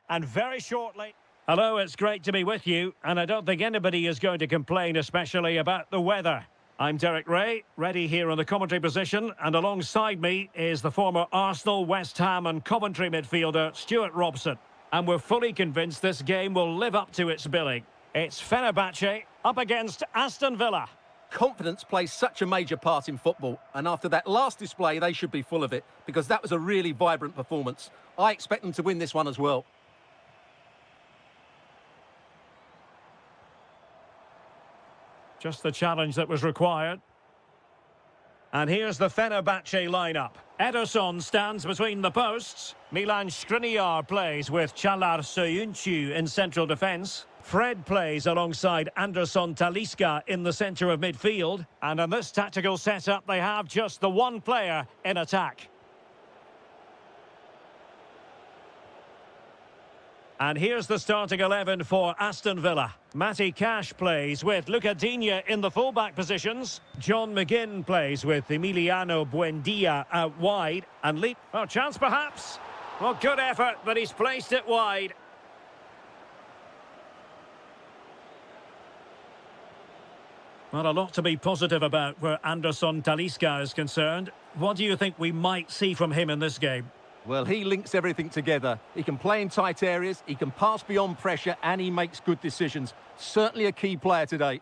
And very shortly... Hello, it's great to be with you, and I don't think anybody is going to complain, especially about the weather. I'm Derek Ray, ready here in the commentary position, and alongside me is the former Arsenal, West Ham and Coventry midfielder, Stuart Robson. And we're fully convinced this game will live up to its billing. It's Fenerbahce up against Aston Villa. Confidence plays such a major part in football, and after that last display, they should be full of it, because that was a really vibrant performance. I expect them to win this one as well. Just the challenge that was required. And here's the Fenerbahce lineup. Ederson stands between the posts. Milan Skriniar plays with Çağlar Söyüncü in central defence. Fred plays alongside Anderson Talisca in the centre of midfield. And in this tactical setup, they have just the one player in attack. And here's the starting 11 for Aston Villa. Matty Cash plays with Luca Digne in the fullback positions. John McGinn plays with Emiliano Buendia out wide. And oh, chance perhaps. Well, good effort, but he's placed it wide. Well, a lot to be positive about where Anderson Talisca is concerned. What do you think we might see from him in this game? Well, he links everything together. He can play in tight areas, he can pass beyond pressure, and he makes good decisions. Certainly a key player today.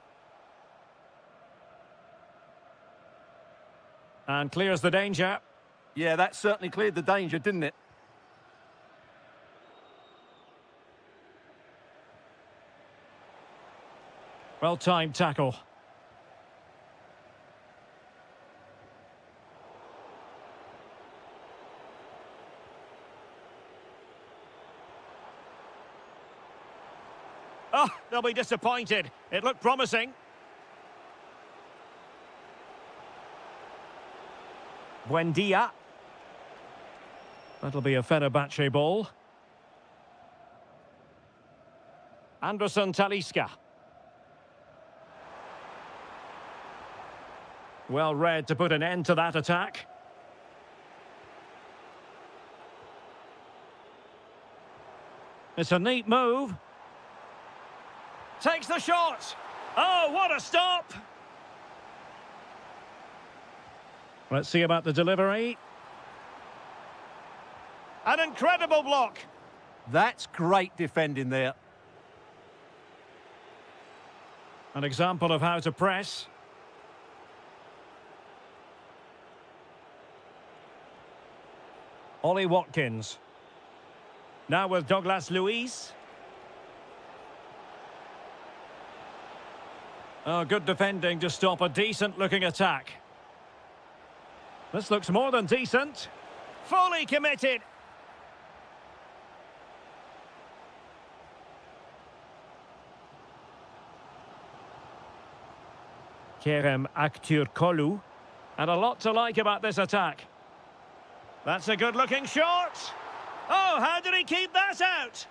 And clears the danger. Yeah, that certainly cleared the danger, didn't it? Well-timed tackle. Oh, they'll be disappointed. It looked promising. Buendia. That'll be a Fenerbahce ball. Anderson Talisca. Well read to put an end to that attack. It's a neat move. Takes the shot. Oh, what a stop. Let's see about the delivery. An incredible block. That's great defending there. An example of how to press. Ollie Watkins. Now with Douglas Luiz. Oh, good defending to stop a decent-looking attack. This looks more than decent. Fully committed. Kerem Aktürkoğlu. And a lot to like about this attack. That's a good-looking shot. Oh, how did he keep that out?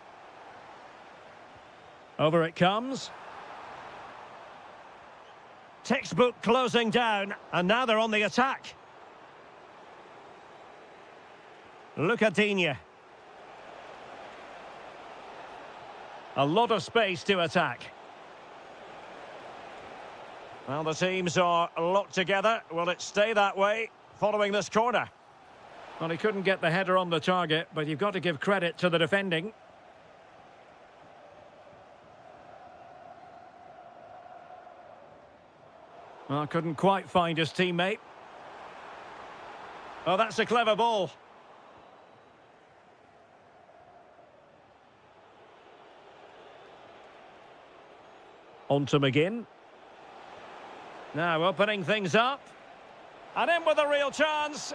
Over it comes. Textbook closing down, and now they're on the attack. Luca Digne. A lot of space to attack. Well, the teams are locked together. Will it stay that way following this corner? Well, he couldn't get the header on the target, but you've got to give credit to the defending. Well, couldn't quite find his teammate. Oh, that's a clever ball. On to McGinn. Now opening things up. And in with a real chance.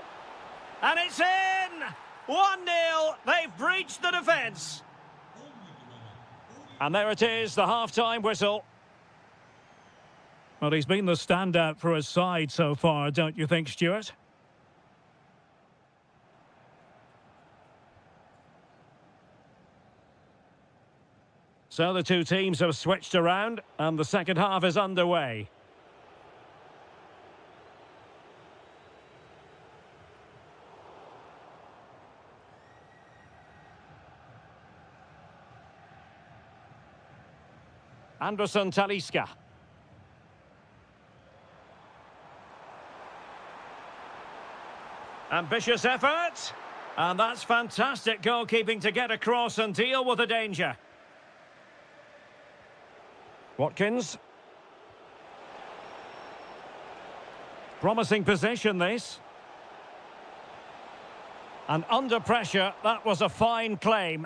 And it's in! 1-0. They've breached the defence. And there it is, the half-time whistle. Well, he's been the standout for his side so far, don't you think, Stuart? So the two teams have switched around, and the second half is underway. Anderson Talisca. Ambitious effort. And that's fantastic goalkeeping to get across and deal with the danger. Watkins. Promising position, this. And under pressure, that was a fine claim.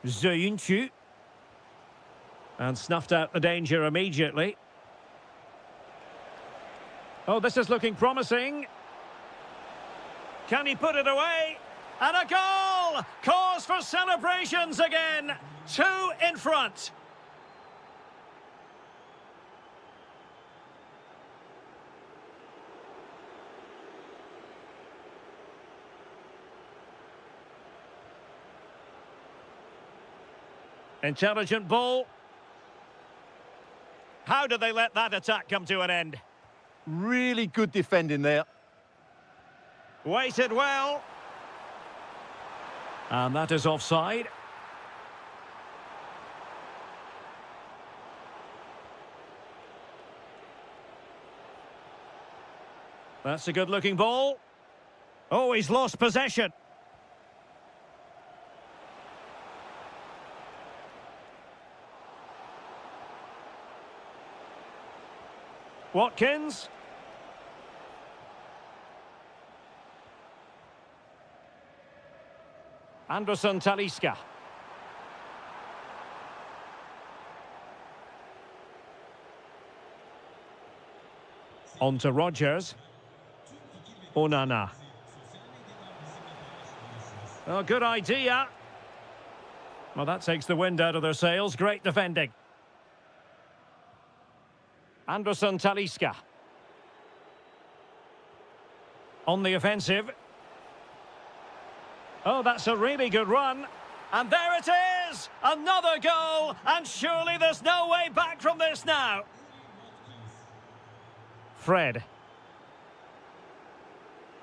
Ziyunchu. And snuffed out the danger immediately. Oh, this is looking promising. Can he put it away? And a goal! Cause for celebrations again. 2 in front. Intelligent ball. How did they let that attack come to an end? Really good defending there. Waited well. And that is offside. That's a good-looking ball. Oh, he's lost possession. Watkins. Anderson Talisca. On to Rogers. Onana. Oh, good idea. Well, that takes the wind out of their sails. Great defending. Anderson Talisca. On the offensive. Oh, that's a really good run. And there it is! Another goal! And surely there's no way back from this now. Fred.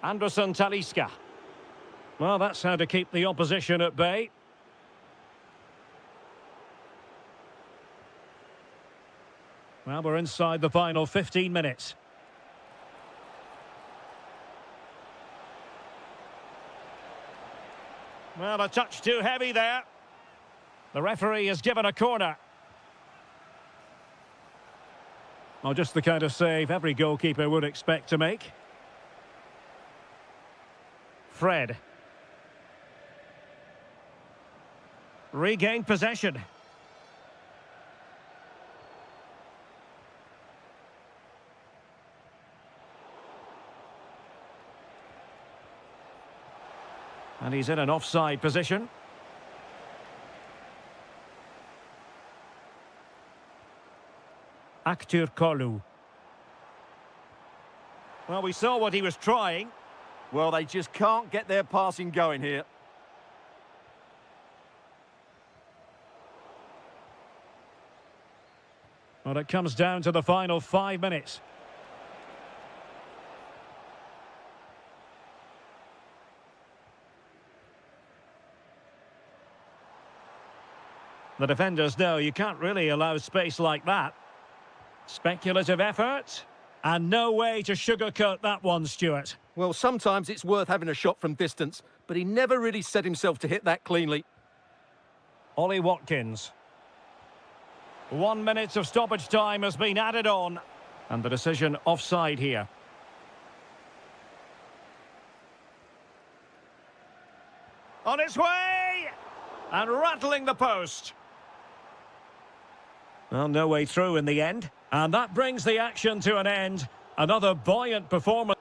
Anderson Talisca. Well, that's how to keep the opposition at bay. Well, we're inside the final 15 minutes. Well, a touch too heavy there. The referee has given a corner. Oh, just the kind of save every goalkeeper would expect to make. Fred. Regained possession. And he's in an offside position. Aktür Kolu. Well, we saw what he was trying. Well, they just can't get their passing going here. Well, it comes down to the final 5 minutes. The defenders know you can't really allow space like that. Speculative effort. And no way to sugarcoat that one, Stuart. Well, sometimes it's worth having a shot from distance, but he never really set himself to hit that cleanly. Ollie Watkins. 1 minute of stoppage time has been added on. And the decision offside here. On its way! And rattling the post. Well, no way through in the end. And that brings the action to an end. Another buoyant performance.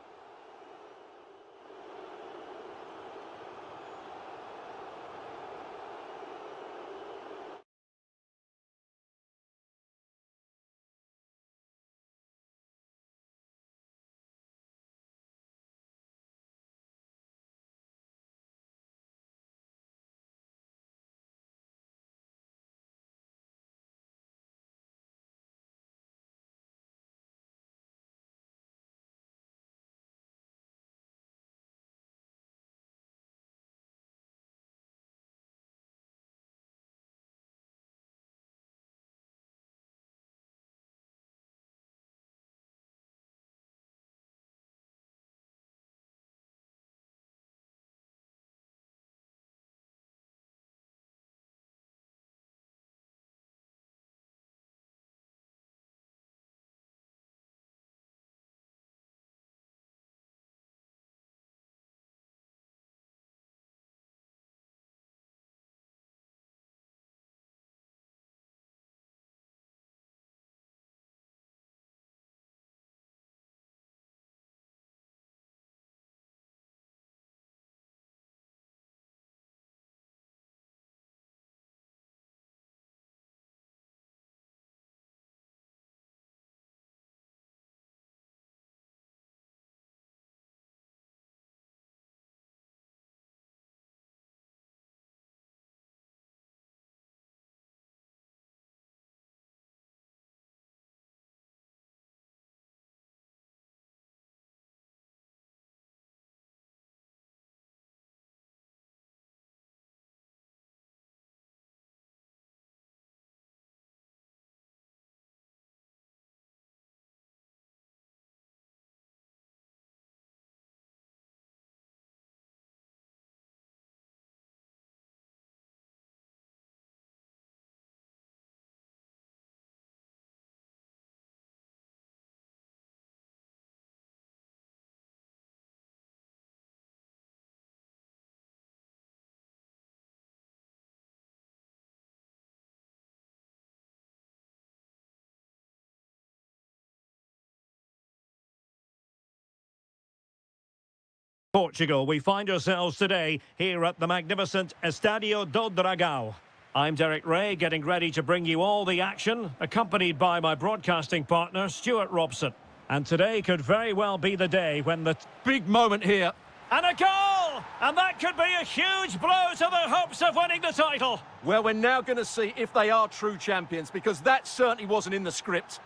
Portugal, we find ourselves today here at the magnificent Estadio do Dragão. I'm Derek Ray, getting ready to bring you all the action, accompanied by my broadcasting partner, Stuart Robson. And today could very well be the day when the Big moment here. And a goal! And that could be a huge blow to their hopes of winning the title. Well, we're now going to see if they are true champions, because that certainly wasn't in the script.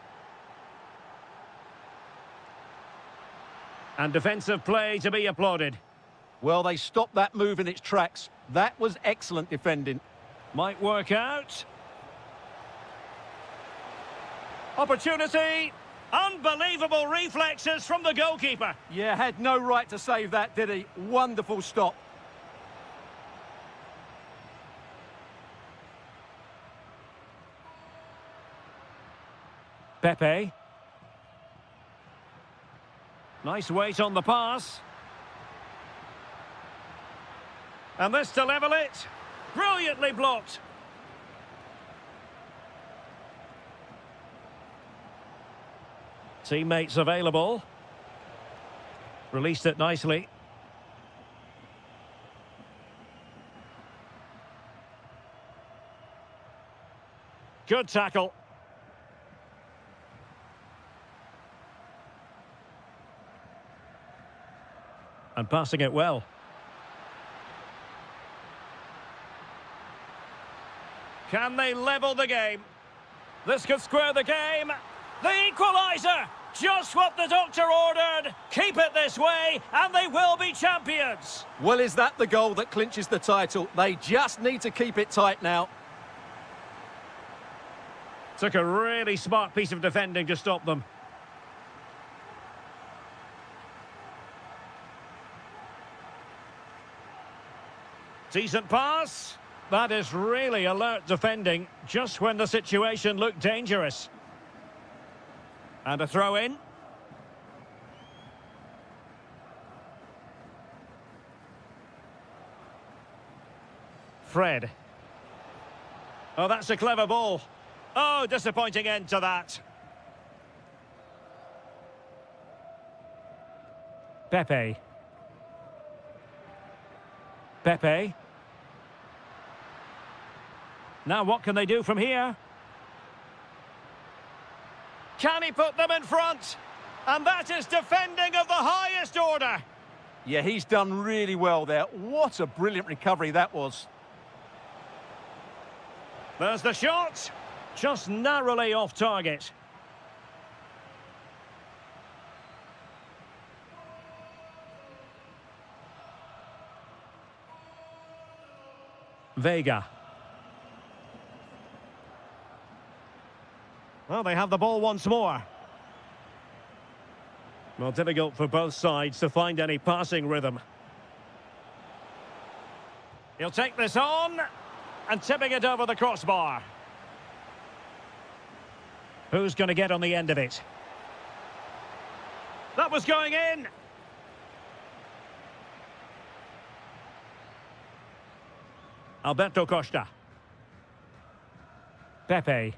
And defensive play to be applauded. Well, they stopped that move in its tracks. That was excellent defending. Might work out. Opportunity. Unbelievable reflexes from the goalkeeper. Yeah, had no right to save that, did he? Wonderful stop. Pepe. Nice weight on the pass. And this to level it. Brilliantly blocked. Teammates available. Released it nicely. Good tackle. And passing it well. Can they level the game? This could square the game. The equaliser! Just what the doctor ordered. Keep it this way, and they will be champions. Well, is that the goal that clinches the title? They just need to keep it tight now. Took a really smart piece of defending to stop them. Decent pass. That is really alert defending, just when the situation looked dangerous. And a throw in. Fred. Oh, that's a clever ball. Oh, disappointing end to that. Pepe. Pepe. Now what can they do from here? Can he put them in front? And that is defending of the highest order. Yeah, he's done really well there. What a brilliant recovery that was. There's the shot. Just narrowly off target. Vega. Well, they have the ball once more. Well, difficult for both sides to find any passing rhythm. He'll take this on, and tipping it over the crossbar. Who's going to get on the end of it? That was going in. Alberto Costa. Pepe.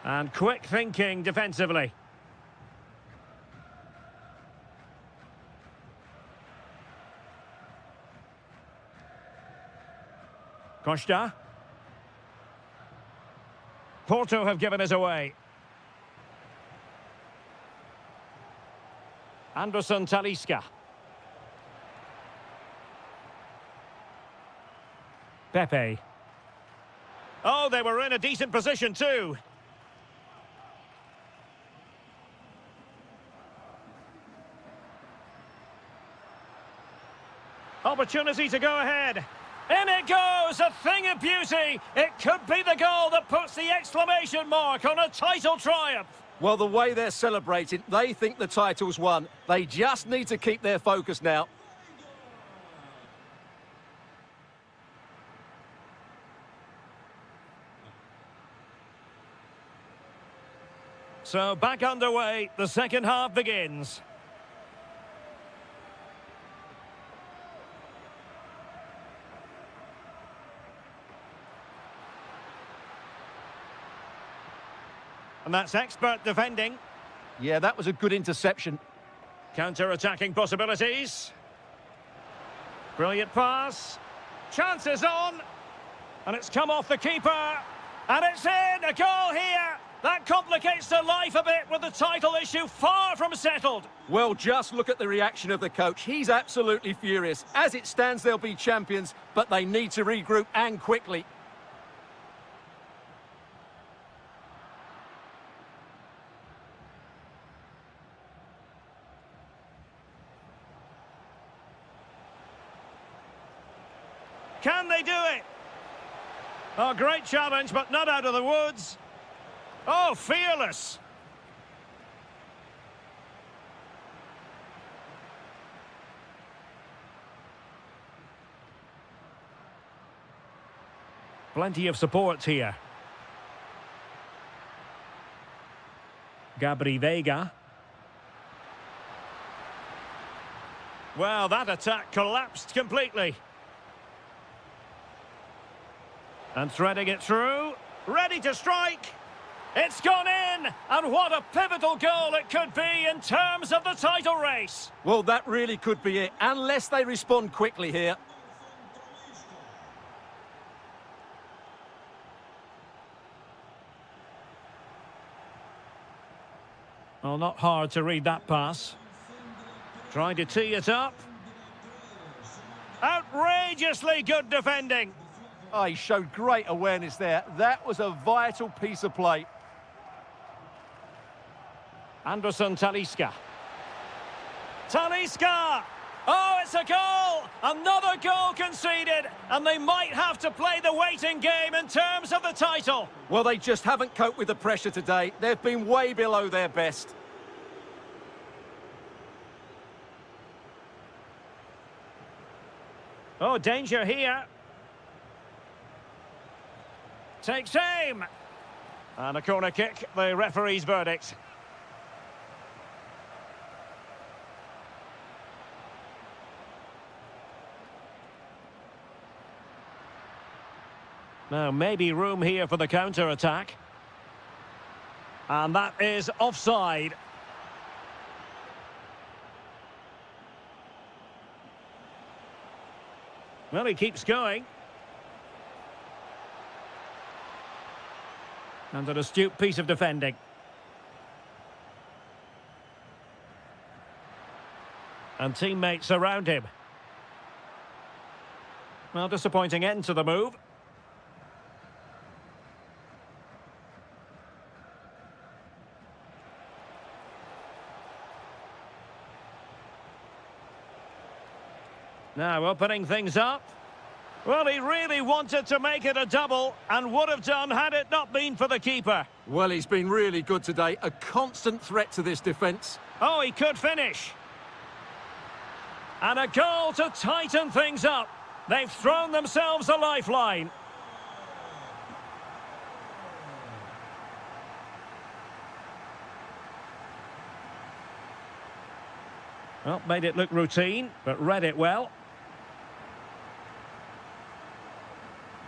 And quick thinking defensively. Costa. Porto have given us away. Anderson Talisca. Pepe. Oh, they were in a decent position too. Opportunity to go ahead. In it goes, a thing of beauty. It could be the goal that puts the exclamation mark on a title triumph. Well, the way they're celebrating, they think the title's won. They just need to keep their focus now. So back underway, the second half begins. And that's expert defending. Yeah, that was a good interception. Counter-attacking possibilities. Brilliant pass. Chances on. And it's come off the keeper. And it's in! A goal here! That complicates their life a bit with the title issue far from settled. Well, just look at the reaction of the coach. He's absolutely furious. As it stands, they'll be champions, but they need to regroup and quickly. Can they do it? Oh, great challenge, but not out of the woods. Oh, fearless. Plenty of support here. Gabri Veiga. Well, that attack collapsed completely. And threading it through. Ready to strike. It's gone in! And what a pivotal goal it could be in terms of the title race. Well, that really could be it, unless they respond quickly here. Well, not hard to read that pass. Trying to tee it up. Outrageously good defending. Oh, he showed great awareness there. That was a vital piece of play. Anderson Talisca. Talisca! Oh, it's a goal! Another goal conceded, and they might have to play the waiting game in terms of the title. Well, they just haven't coped with the pressure today. They've been way below their best. Oh, danger here. Takes aim. And a corner kick, the referee's verdict. Now, maybe room here for the counter-attack. And that is offside. Well, he keeps going. And an astute piece of defending. And teammates around him. Well, disappointing end to the move. Now opening things up. Well, he really wanted to make it a double and would have done had it not been for the keeper. Well, he's been really good today. A constant threat to this defence. Oh, he could finish. And a goal to tighten things up. They've thrown themselves a lifeline. Well, made it look routine, but read it well.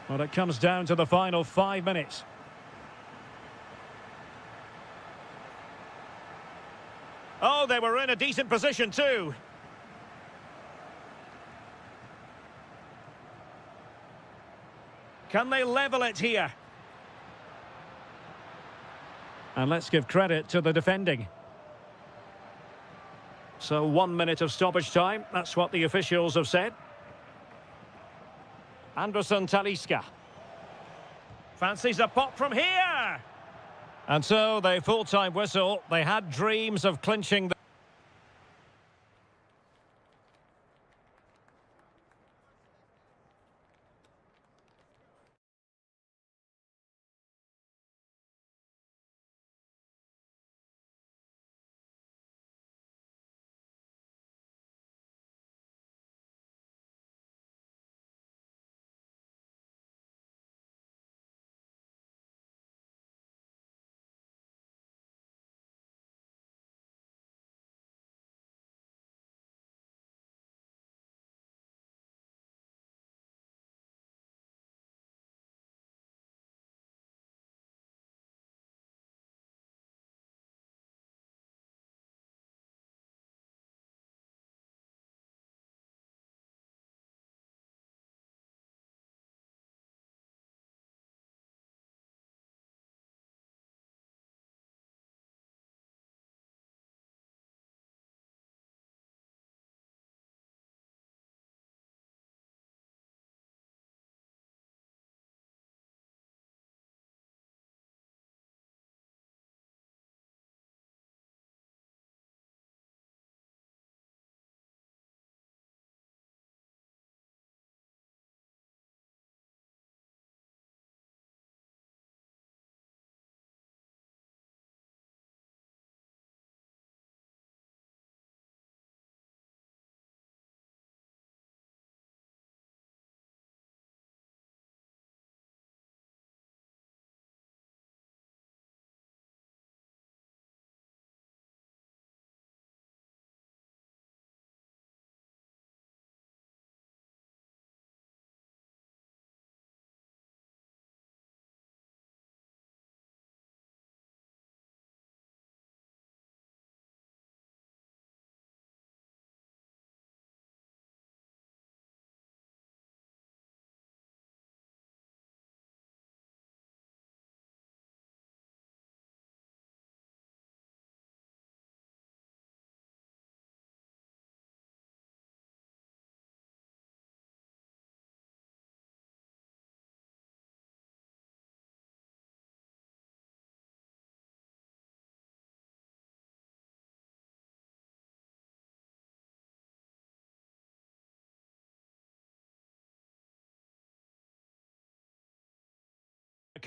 Well, it comes down to the final 5 minutes. Oh, they were in a decent position too. Can they level it here? And let's give credit to the defending. So 1 minute of stoppage time, that's what the officials have said. Anderson Talisca. Fancies a pop from here! And so the full-time whistle, they had dreams of clinching the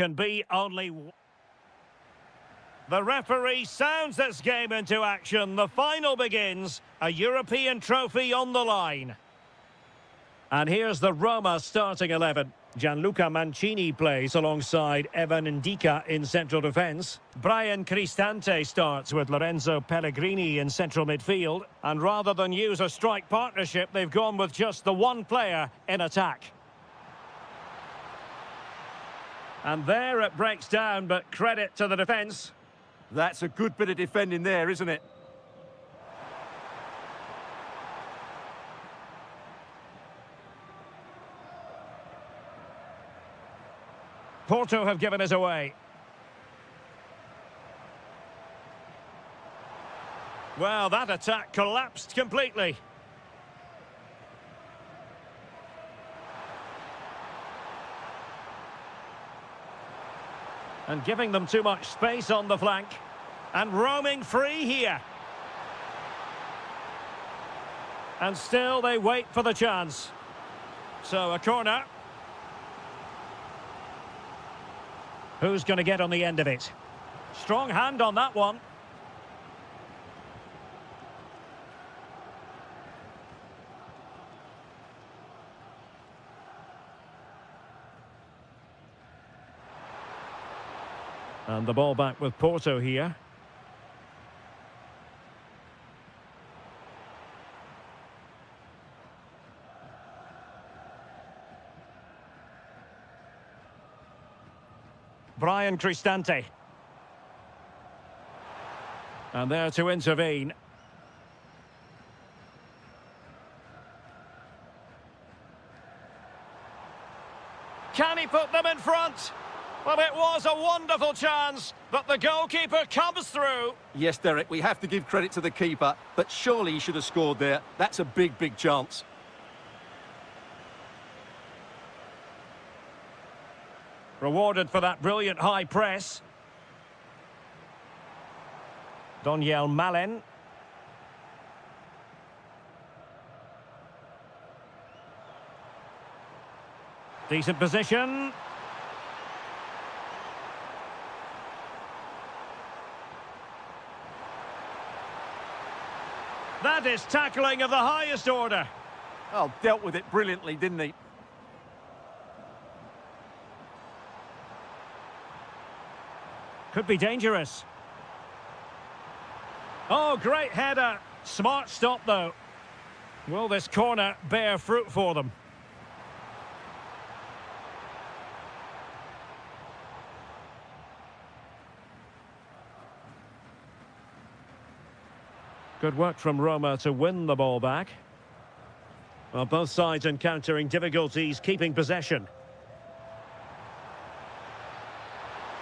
can be only... The referee sounds this game into action. The final begins. A European trophy on the line. And here's the Roma starting 11. Gianluca Mancini plays alongside Evan Ndika in central defence. Brian Cristante starts with Lorenzo Pellegrini in central midfield. And rather than use a strike partnership, they've gone with just the one player in attack. And there it breaks down, but credit to the defence. That's a good bit of defending there, isn't it? Porto have given us away. Well, that attack collapsed completely. And giving them too much space on the flank. And roaming free here. And still they wait for the chance. So a corner. Who's going to get on the end of it? Strong hand on that one. And the ball back with Porto here. Brian Cristante. And there to intervene. Can he put them in front? Well, it was a wonderful chance, but the goalkeeper comes through. Yes, Derek, we have to give credit to the keeper, but surely he should have scored there. That's a big, big chance. Rewarded for that brilliant high press. Doniel Malen. Decent position. That is tackling of the highest order. Oh, dealt with it brilliantly, didn't he? Could be dangerous. Oh, great header. Smart stop, though. Will this corner bear fruit for them? Good work from Roma to win the ball back. Well, both sides encountering difficulties keeping possession.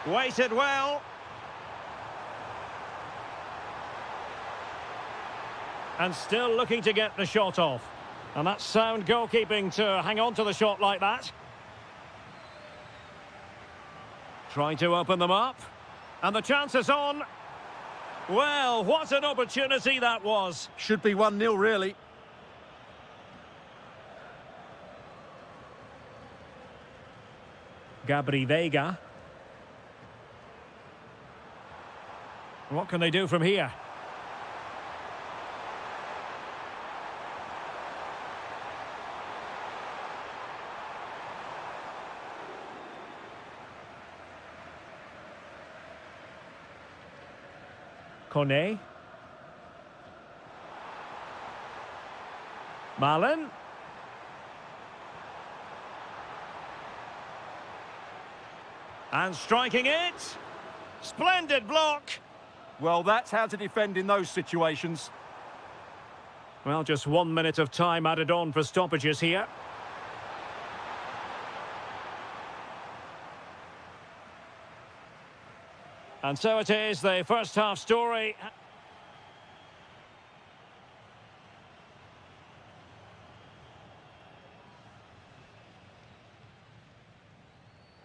Waited well. And still looking to get the shot off. And that's sound goalkeeping to hang on to the shot like that. Trying to open them up. And the chance is on. Well, what an opportunity that was. Should be 1-0, really. Gabri Veiga. What can they do from here? Kone. Malen. And striking it. Splendid block. Well, that's how to defend in those situations. Well, just 1 minute of time added on for stoppages here. And so it is, the first half story.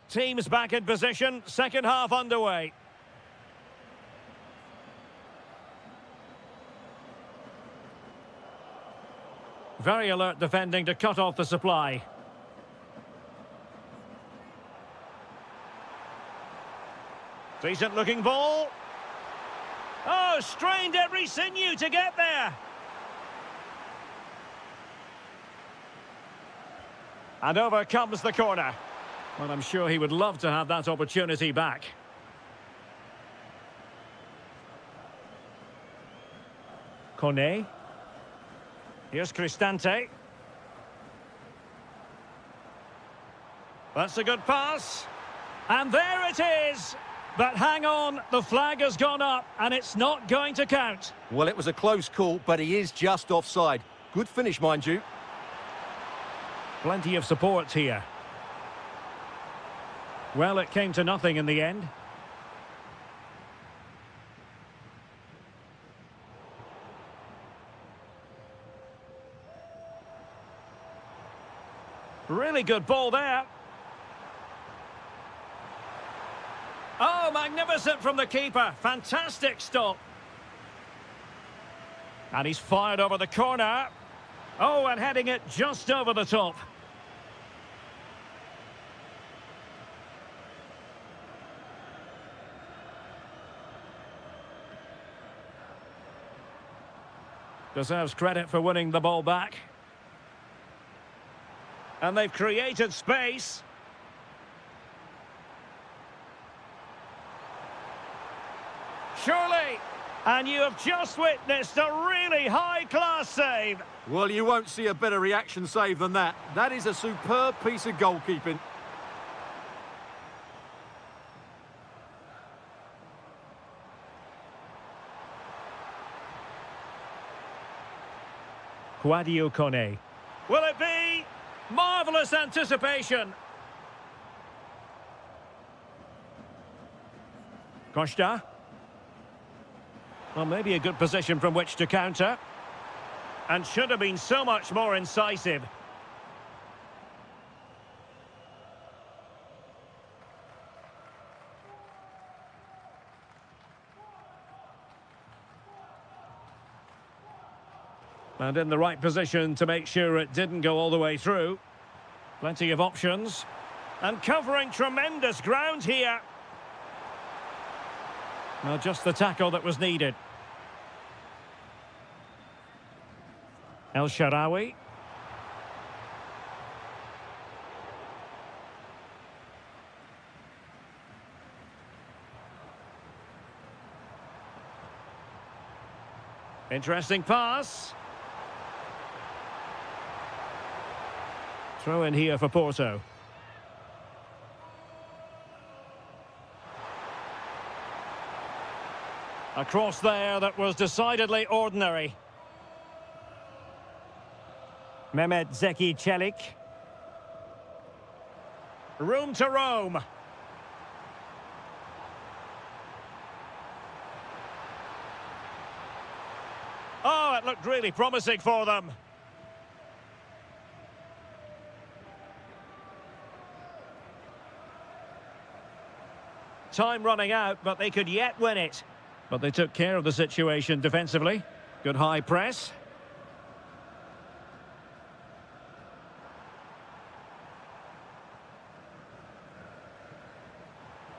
Teams back in position, second half underway. Very alert defending to cut off the supply. Decent looking ball. Oh, strained every sinew to get there. And over comes the corner. Well, I'm sure he would love to have that opportunity back. Kone. Here's Cristante. That's a good pass. And there it is. But hang on, the flag has gone up and it's not going to count. Well, it was a close call, but he is just offside. Good finish, mind you. Plenty of support here. Well, it came to nothing in the end. Really good ball there. Oh, magnificent from the keeper. Fantastic stop. And he's fired over the corner. Oh, and heading it just over the top. Deserves credit for winning the ball back. And they've created space. Surely. And you have just witnessed a really high-class save. Well, you won't see a better reaction save than that. That is a superb piece of goalkeeping. Quadio Kone. Will it be? Marvellous anticipation. Costa. Well, maybe a good position from which to counter. And should have been so much more incisive. And in the right position to make sure it didn't go all the way through. Plenty of options. And covering tremendous ground here. Well, just the tackle that was needed. El Shaarawy. Interesting pass. Throw in here for Porto. A cross there that was decidedly ordinary. Mehmet Zeki Çelik. Room to roam. Oh, it looked really promising for them. Time running out, but they could yet win it. But they took care of the situation defensively. Good high press.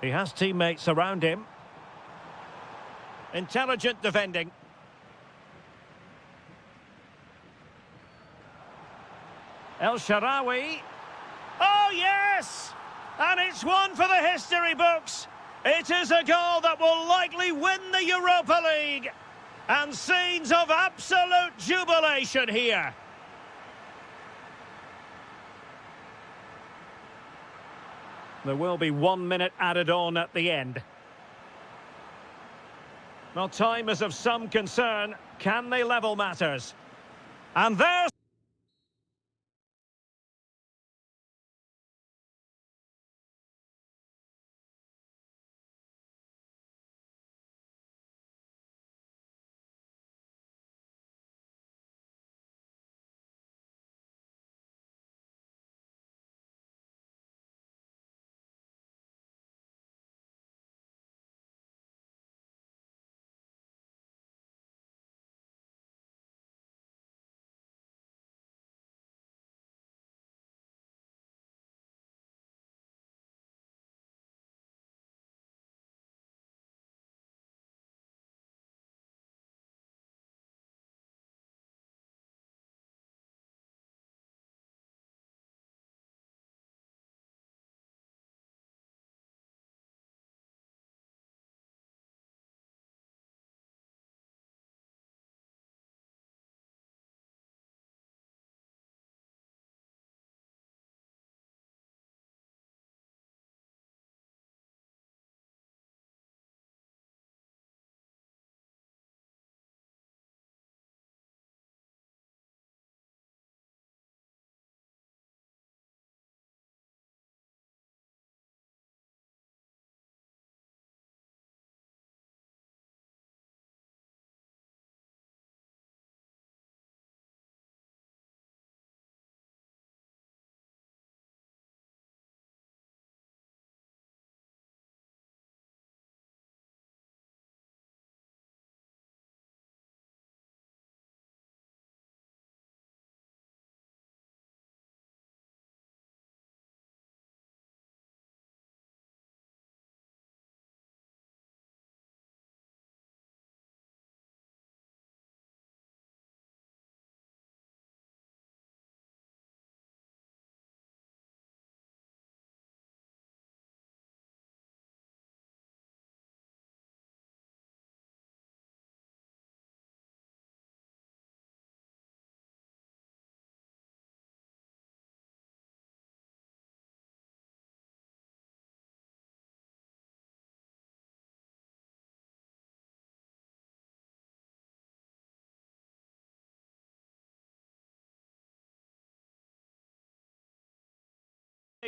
He has teammates around him. Intelligent defending. El Shaarawy. Oh, yes! And it's one for the history books. It is a goal that will likely win the Europa League. And scenes of absolute jubilation here. There will be 1 minute added on at the end. Well, time is of some concern. Can they level matters? And there's...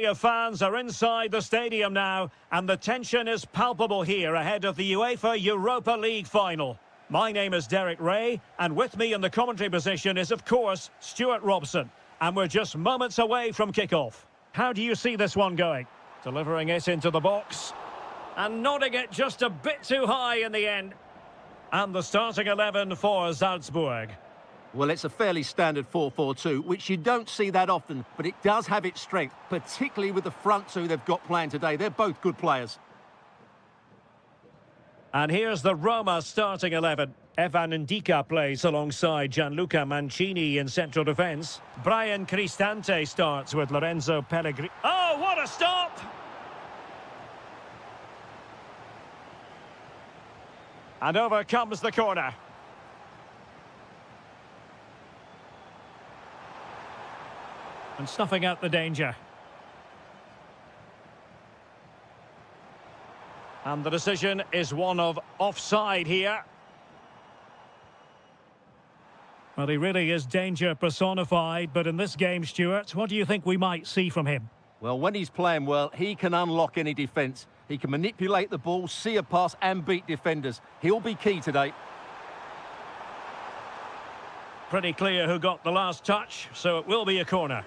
Of fans are inside the stadium now, and the tension is palpable here ahead of the UEFA Europa League final. My name is Derek Ray, and with me in the commentary position is, of course, Stuart Robson. And we're just moments away from kickoff. How do you see this one going? Delivering it into the box, and nodding it just a bit too high in the end. And the starting 11 for Zaltzburg. Well, it's a fairly standard 4-4-2, which you don't see that often, but it does have its strength, particularly with the front two they've got playing today. They're both good players. And here's the Roma starting 11. Evan Ndika plays alongside Gianluca Mancini in central defence. Brian Cristante starts with Lorenzo Pellegrini. Oh, what a stop! And over comes the corner. And snuffing out the danger. And the decision is one of offside here. Well, he really is danger personified, but in this game, Stuart, what do you think we might see from him? Well, when he's playing well, he can unlock any defence. He can manipulate the ball, see a pass and beat defenders. He'll be key today. Pretty clear who got the last touch, so it will be a corner.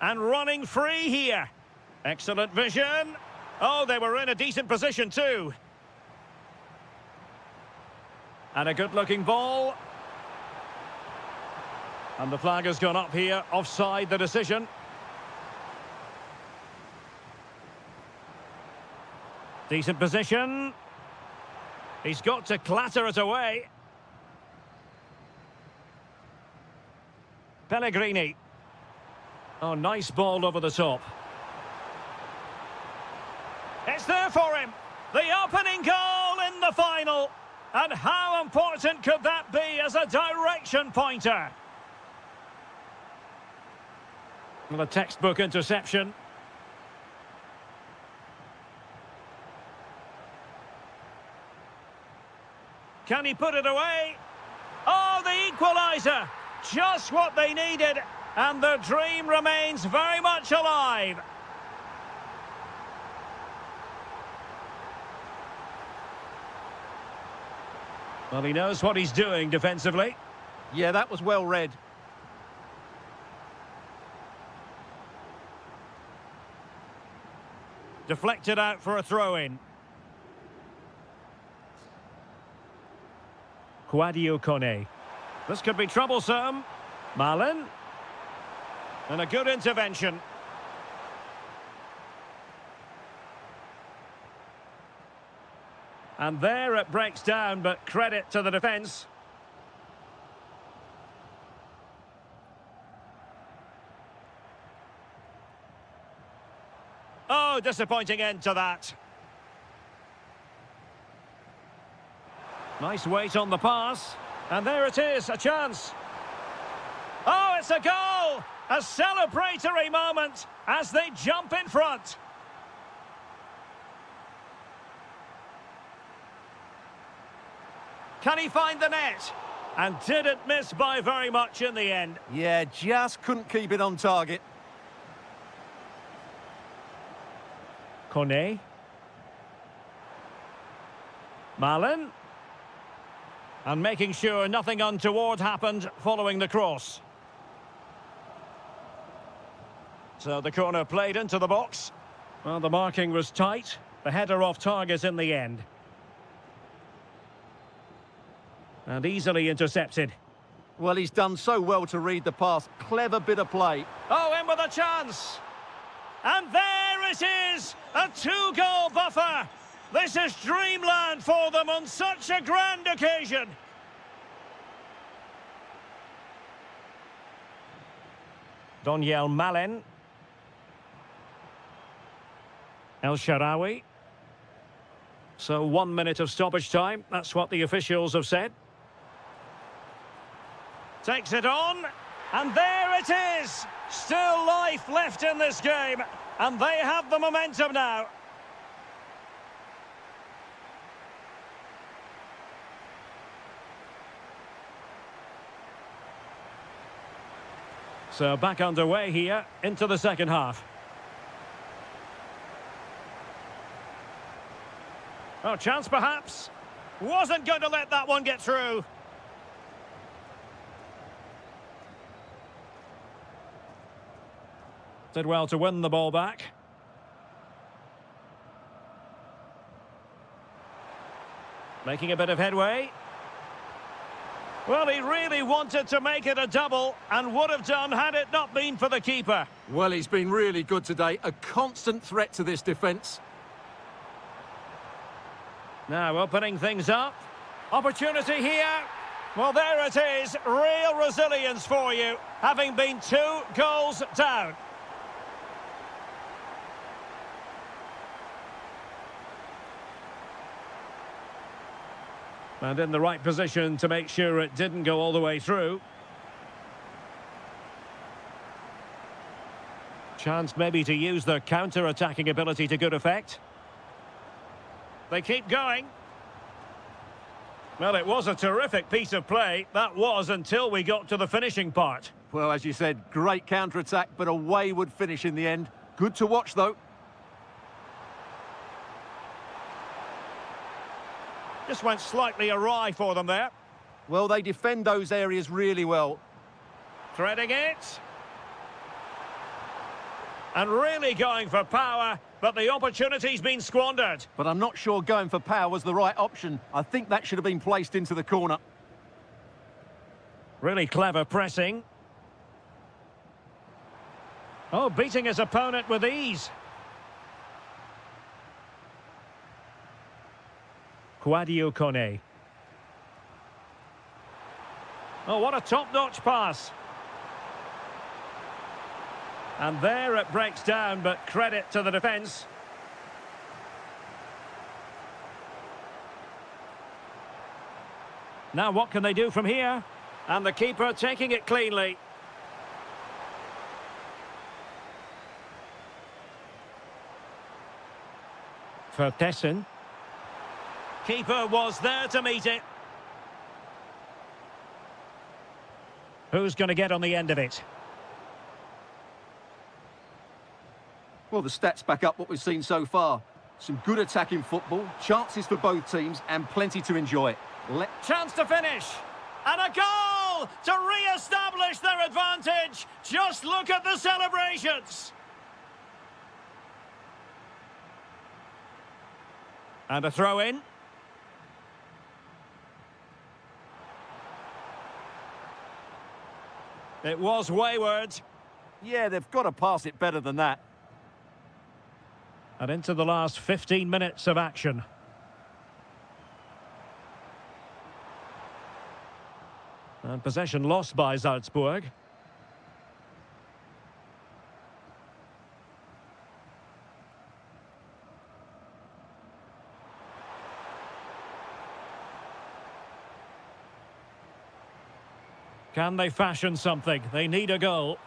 And running free here. Excellent vision. Oh, they were in a decent position too. And a good-looking ball. And the flag has gone up here. Offside the decision. Decent position. He's got to clatter it away. Pellegrini. Oh, nice ball over the top. It's there for him. The opening goal in the final. And how important could that be as a direction pointer? Well, a textbook interception. Can he put it away? Oh, the equaliser. Just what they needed. And the dream remains very much alive. Well, he knows what he's doing defensively. Yeah, that was well read. Deflected out for a throw-in. Quadio Kone. This could be troublesome. Malin. And a good intervention. And there it breaks down, but credit to the defence. Oh, disappointing end to that. Nice weight on the pass. And there it is, a chance. Oh, it's a goal! A celebratory moment as they jump in front. Can he find the net? And didn't miss by very much in the end. Yeah, just couldn't keep it on target. Kone. Malin. And making sure nothing untoward happened following the cross. So the corner played into the box. Well, the marking was tight. The header off target in the end. And easily intercepted. Well, he's done so well to read the pass. Clever bit of play. Oh, in with a chance. And there it is. A two-goal buffer. This is dreamland for them on such a grand occasion. Donyell Malen. El Shaarawy. So 1 minute of stoppage time. That's what the officials have said. Takes it on. And there it is. Still life left in this game. And they have the momentum now. So back underway here into the second half. Oh, chance perhaps. Wasn't going to let that one get through. Did well to win the ball back. Making a bit of headway. Well, he really wanted to make it a double and would have done had it not been for the keeper. Well, he's been really good today. A constant threat to this defence. Now opening things up. Opportunity here. Well, there it is. Real resilience for you, having been 2 goals down. And in the right position to make sure it didn't go all the way through. Chance maybe to use their counter-attacking ability to good effect. They keep going. Well, it was a terrific piece of play. That was until we got to the finishing part. Well, as you said, great counter-attack, but a wayward finish in the end. Good to watch, though. Just went slightly awry for them there. Well, they defend those areas really well. Threading it. And really going for power, but the opportunity's been squandered. But I'm not sure going for power was the right option. I think that should have been placed into the corner. Really clever pressing. Oh, beating his opponent with ease. Quadio Kone. Oh, what a top-notch pass. And there it breaks down, but credit to the defence. Now what can they do from here? And the keeper taking it cleanly. Vertessen. Keeper was there to meet it. Who's going to get on the end of it? Well, the stats back up what we've seen so far. Some good attacking football, chances for both teams, and plenty to enjoy. Chance to finish. And a goal to re-establish their advantage. Just look at the celebrations. And a throw in. It was wayward. Yeah, they've got to pass it better than that. And into the last 15 minutes of action. And possession lost by Zaltzburg. Can they fashion something? They need a goal.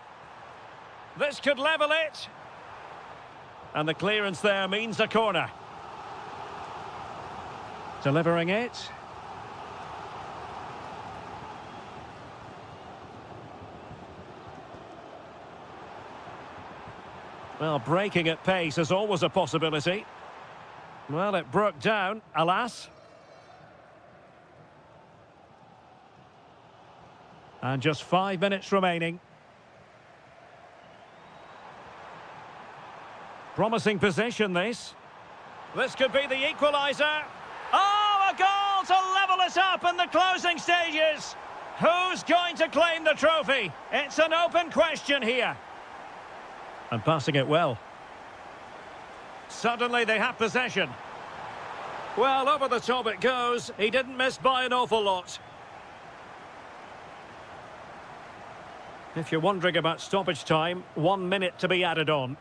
This could level it. And the clearance there means a corner. Delivering it. Well, breaking at pace is always a possibility. Well, it broke down, alas. And just 5 minutes remaining. Promising position, this. This could be the equaliser. Oh, a goal to level us up in the closing stages. Who's going to claim the trophy? It's an open question here. And passing it well. Suddenly they have possession. Well, over the top it goes. He didn't miss by an awful lot. If you're wondering about stoppage time, 1 minute to be added on.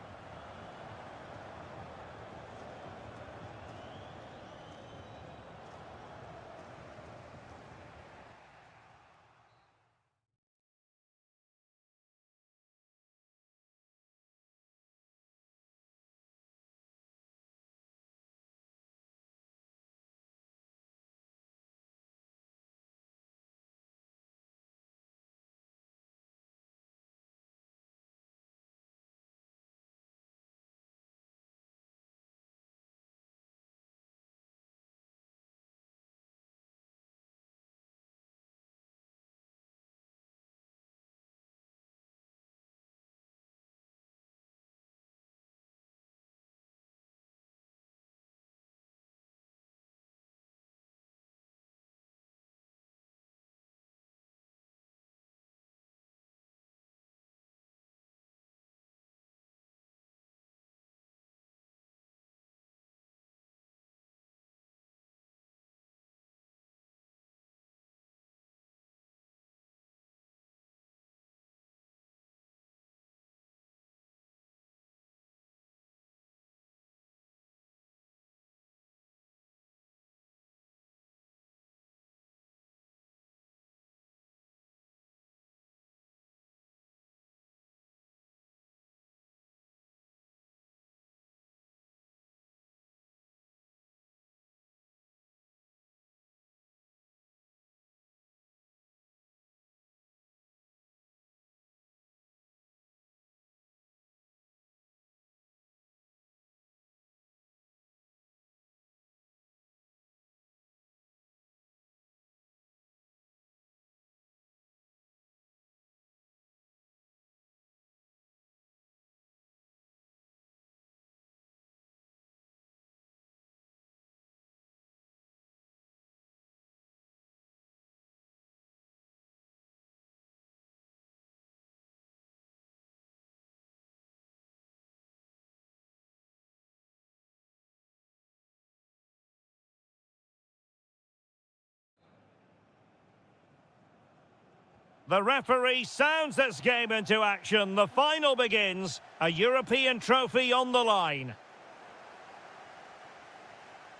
The referee sounds this game into action. The final begins. A European trophy on the line.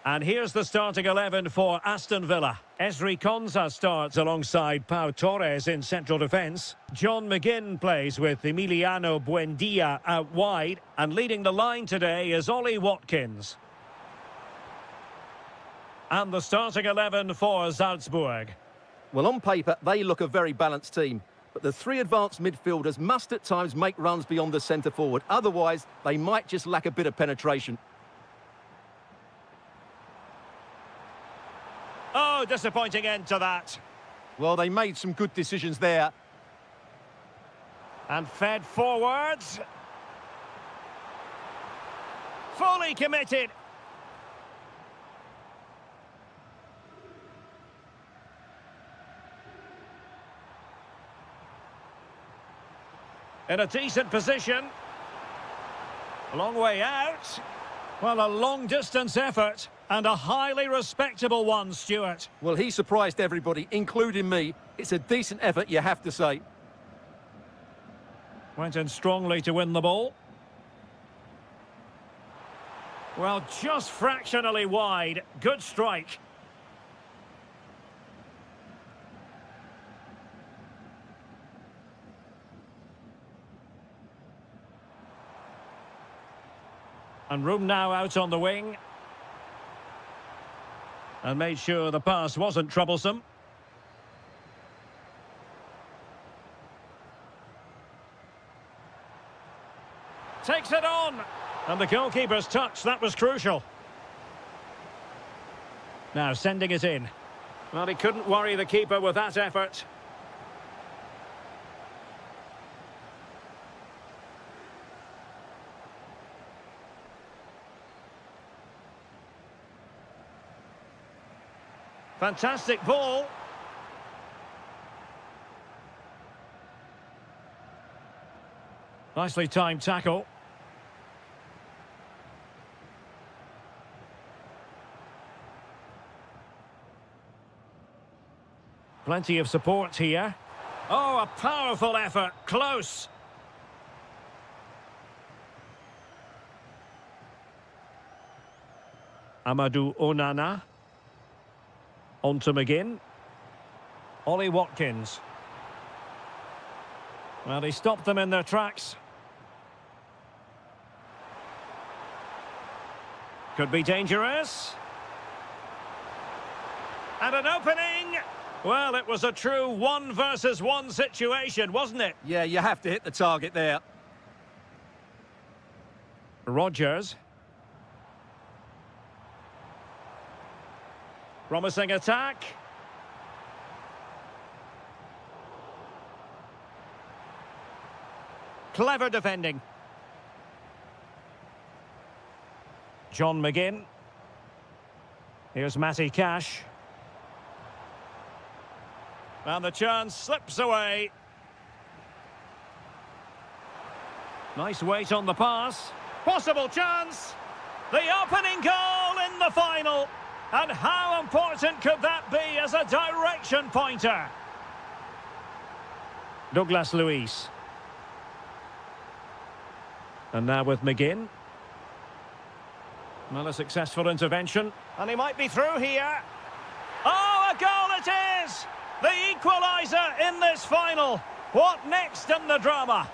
And here's the starting 11 for Aston Villa. Esri Konsa starts alongside Pau Torres in central defence. John McGinn plays with Emiliano Buendia out wide. And leading the line today is Ollie Watkins. And the starting 11 for Zaltzburg. Well, on paper, they look a very balanced team. But the three advanced midfielders must at times make runs beyond the centre forward. Otherwise, they might just lack a bit of penetration. Oh, disappointing end to that. Well, they made some good decisions there. And fed forwards. Fully committed. In a decent position. A long way out. Well, a long-distance effort. And a highly respectable one, Stuart. Well, he surprised everybody, including me. It's a decent effort, you have to say. Went in strongly to win the ball. Well, just fractionally wide. Good strike. And room now out on the wing. And made sure the pass wasn't troublesome. Takes it on. And the goalkeeper's touch, that was crucial. Now sending it in. Well, he couldn't worry the keeper with that effort. Fantastic ball. Nicely timed tackle. Plenty of support here. Oh, a powerful effort. Close. Amadou Onana. On to McGinn. Ollie Watkins. Well, he stopped them in their tracks. Could be dangerous. And an opening. Well, it was a true 1-versus-1 situation, wasn't it? Yeah, you have to hit the target there. Rodgers. Promising attack. Clever defending. John McGinn. Here's Matty Cash. And the chance slips away. Nice weight on the pass. Possible chance. The opening goal in the final. And how important could that be as a direction pointer? Douglas Luiz. And now with McGinn. Well, a successful intervention. And he might be through here. Oh, a goal it is! The equaliser in this final. What next in the drama?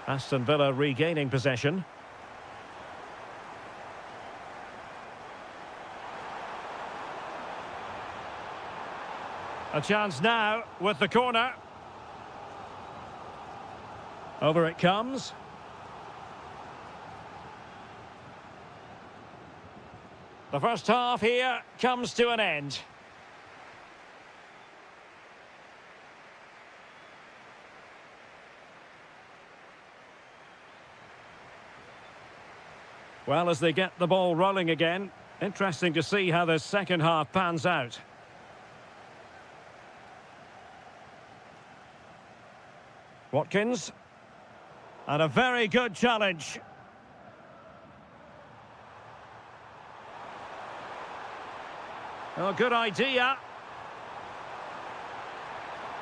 Aston Villa regaining possession. A chance now with the corner. Over it comes. The first half here comes to an end. Well, as they get the ball rolling again, interesting to see how the second half pans out. Watkins. And a very good challenge. Oh, good idea.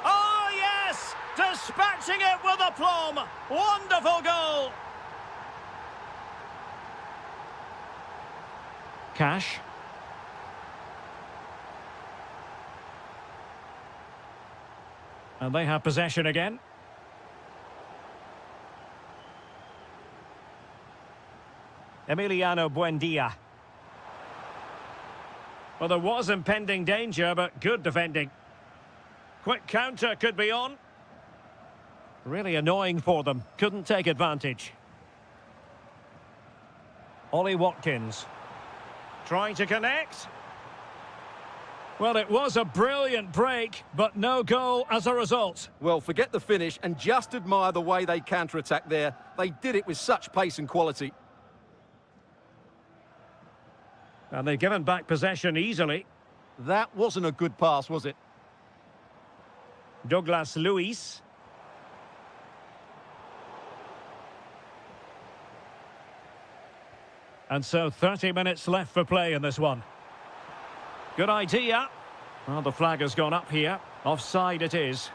Oh, yes! Dispatching it with aplomb. Wonderful goal. Cash. And they have possession again. Emiliano Buendia. Well, there was impending danger, but good defending. Quick counter could be on. Really annoying for them. Couldn't take advantage. Ollie Watkins. Trying to connect. Well, it was a brilliant break, but no goal as a result. Well, forget the finish and just admire the way they counter-attacked there. They did it with such pace and quality. And they've given back possession easily. That wasn't a good pass, was it? Douglas Luiz. And so 30 minutes left for play in this one. Good idea. Well, the flag has gone up here. Offside it is.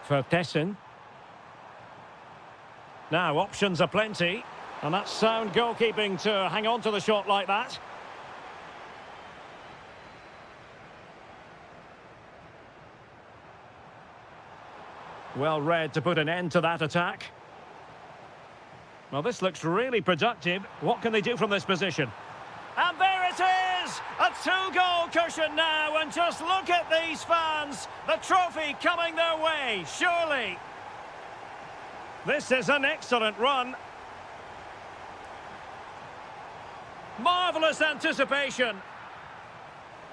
Vertessen. Now, options are plenty. And that's sound goalkeeping to hang on to the shot like that. Well read to put an end to that attack. Well, this looks really productive. What can they do from this position? And there it is! A two-goal cushion now, and just look at these fans. The trophy coming their way, surely. This is an excellent run. Marvellous anticipation.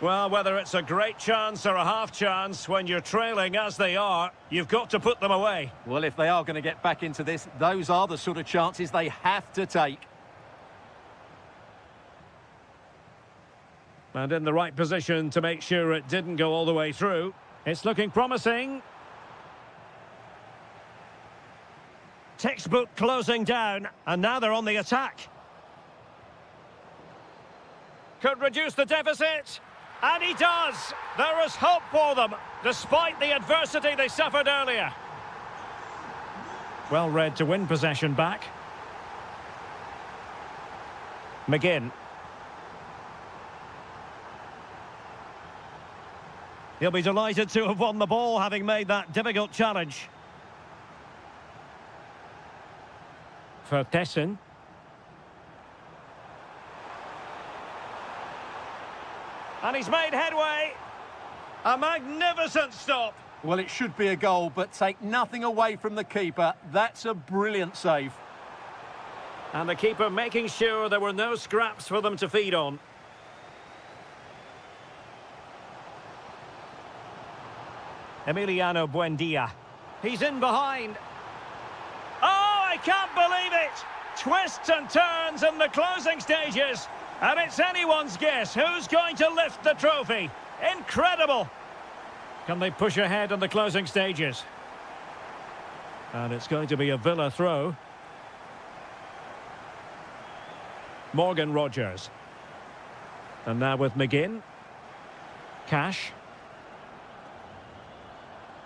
Well, whether it's a great chance or a half chance, when you're trailing as they are, you've got to put them away. Well, if they are going to get back into this, those are the sort of chances they have to take. And in the right position to make sure it didn't go all the way through. It's looking promising. Textbook closing down, and now they're on the attack. Could reduce the deficit. And he does. There is hope for them, despite the adversity they suffered earlier. Well read to win possession back. McGinn. He'll be delighted to have won the ball, having made that difficult challenge. Vertessen. And he's made headway. A magnificent stop. Well, it should be a goal, but take nothing away from the keeper. That's a brilliant save. And the keeper making sure there were no scraps for them to feed on. Emiliano Buendia. He's in behind. Oh, I can't believe it! Twists and turns in the closing stages. And it's anyone's guess who's going to lift the trophy. Incredible! Can they push ahead in the closing stages? And it's going to be a Villa throw. Morgan Rogers. And now with McGinn. Cash.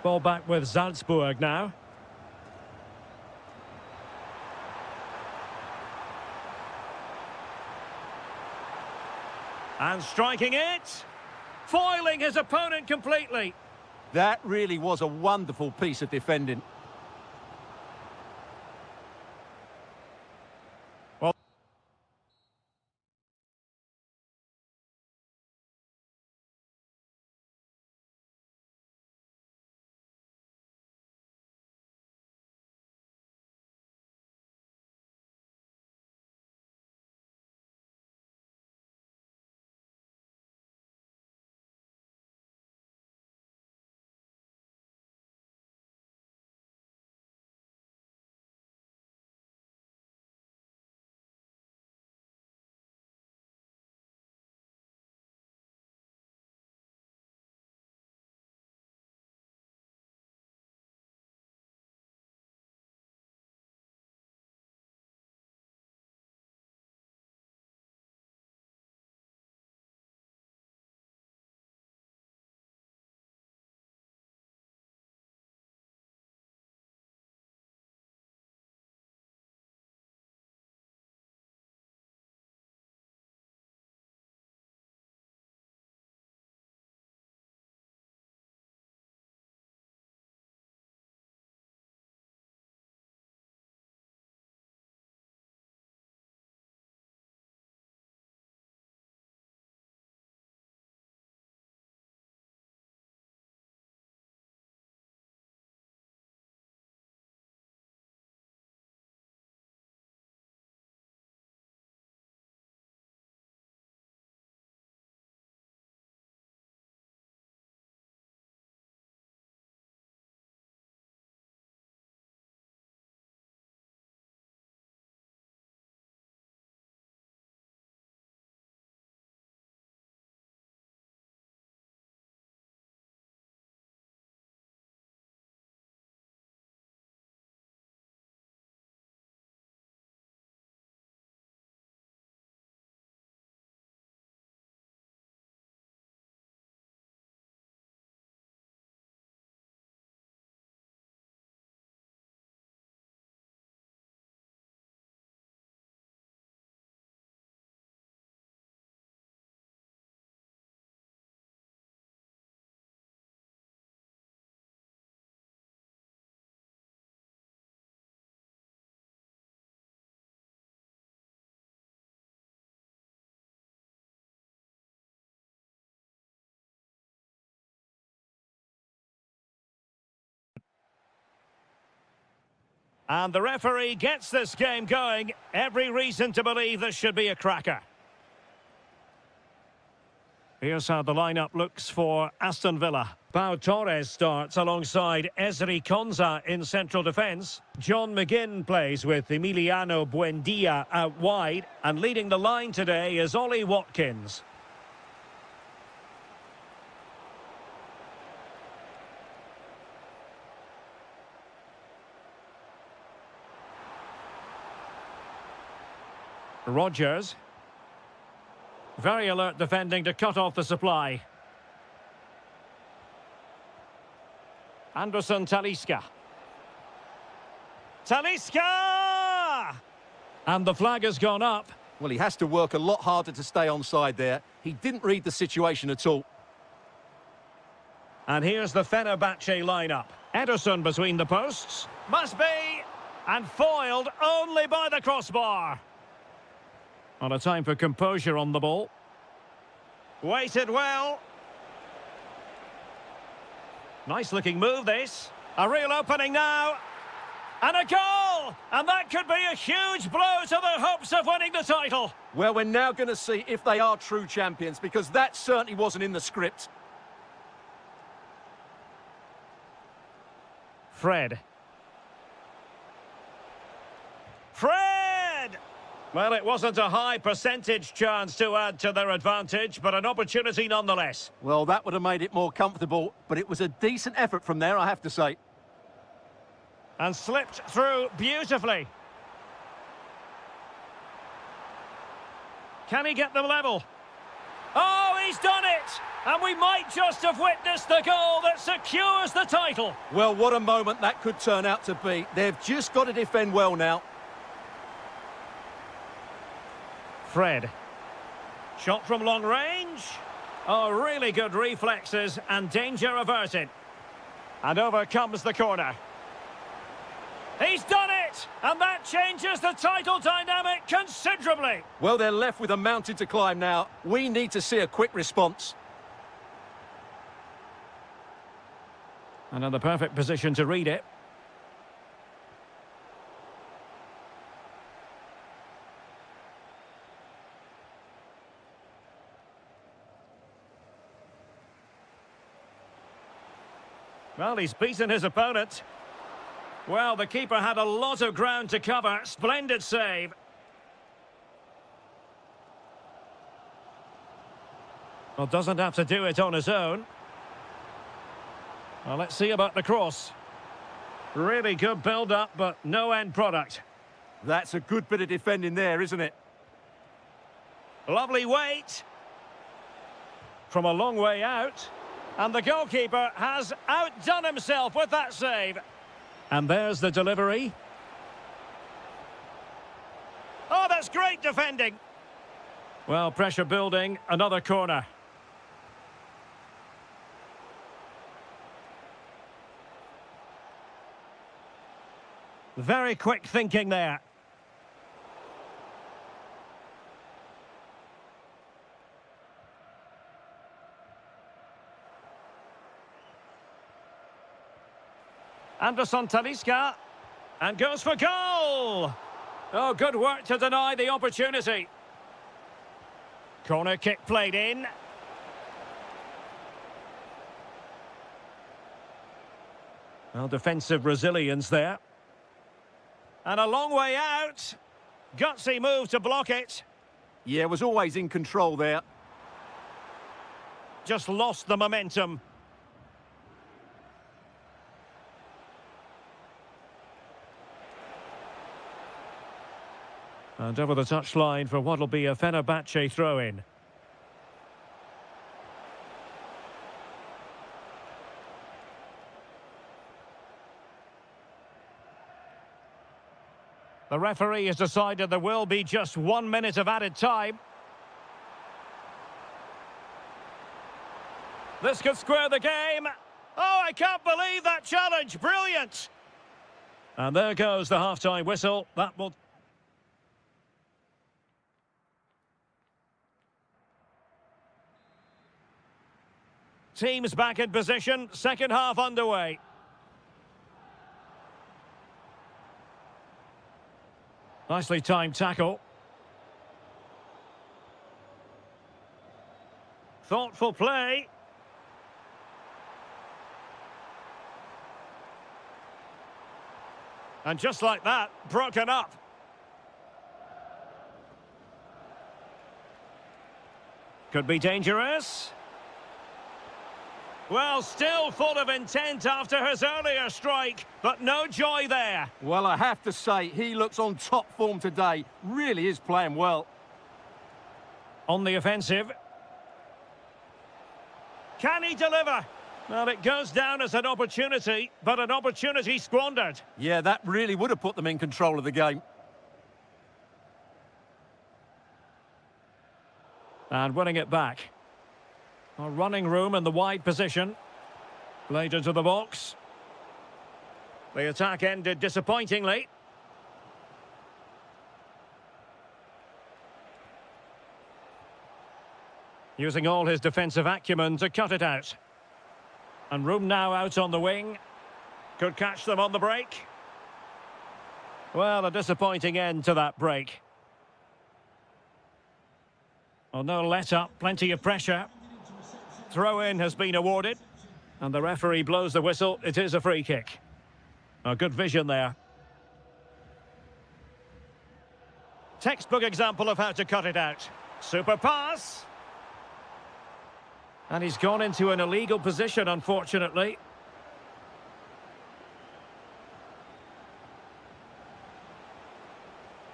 Ball back with Zaltzburg now. And striking it. Foiling his opponent completely. That really was a wonderful piece of defending. And the referee gets this game going. Every reason to believe this should be a cracker. Here's how the lineup looks for Aston Villa. Pau Torres starts alongside Ezri Konsa in central defence. John McGinn plays with Emiliano Buendia out wide. And leading the line today is Ollie Watkins. Rodgers. Very alert defending to cut off the supply. Anderson Talisca. Talisca! And the flag has gone up. Well, he has to work a lot harder to stay onside there. He didn't read the situation at all. And here's the Fenerbahce lineup. Ederson between the posts. Must be! And foiled only by the crossbar. On a time for composure on the ball. Waited well. Nice looking move this. A real opening now. And a goal! And that could be a huge blow to their hopes of winning the title. Well, we're now going to see if they are true champions, because that certainly wasn't in the script. Fred. Well, it wasn't a high percentage chance to add to their advantage, but an opportunity nonetheless. Well, that would have made it more comfortable, but it was a decent effort from there, I have to say. And slipped through beautifully. Can he get them level? Oh, he's done it! And we might just have witnessed the goal that secures the title. Well, what a moment that could turn out to be. They've just got to defend well now. Fred. Shot from long range. Oh, really good reflexes and danger averted. And over comes the corner. He's done it! And that changes the title dynamic considerably. Well, they're left with a mountain to climb now. We need to see a quick response. And in the perfect position to read it. Well, he's beaten his opponent. Well, the keeper had a lot of ground to cover. Splendid save. Well, doesn't have to do it on his own. Well, let's see about the cross. Really good build-up, but no end product. That's a good bit of defending there, isn't it? Lovely weight. From a long way out. And the goalkeeper has outdone himself with that save. And there's the delivery. Oh, that's great defending. Well, pressure building, another corner. Very quick thinking there. Anderson Talisca, and goes for goal! Oh, good work to deny the opportunity. Corner kick played in. Well, defensive resilience there. And a long way out. Gutsy move to block it. Yeah, was always in control there. Just lost the momentum. And over the touchline for what'll be a Fenerbahce throw-in. The referee has decided there will be just 1 minute of added time. This could square the game. Oh, I can't believe that challenge. Brilliant. And there goes the half-time whistle. That will... Teams back in position, second half underway. Nicely timed tackle. Thoughtful play. And just like that, broken up. Could be dangerous. Well, still full of intent after his earlier strike, but no joy there. Well, I have to say, he looks on top form today. Really is playing well. On the offensive. Can he deliver? Well, it goes down as an opportunity, but an opportunity squandered. Yeah, that really would have put them in control of the game. And winning it back. A running room in the wide position. Played into the box. The attack ended disappointingly. Using all his defensive acumen to cut it out. And room now out on the wing. Could catch them on the break. Well, a disappointing end to that break. Well, no let-up, plenty of pressure. Throw-in has been awarded. And the referee blows the whistle. It is a free kick. A good vision there. Textbook example of how to cut it out. Super pass. And he's gone into an illegal position, unfortunately.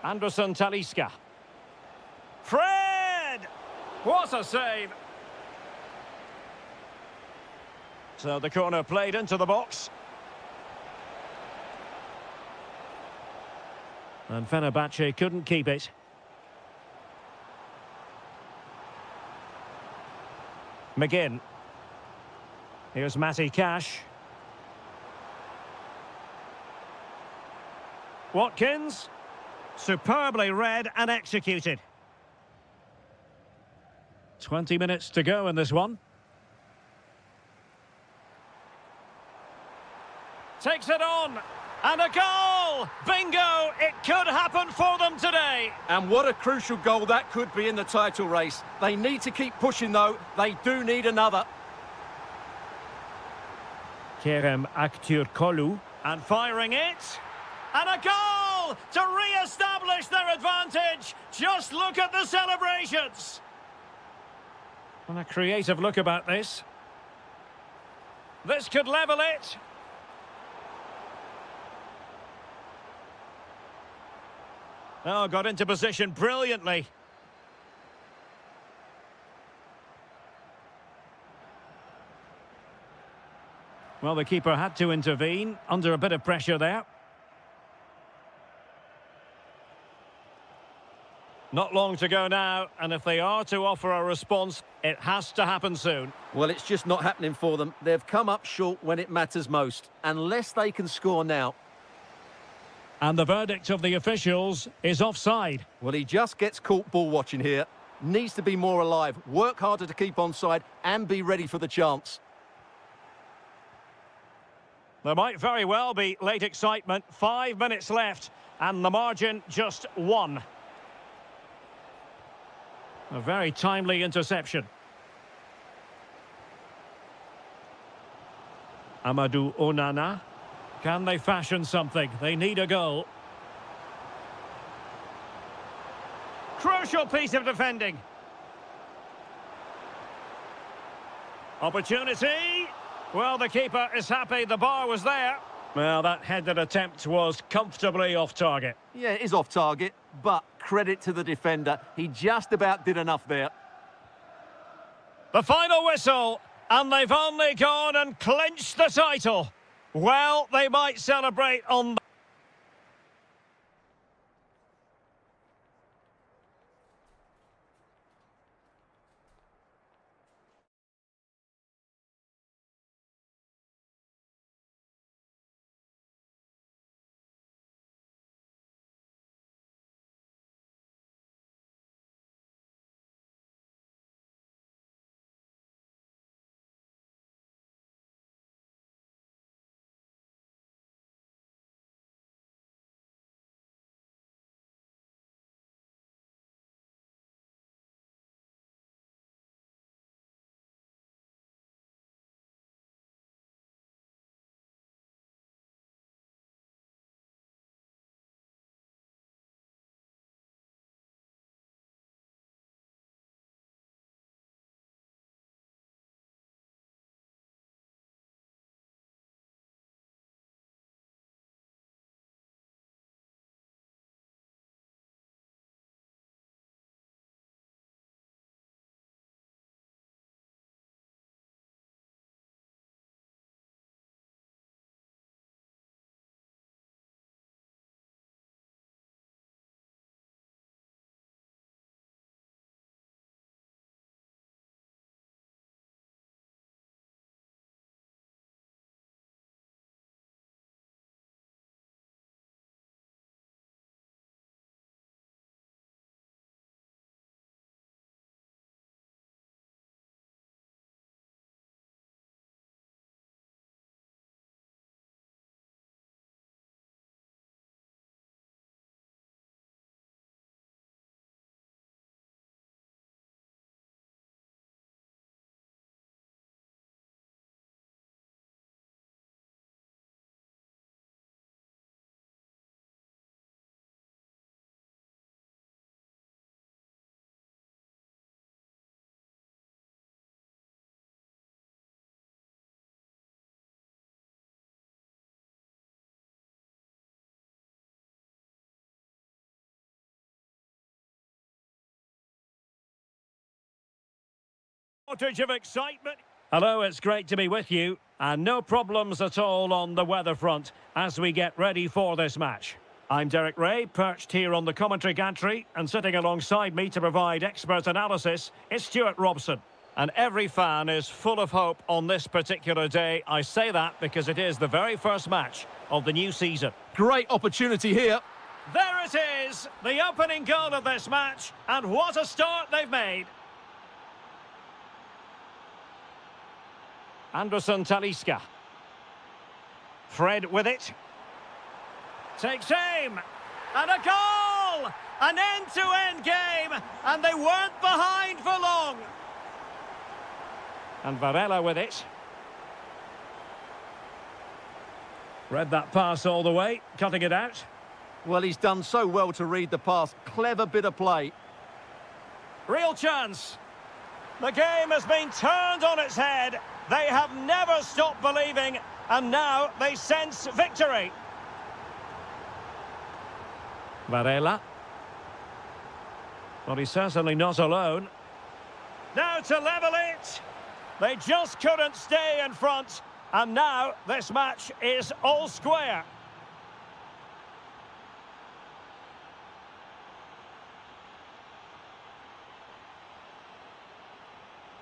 Anderson Talisca. Fred! What a save! So the corner played into the box. And Fenerbahce couldn't keep it. McGinn. Here's Matty Cash. Watkins. Superbly read and executed. 20 minutes to go in this one. Takes it on. And a goal! Bingo! It could happen for them today. And what a crucial goal that could be in the title race. They need to keep pushing, though. They do need another. Kerem Aktürkoğlu. And firing it. And a goal to re-establish their advantage. Just look at the celebrations. And a creative look about this. This could level it. Oh, got into position brilliantly. Well, the keeper had to intervene, under a bit of pressure there. Not long to go now, and if they are to offer a response, it has to happen soon. Well, it's just not happening for them. They've come up short when it matters most. Unless they can score now. And the verdict of the officials is offside. Well, he just gets caught ball watching here. Needs to be more alive, work harder to keep onside and be ready for the chance. There might very well be late excitement. 5 minutes left and the margin just 1. A very timely interception. Amadou Onana. Can they fashion something? They need a goal. Crucial piece of defending. Opportunity. Well, the keeper is happy the bar was there. Well, that headed attempt was comfortably off target. Yeah, it is off target, but credit to the defender. He just about did enough there. The final whistle, and they've only gone and clinched the title. Well, they might celebrate on Shortage of excitement. Hello, it's great to be with you. And no problems at all on the weather front as we get ready for this match. I'm Derek Ray, perched here on the commentary gantry, and sitting alongside me to provide expert analysis is Stuart Robson. And every fan is full of hope on this particular day. I say that because it is the very first match of the new season. Great opportunity here. There it is, the opening goal of this match, and what a start they've made. Anderson Talisca. Fred with it. Takes aim. And a goal! An end-to-end game, and they weren't behind for long. And Varela with it. Read that pass all the way, cutting it out. Well, he's done so well to read the pass. Clever bit of play. Real chance. The game has been turned on its head. They have never stopped believing, and now they sense victory. Varela. Well, he's certainly not alone. Now to level it. They just couldn't stay in front, and now this match is all square.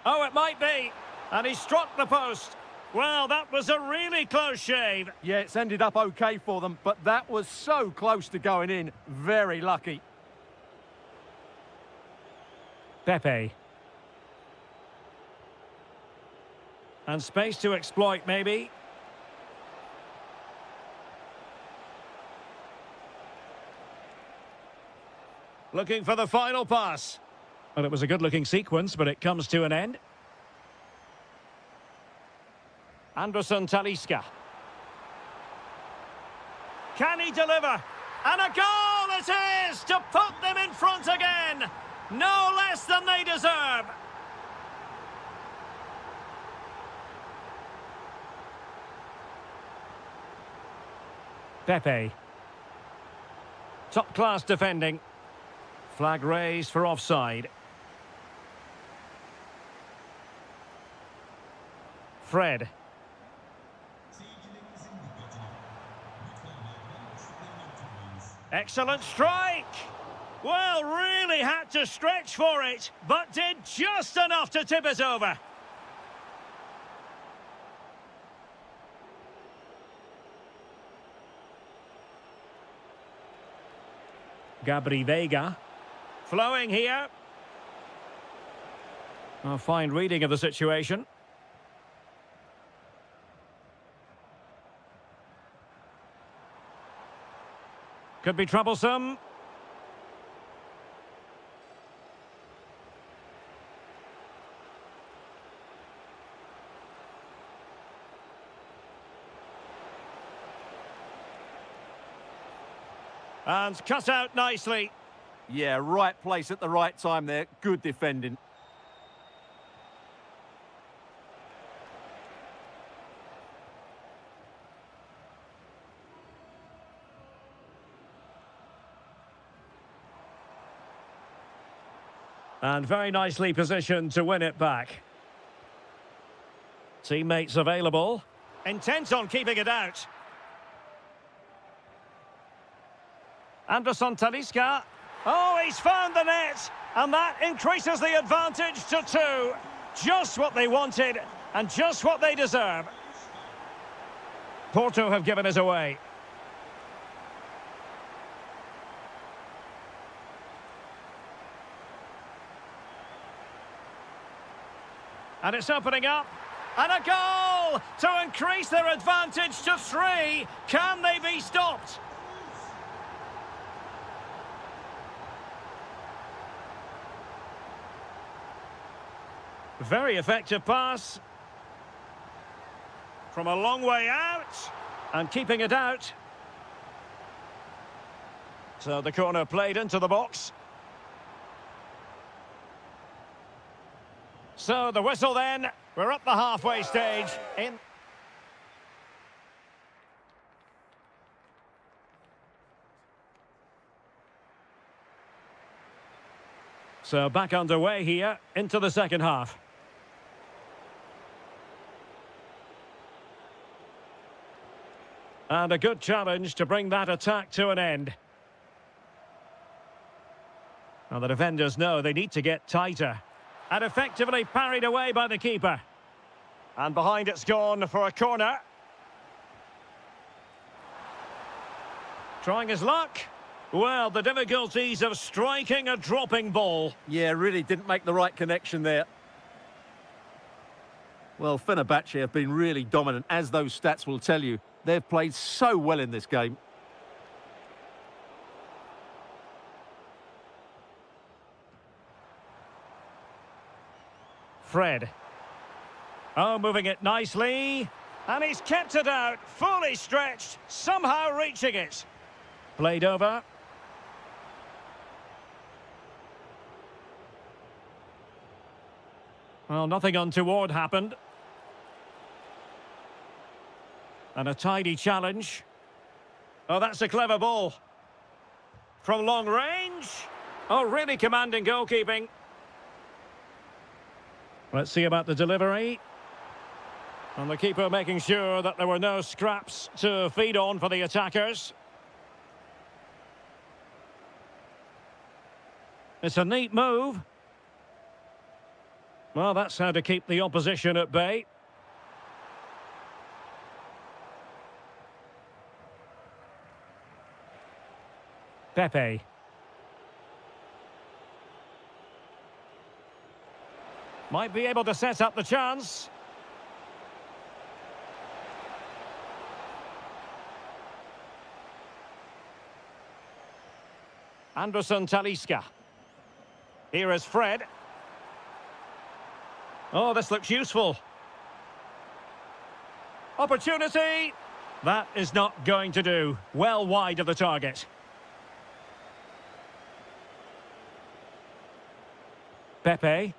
Oh, it might be. And he struck the post. Well, that was a really close shave. Yeah, it's ended up okay for them, but that was so close to going in. Very lucky. Pepe. And space to exploit, maybe. Looking for the final pass. Well, it was a good-looking sequence, but it comes to an end. Anderson Talisca. Can he deliver? And a goal it is to put them in front again. No less than they deserve. Pepe. Top-class defending. Flag raised for offside. Fred. Excellent strike! Well, really had to stretch for it, but did just enough to tip it over. Gabri Veiga. Flowing here. A fine reading of the situation. Could be troublesome. And cut out nicely. Yeah, right place at the right time there. Good defending. And very nicely positioned to win it back. Teammates available. Intent on keeping it out. Anderson Talisca. Oh, he's found the net. And that increases the advantage to 2. Just what they wanted and just what they deserve. Porto have given us away. And it's opening up. And a goal to increase their advantage to 3. Can they be stopped? Very effective pass. From a long way out. And keeping it out. So the corner played into the box. So the whistle then. We're up the halfway stage. So back underway here into the second half. And a good challenge to bring that attack to an end. Now the defenders know they need to get tighter. And effectively parried away by the keeper. And behind it's gone for a corner. Trying his luck. Well, the difficulties of striking a dropping ball. Yeah, really didn't make the right connection there. Well, Fenerbahce have been really dominant, as those stats will tell you. They've played so well in this game. Fred. Oh, moving it nicely. And he's kept it out, fully stretched, somehow reaching it. Played over. Well, nothing untoward happened. And a tidy challenge. Oh, that's a clever ball. From long range. Oh, really commanding goalkeeping. Let's see about the delivery. And the keeper making sure that there were no scraps to feed on for the attackers. It's a neat move. Well, that's how to keep the opposition at bay. Pepe. Might be able to set up the chance. Anderson Talisca. Here is Fred. Oh, this looks useful. Opportunity. That is not going to do. Well wide of the target. Pepe.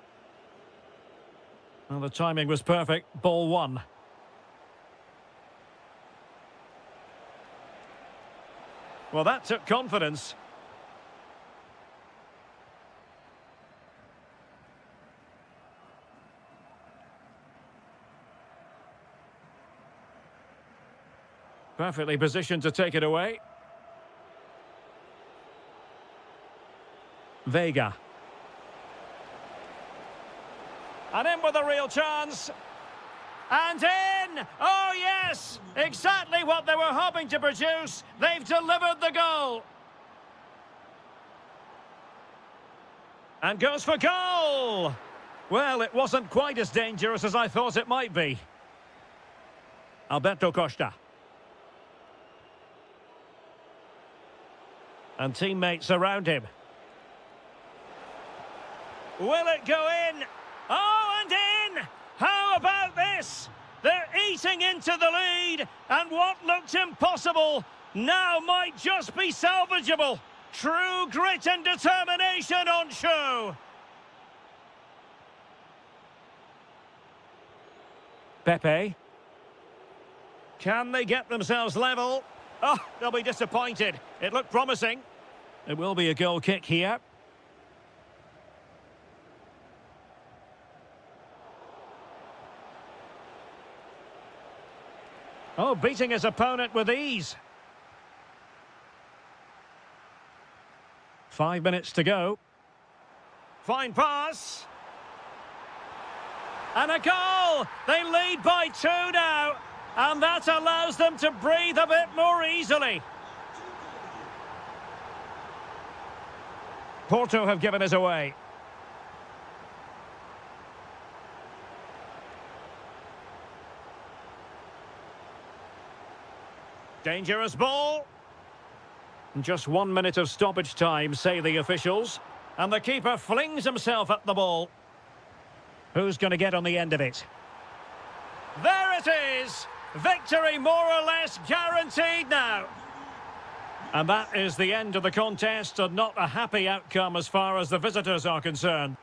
Well, the timing was perfect. Ball one. Well, that took confidence. Perfectly positioned to take it away. Vega. And in with a real chance. And in! Oh, yes! Exactly what they were hoping to produce. They've delivered the goal. And goes for goal! Well, it wasn't quite as dangerous as I thought it might be. Alberto Costa. And teammates around him. Will it go in? Oh, and in! How about this? They're eating into the lead, and what looked impossible now might just be salvageable. True grit and determination on show. Pepe. Can they get themselves level? Oh, they'll be disappointed. It looked promising. It will be a goal kick here. Oh, beating his opponent with ease. 5 minutes to go. Fine pass. And a goal! They lead by 2 now. And that allows them to breathe a bit more easily. Porto have given us away. Dangerous ball. Just 1 minute of stoppage time, say the officials. And the keeper flings himself at the ball. Who's going to get on the end of it? There it is! Victory more or less guaranteed now. And that is the end of the contest, and not a happy outcome as far as the visitors are concerned.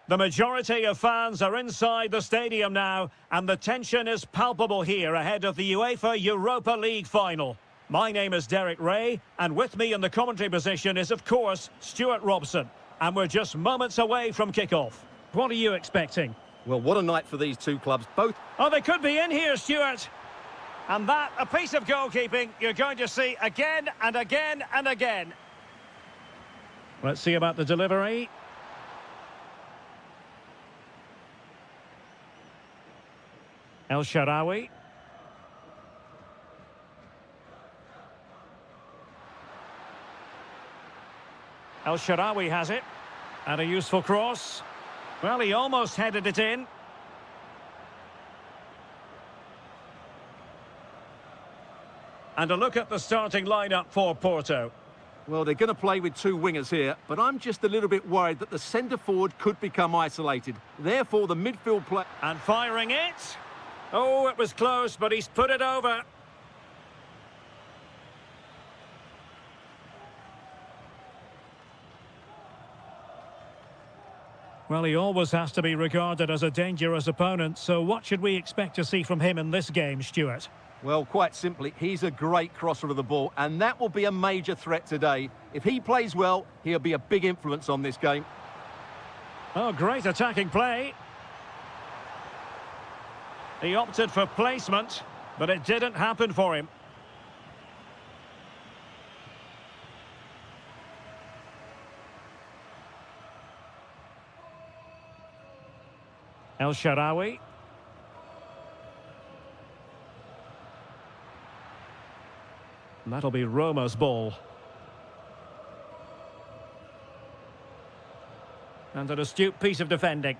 The majority of fans are inside the stadium now, and the tension is palpable here ahead of the UEFA Europa League final. My name is Derek Ray, and with me in the commentary position is, of course, Stuart Robson. And we're just moments away from kick-off. What are you expecting? Well, what a night for these two clubs, both. Oh, they could be in here, Stuart. And that, a piece of goalkeeping you're going to see again and again and again. Let's see about the delivery. El-Shaarawy. El-Shaarawy has it. And a useful cross. Well, he almost headed it in. And a look at the starting lineup for Porto. Well, they're going to play with two wingers here, but I'm just a little bit worried that the centre-forward could become isolated. Therefore, the midfield play... And firing it. Oh, it was close, but he's put it over. Well, he always has to be regarded as a dangerous opponent, so what should we expect to see from him in this game, Stuart? Well, quite simply, he's a great crosser of the ball, and that will be a major threat today. If he plays well, he'll be a big influence on this game. Oh, great attacking play. He opted for placement, but it didn't happen for him. El-Shaarawy. That'll be Roma's ball. And an astute piece of defending.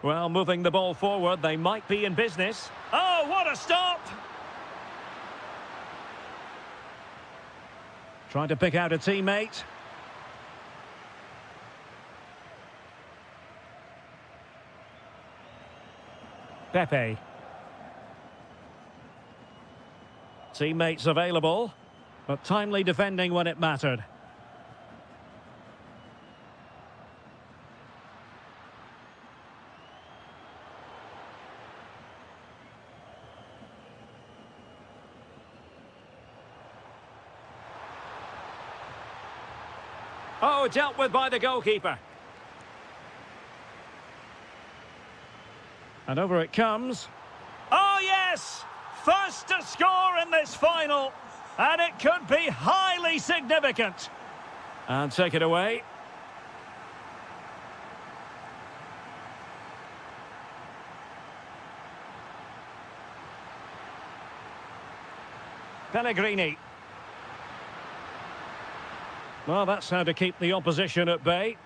Well, moving the ball forward, they might be in business. Oh, what a stop! Trying to pick out a teammate. Pepe. Teammates available, but timely defending when it mattered. Oh, dealt with by the goalkeeper. And over it comes. Oh, yes! First to score in this final. And it could be highly significant. And take it away. Pellegrini. Well, that's how to keep the opposition at bay.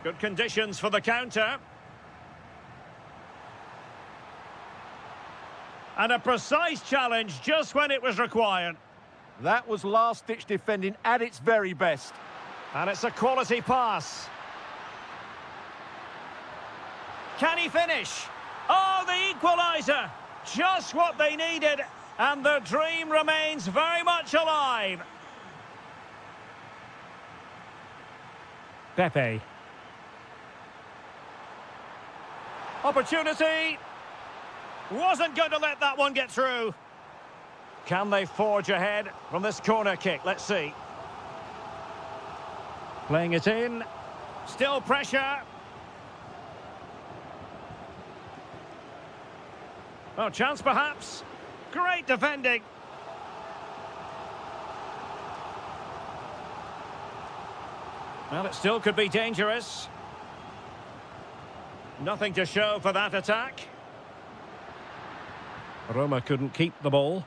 Good conditions for the counter. And a precise challenge just when it was required. That was last-ditch defending at its very best. And it's a quality pass. Can he finish? Oh, the equaliser! Just what they needed, and the dream remains very much alive. Pepe. Opportunity. Wasn't going to let that one get through. Can they forge ahead from this corner kick? Let's see. Playing it in. Still pressure. Oh, chance perhaps. Great defending. Well, it still could be dangerous. Nothing to show for that attack. Roma couldn't keep the ball.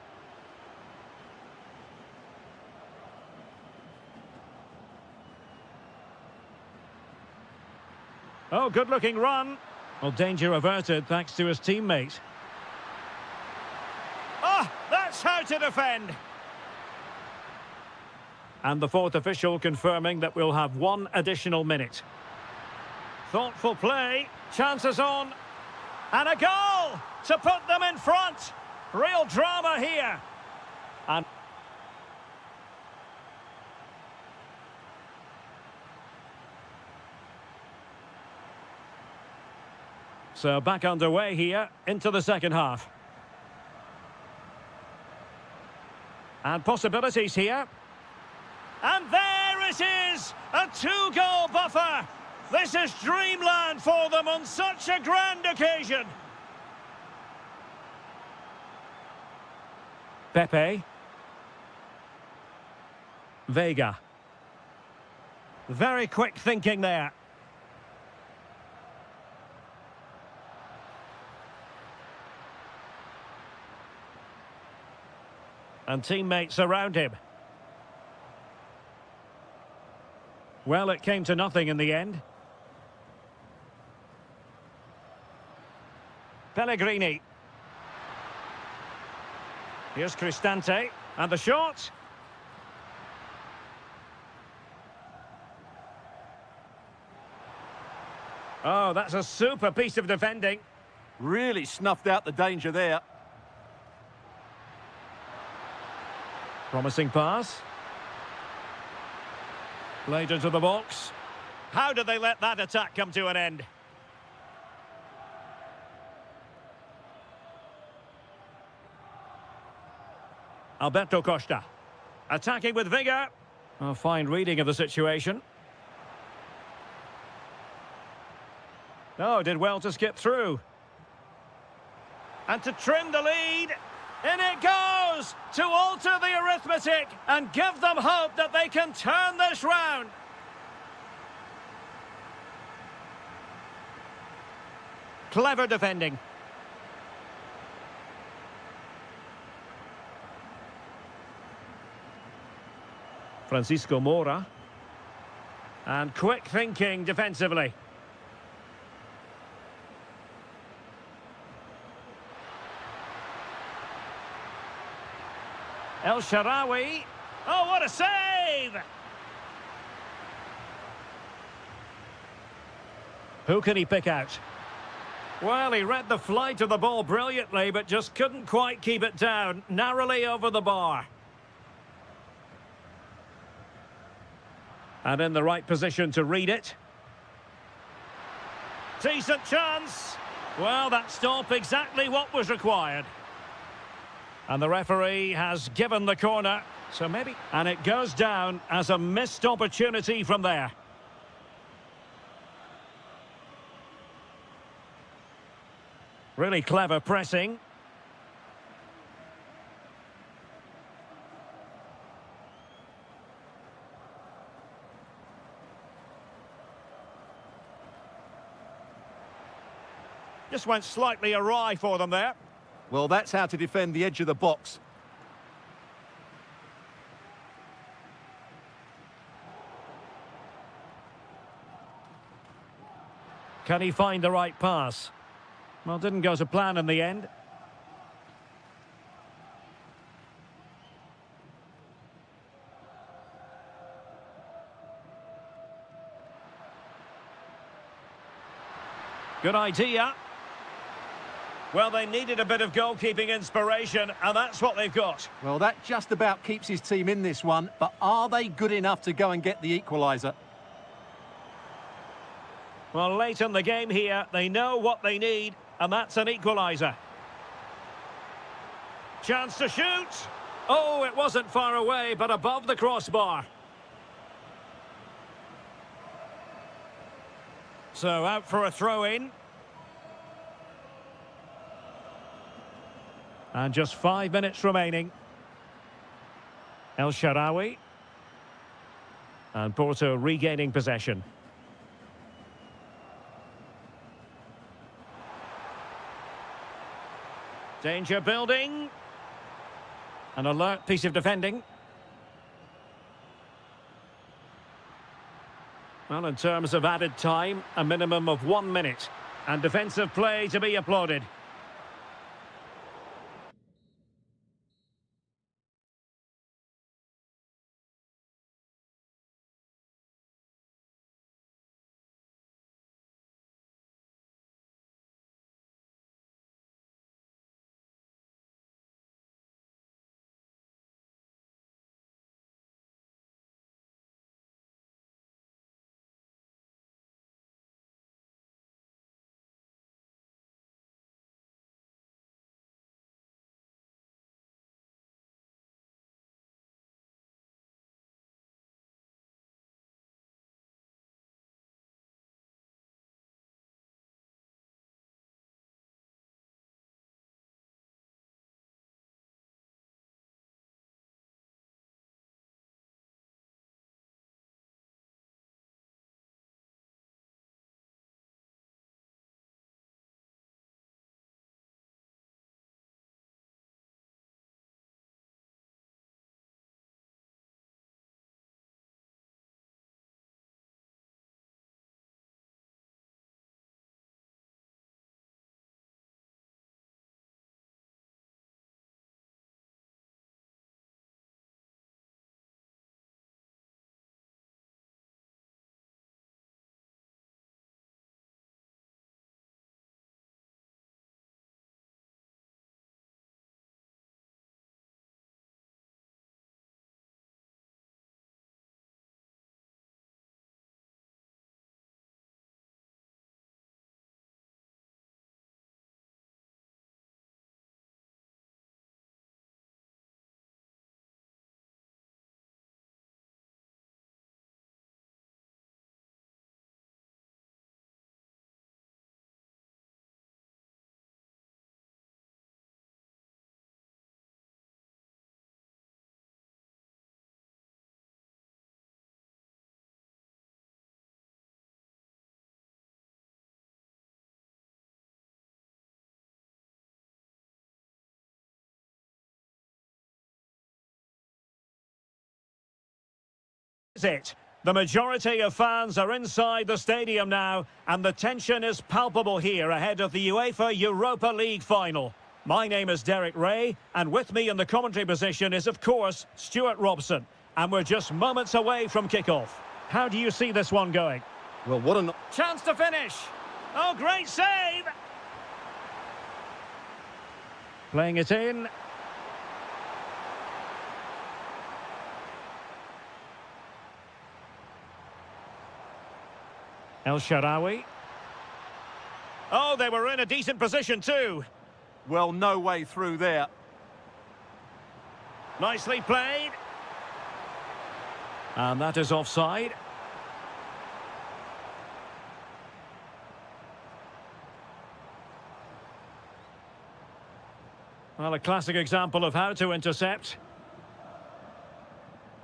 Oh, good-looking run. Well, danger averted thanks to his teammate. Ah, that's how to defend. And the fourth official confirming that we'll have one additional minute. Thoughtful play, chances on, and a goal to put them in front. Real drama here. And So back underway here into the second half. And possibilities here. And there it is! A two-goal buffer! This is dreamland for them on such a grand occasion. Pepe. Vega. Very quick thinking there. And teammates around him. Well, it came to nothing in the end. Pellegrini. Here's Cristante. And the shot. Oh, that's a super piece of defending. Really snuffed out the danger there. Promising pass. Played into the box. How did they let that attack come to an end? Alberto Costa. Attacking with vigour. A fine reading of the situation. Oh, did well to skip through. And to trim the lead. In it goes! To alter the arithmetic and give them hope that they can turn this round. Clever defending. Francisco Moura. And quick thinking defensively. El Shaarawy. Oh, what a save! Who can he pick out? Well, he read the flight of the ball brilliantly, but just couldn't quite keep it down. Narrowly over the bar. And in the right position to read it. Decent chance. Well, that stop exactly what was required. And the referee has given the corner, so maybe... And it goes down as a missed opportunity from there. Really clever pressing. Just went slightly awry for them there. Well, that's how to defend the edge of the box. Can he find the right pass? Well, didn't go to plan in the end. Good idea. Well, they needed a bit of goalkeeping inspiration, and that's what they've got. Well, that just about keeps his team in this one, but are they good enough to go and get the equaliser? Well, late in the game here, they know what they need, and that's an equaliser. Chance to shoot. Oh, it wasn't far away, but above the crossbar. So out for a throw-in. And just 5 minutes remaining. El Shaarawy. And Porto regaining possession. Danger building. An alert piece of defending. Well, in terms of added time, a minimum of 1 minute. And defensive play to be applauded. Is it? The majority of fans are inside the stadium now, and the tension is palpable here ahead of the UEFA Europa League final. My name is Derek Ray, and with me in the commentary position is, of course, Stuart Robson. And we're just moments away from kickoff. How do you see this one going? Well, what a... Chance to finish. Oh, great save! Playing it in. El Shaarawy. Oh, they were in a decent position too. Well, no way through there. Nicely played. And that is offside. Well, a classic example of how to intercept.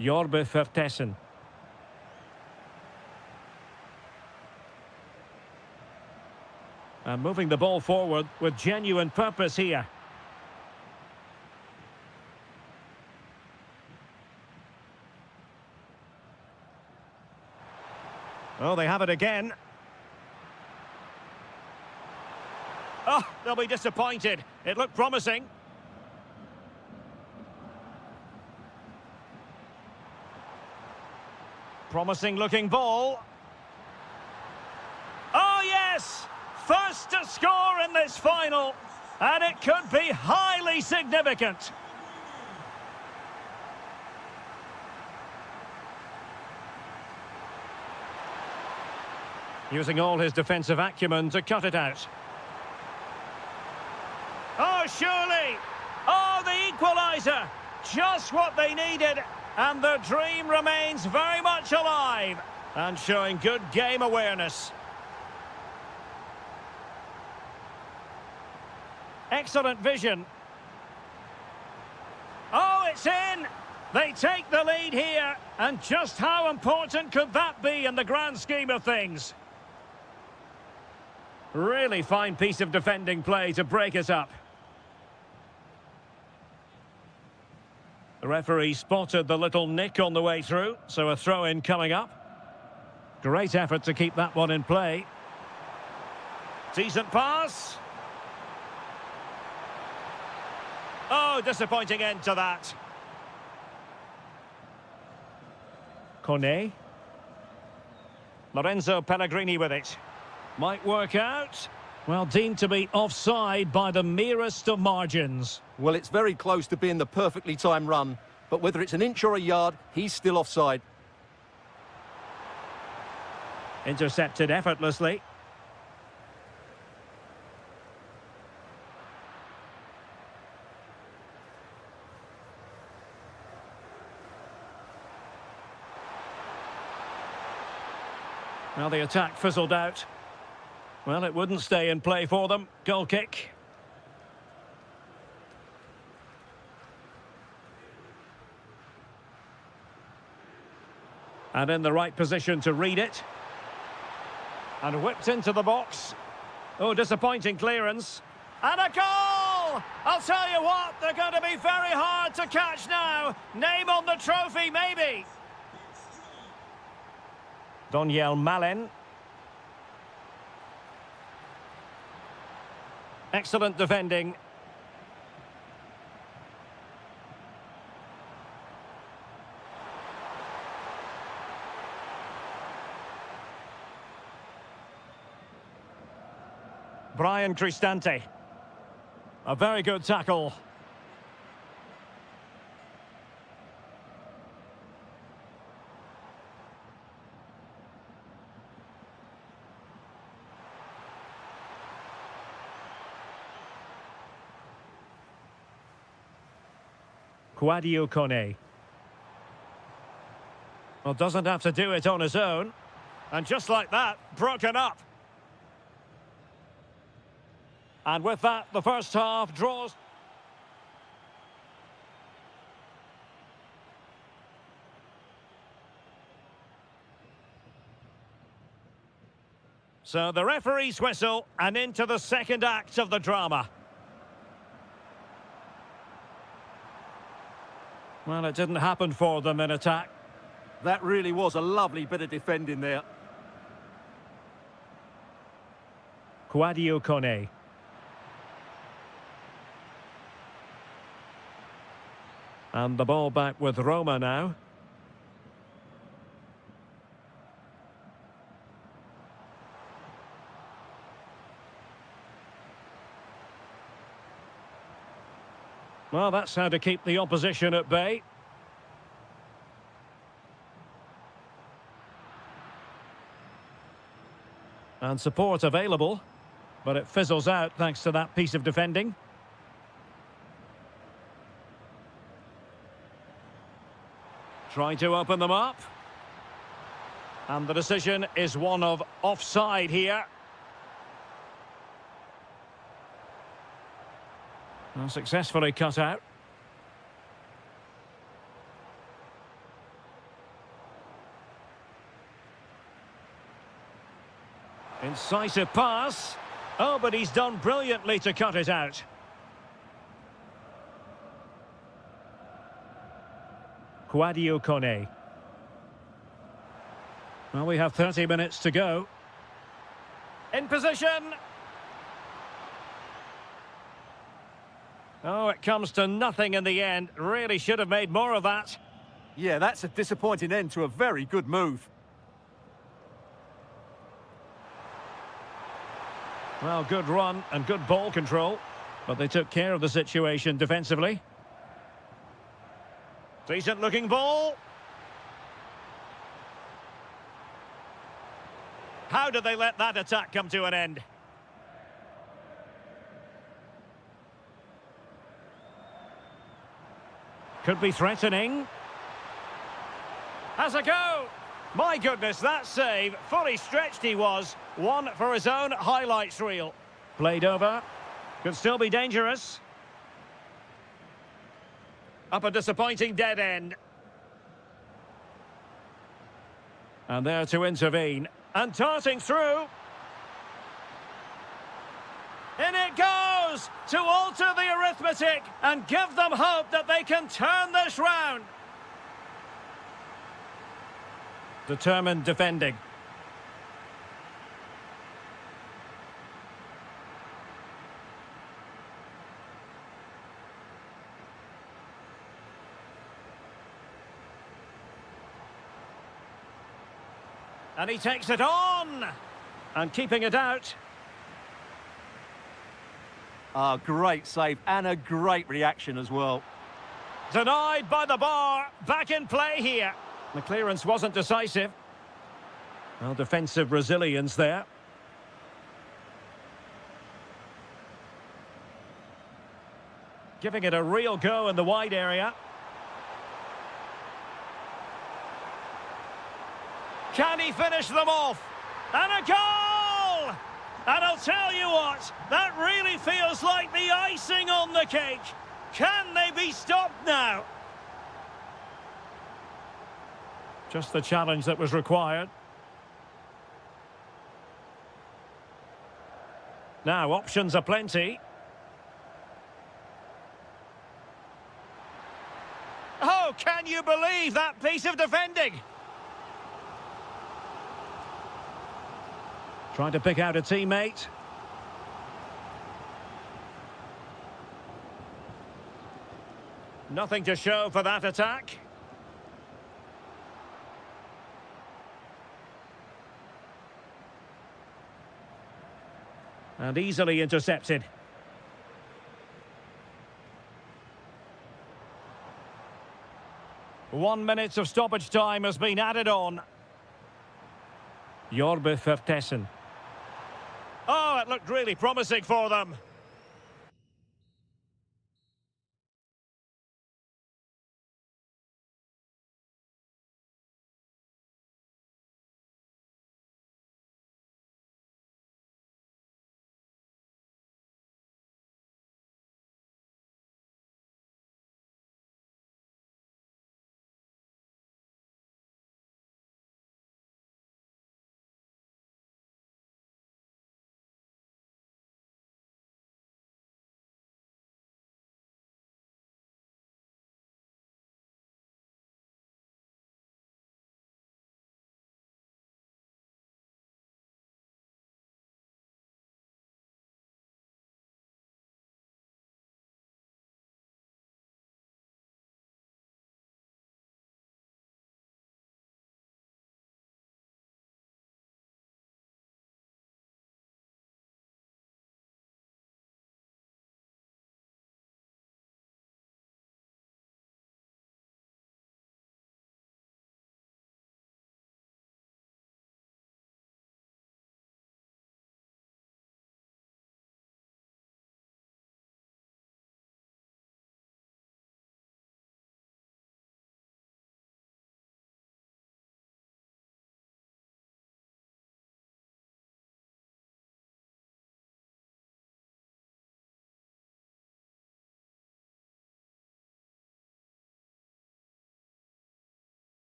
Jorbe Vertessen. And moving the ball forward with genuine purpose here. Oh, they have it again. Oh, they'll be disappointed. It looked promising. Promising looking ball. Oh, yes! First to score in this final, and it could be highly significant. Using all his defensive acumen to cut it out. Oh, surely! Oh, the equaliser! Just what they needed, and the dream remains very much alive, and showing good game awareness. Excellent vision. Oh, it's in! They take the lead here, and just how important could that be in the grand scheme of things? Really fine piece of defending play to break us up. The referee spotted the little nick on the way through, so a throw-in coming up. Great effort to keep that one in play. Decent pass. Oh, disappointing end to that. Kone. Lorenzo Pellegrini with it. Might work out. Well, deemed to be offside by the merest of margins. Well, it's very close to being the perfectly timed run, but whether it's an inch or a yard, he's still offside. Intercepted effortlessly. Well, the attack fizzled out. Well, it wouldn't stay in play for them. Goal kick. And in the right position to read it. And whipped into the box. Oh, disappointing clearance. And a goal! I'll tell you what, they're going to be very hard to catch now. Name on the trophy, maybe. Daniel Malen. Excellent defending. Brian Cristante. A very good tackle. Kwadwo Kone. Well, doesn't have to do it on his own. And just like that, broken up. And with that, the first half draws. So the referee's whistle, and into the second act of the drama. Well, it didn't happen for them in attack. That really was a lovely bit of defending there. Kouadio Kone. And the ball back with Roma now. Well, that's how to keep the opposition at bay. And support available, but it fizzles out thanks to that piece of defending. Trying to open them up. And the decision is one of offside here. Well, successfully cut out. Incisive pass. Oh, but he's done brilliantly to cut it out. Kouadio Kone. Well, we have 30 minutes to go. In position. Oh, it comes to nothing in the end. Really should have made more of that. Yeah, that's a disappointing end to a very good move. Well, good run and good ball control, but they took care of the situation defensively. Decent looking ball. How did they let that attack come to an end? Could be threatening. Has a go. My goodness, that save. Fully stretched he was. One for his own highlights reel. Played over. Could still be dangerous. Up a disappointing dead end. And there to intervene. And darting through. In it goes to alter the arithmetic and give them hope that they can turn this round. Determined defending. And he takes it on. And keeping it out. Ah, great save and a great reaction as well. Denied by the bar. Back in play here. The clearance wasn't decisive. Well, defensive resilience there. Giving it a real go in the wide area. Can he finish them off? And a goal! And I'll tell you what, that really feels like the icing on the cake. Can they be stopped now? Just the challenge that was required. Now, options are plenty. Oh, can you believe that piece of defending? Trying to pick out a teammate. Nothing to show for that attack. And easily intercepted. One minute of stoppage time has been added on. Jorbe Vertessen. Oh, it looked really promising for them.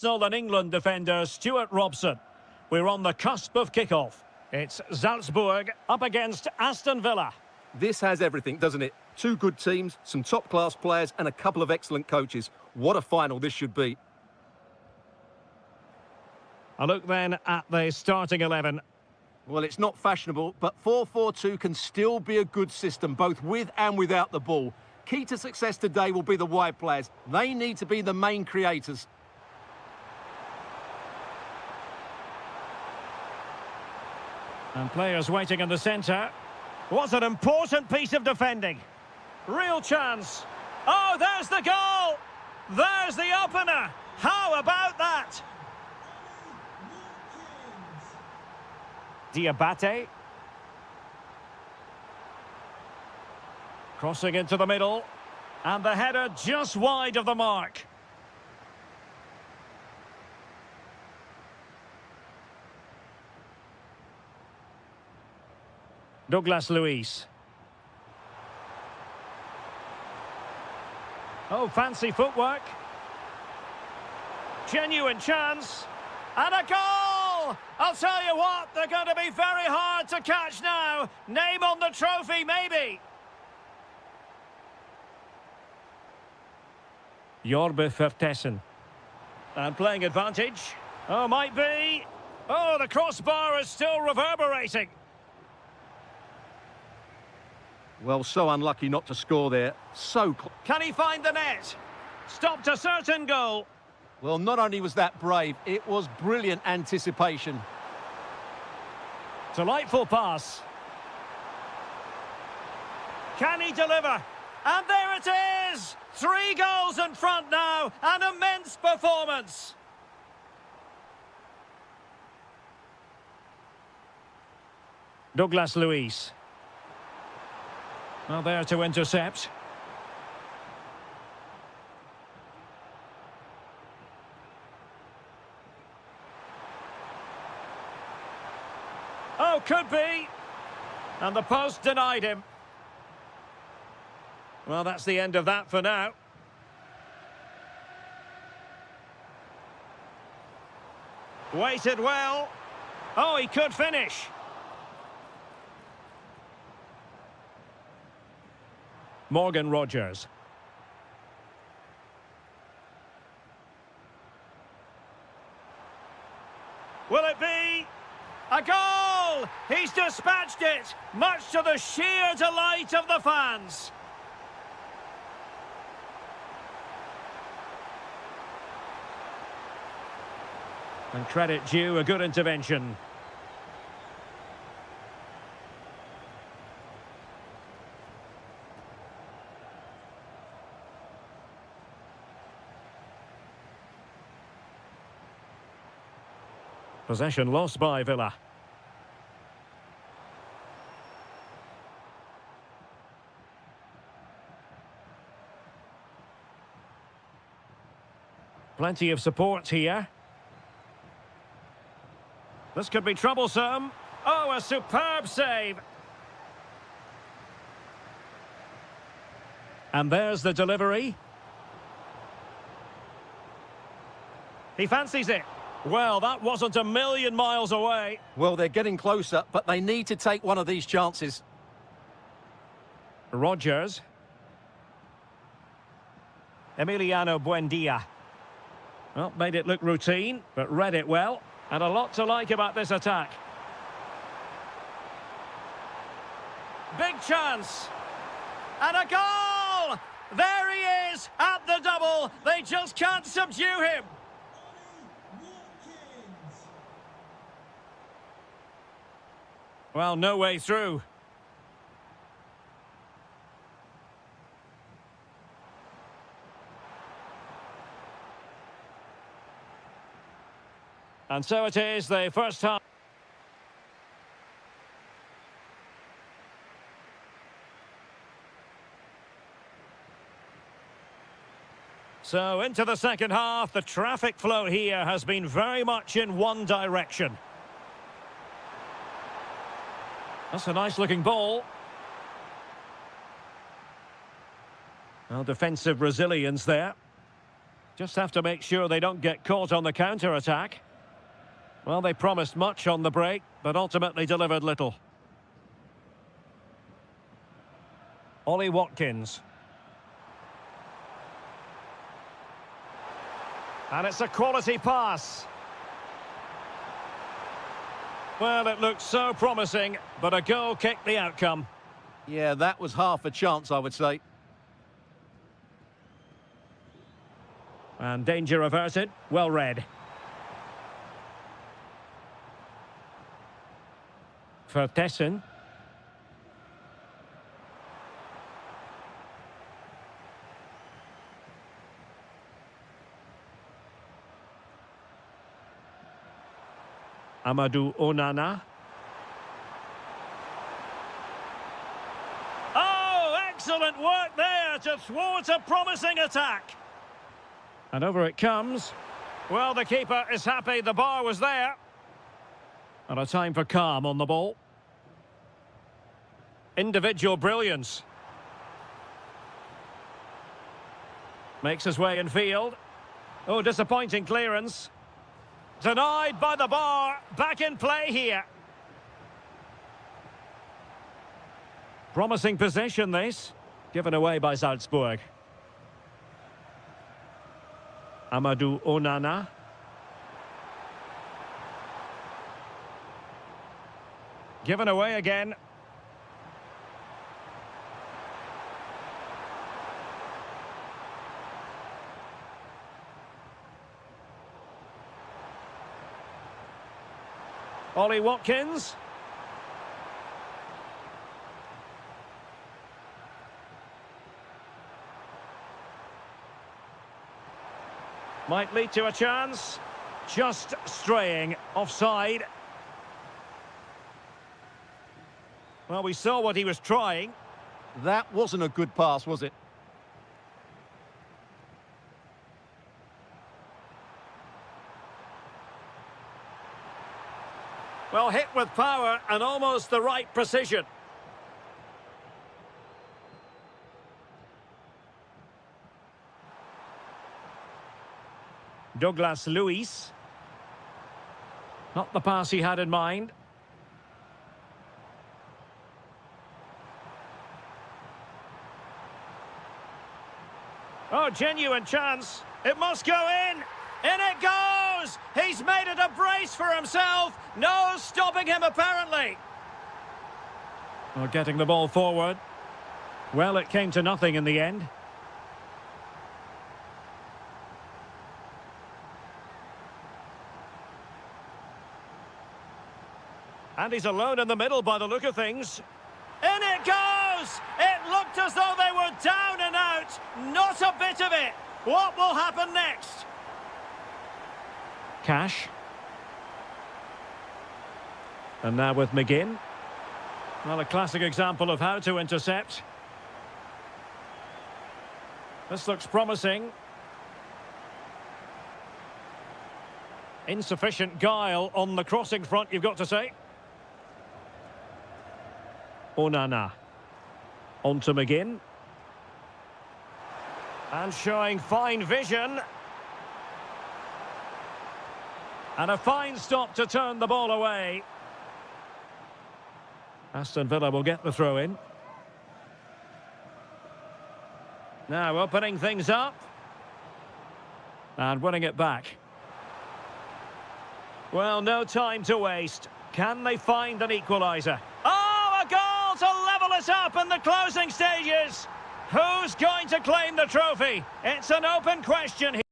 Arsenal and England defender Stuart Robson. We're on the cusp of kickoff. It's Zaltzburg up against Aston Villa. This has everything, doesn't it? Two good teams, some top-class players and a couple of excellent coaches. What a final this should be. A look then at the starting 11. Well, it's not fashionable, but 4-4-2 can still be a good system, both with and without the ball. Key to success today will be the wide players. They need to be the main creators. And players waiting in the centre. Was an important piece of defending. Real chance. Oh, there's the goal! There's the opener! How about that? Diabate. Crossing into the middle. And the header just wide of the mark. Douglas Luiz. Oh, fancy footwork. Genuine chance. And a goal! I'll tell you what, they're going to be very hard to catch now. Name on the trophy, maybe. Jorbe Vertessen. And playing advantage. Oh, might be. Oh, the crossbar is still reverberating. Well, so unlucky not to score there. Can he find the net? Stopped a certain goal. Well, not only was that brave, it was brilliant anticipation. Delightful pass. Can he deliver? And there it is! 3 goals in front now. An immense performance. Douglas Luiz. Well, there to intercept. Oh, could be. And the post denied him. Well, that's the end of that for now. Waited well. Oh, he could finish. Morgan Rogers. Will it be a goal? He's dispatched it, much to the sheer delight of the fans. And credit due, a good intervention. Possession lost by Villa. Plenty of support here. This could be troublesome. Oh, a superb save. And there's the delivery. He fancies it. Well, that wasn't a million miles away. Well, they're getting closer, but they need to take one of these chances. Rogers. Emiliano Buendia. Well, made it look routine, but read it well. And a lot to like about this attack. Big chance. And a goal! There he is at the double. They just can't subdue him. Well, no way through. And so it is, the first half. So into the second half, the traffic flow here has been very much in one direction. That's a nice-looking ball. Well, defensive resilience there. Just have to make sure they don't get caught on the counter-attack. Well, they promised much on the break, but ultimately delivered little. Ollie Watkins. And it's a quality pass. Well, it looked so promising, but a goal kicked the outcome. Yeah, that was half a chance, I would say. And danger averted. Well read. Vertessen. Amadou Onana. Oh, excellent work there to thwart a promising attack. And over it comes. Well, the keeper is happy the bar was there. And a time for calm on the ball. Individual brilliance. Makes his way in field. Oh, disappointing clearance. Denied by the bar. Back in play here. Promising possession, this. Given away by Zaltzburg. Amadou Onana. Given away again. Ollie Watkins. Might lead to a chance. Just straying offside. Well, we saw what he was trying. That wasn't a good pass, was it? Well, hit with power and almost the right precision. Douglas Luiz. Not the pass he had in mind. Oh, genuine chance. It must go in. In it goes! He's made it a brace for himself. No stopping him, apparently. Well, getting the ball forward. Well, it came to nothing in the end. And he's alone in the middle by the look of things. In it goes! It looked as though they were down and out. Not a bit of it. What will happen next? Cash. And now with McGinn. Well, a classic example of how to intercept. This looks promising. Insufficient guile on the crossing front, you've got to say. Onana. On to McGinn. And showing fine vision. And a fine stop to turn the ball away. Aston Villa will get the throw in. Now opening things up. And winning it back. Well, no time to waste. Can they find an equaliser? Oh, a goal to level it up in the closing stages. Who's going to claim the trophy? It's an open question here.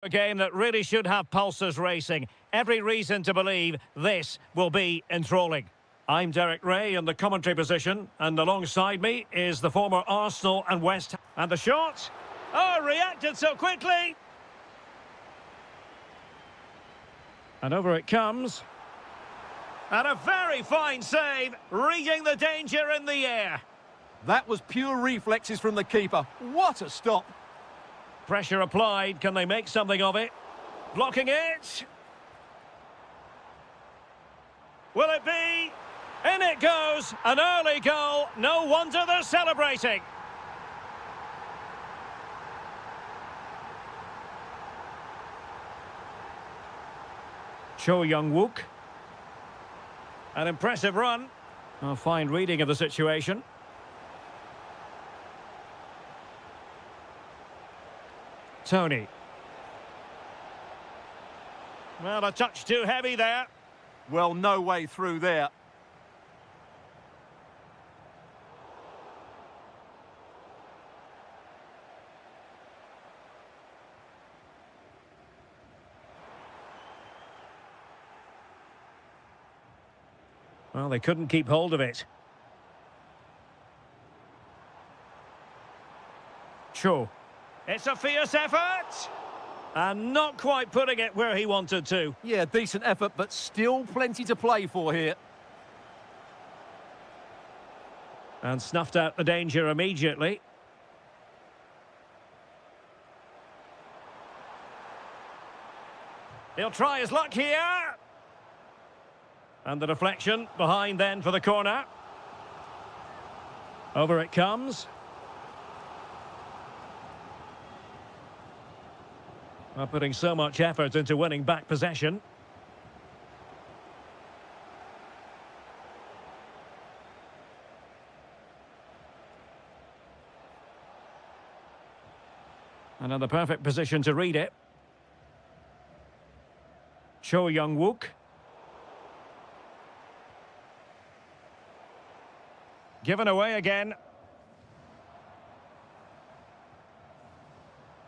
A game that really should have pulses racing. Every reason to believe this will be enthralling. I'm Derek Ray in the commentary position, and alongside me is the former Arsenal and West Ham. And the shot. Oh, reacted so quickly. And over it comes. And a very fine save, reading the danger in the air. That was pure reflexes from the keeper. What a stop. Pressure applied. Can they make something of it? Blocking it. Will it be? In it goes. An early goal. No wonder they're celebrating. Cho Young-wook. An impressive run. A fine reading of the situation. Tony. Well, a touch too heavy there. Well, no way through there. Well, they couldn't keep hold of it. Cho. It's a fierce effort. And not quite putting it where he wanted to. Yeah, decent effort, but still plenty to play for here. And snuffed out the danger immediately. He'll try his luck here. And the deflection behind then for the corner. Over it comes. Well, putting so much effort into winning back possession. And in the perfect position to read it. Cho Young-wook. Given away again.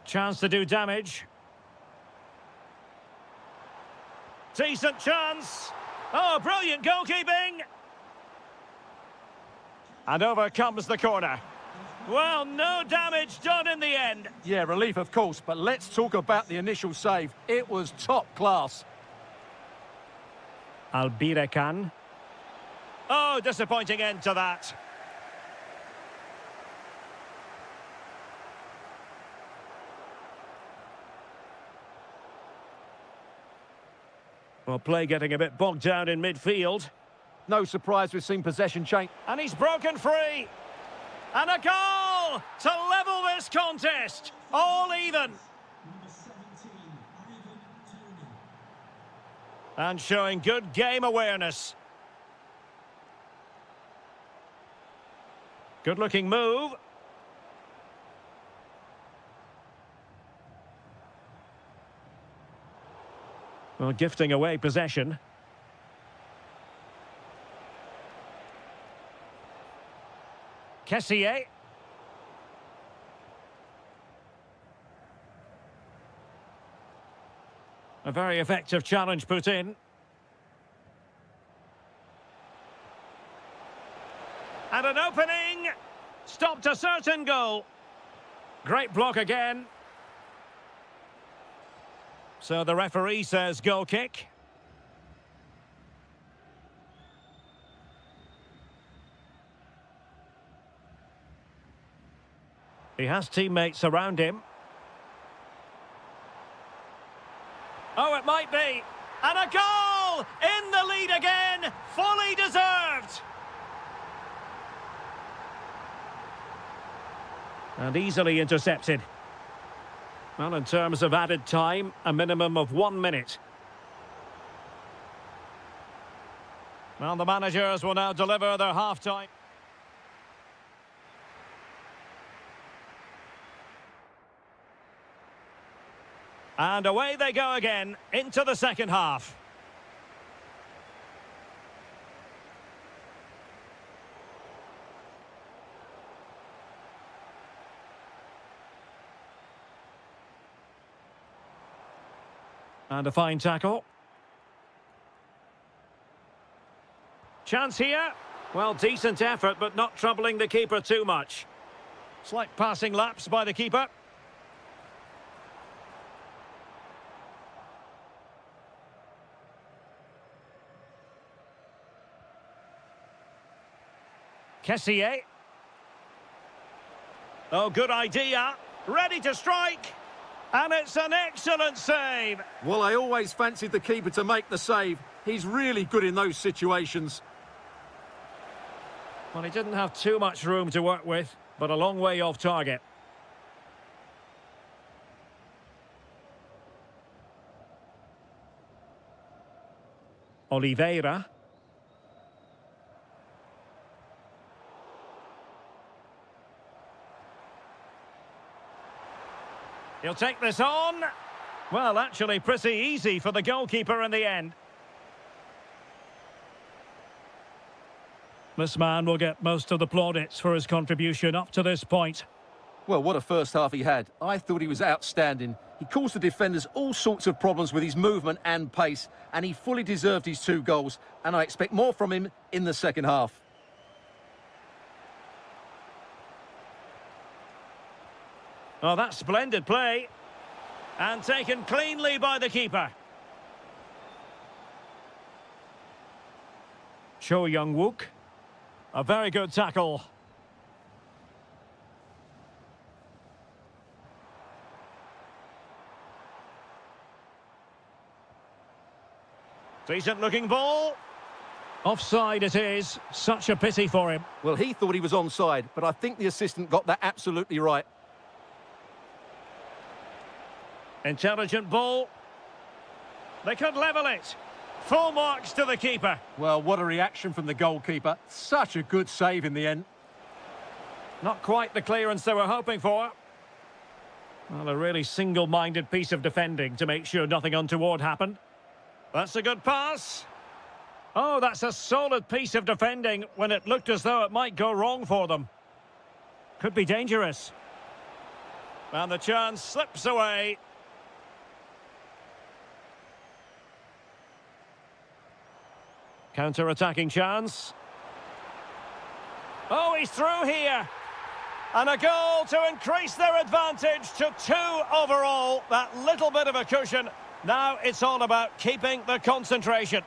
Chance to do damage. Decent chance. Oh, brilliant goalkeeping. And over comes the corner. Well, no damage done in the end. Yeah, relief, of course, but let's talk about the initial save. It was top class. Al-Ittihad. Oh, disappointing end to that. Well, play getting a bit bogged down in midfield. No surprise we've seen possession change. And he's broken free. And a goal to level this contest. All even. And showing good game awareness. Good-looking move. Well, gifting away possession. Kessier. A very effective challenge put in. And an opening. Stopped a certain goal. Great block again. So the referee says goal kick. He has teammates around him. Oh, it might be. And a goal! In the lead again! Fully deserved! And easily intercepted. Well, in terms of added time, a minimum of 1 minute. Well, the managers will now deliver their half-time. And away they go again, into the second half. And a fine tackle. Chance here. Well, decent effort, but not troubling the keeper too much. Slight passing lapse by the keeper. Kessié. Oh, good idea. Ready to strike. And it's an excellent save. Well, I always fancied the keeper to make the save. He's really good in those situations. Well, he didn't have too much room to work with, but a long way off target. Oliveira. He'll take this on. Well, actually pretty easy for the goalkeeper in the end. This man will get most of the plaudits for his contribution up to this point. Well, what a first half he had. I thought he was outstanding. He caused the defenders all sorts of problems with his movement and pace, and he fully deserved his 2 goals, and I expect more from him in the second half. Oh, that's splendid play. And taken cleanly by the keeper. Cho Young-wook. A very good tackle. Decent looking ball. Offside it is. Such a pity for him. Well, he thought he was onside, but I think the assistant got that absolutely right. Intelligent ball. They could level it. Full marks to the keeper. Well, what a reaction from the goalkeeper. Such a good save in the end. Not quite the clearance they were hoping for. Well, a really single-minded piece of defending to make sure nothing untoward happened. That's a good pass. Oh, that's a solid piece of defending when it looked as though it might go wrong for them. Could be dangerous. And the chance slips away. Counter-attacking chance. Oh, he's through here. And a goal to increase their advantage to 2 overall. That little bit of a cushion. Now it's all about keeping the concentration.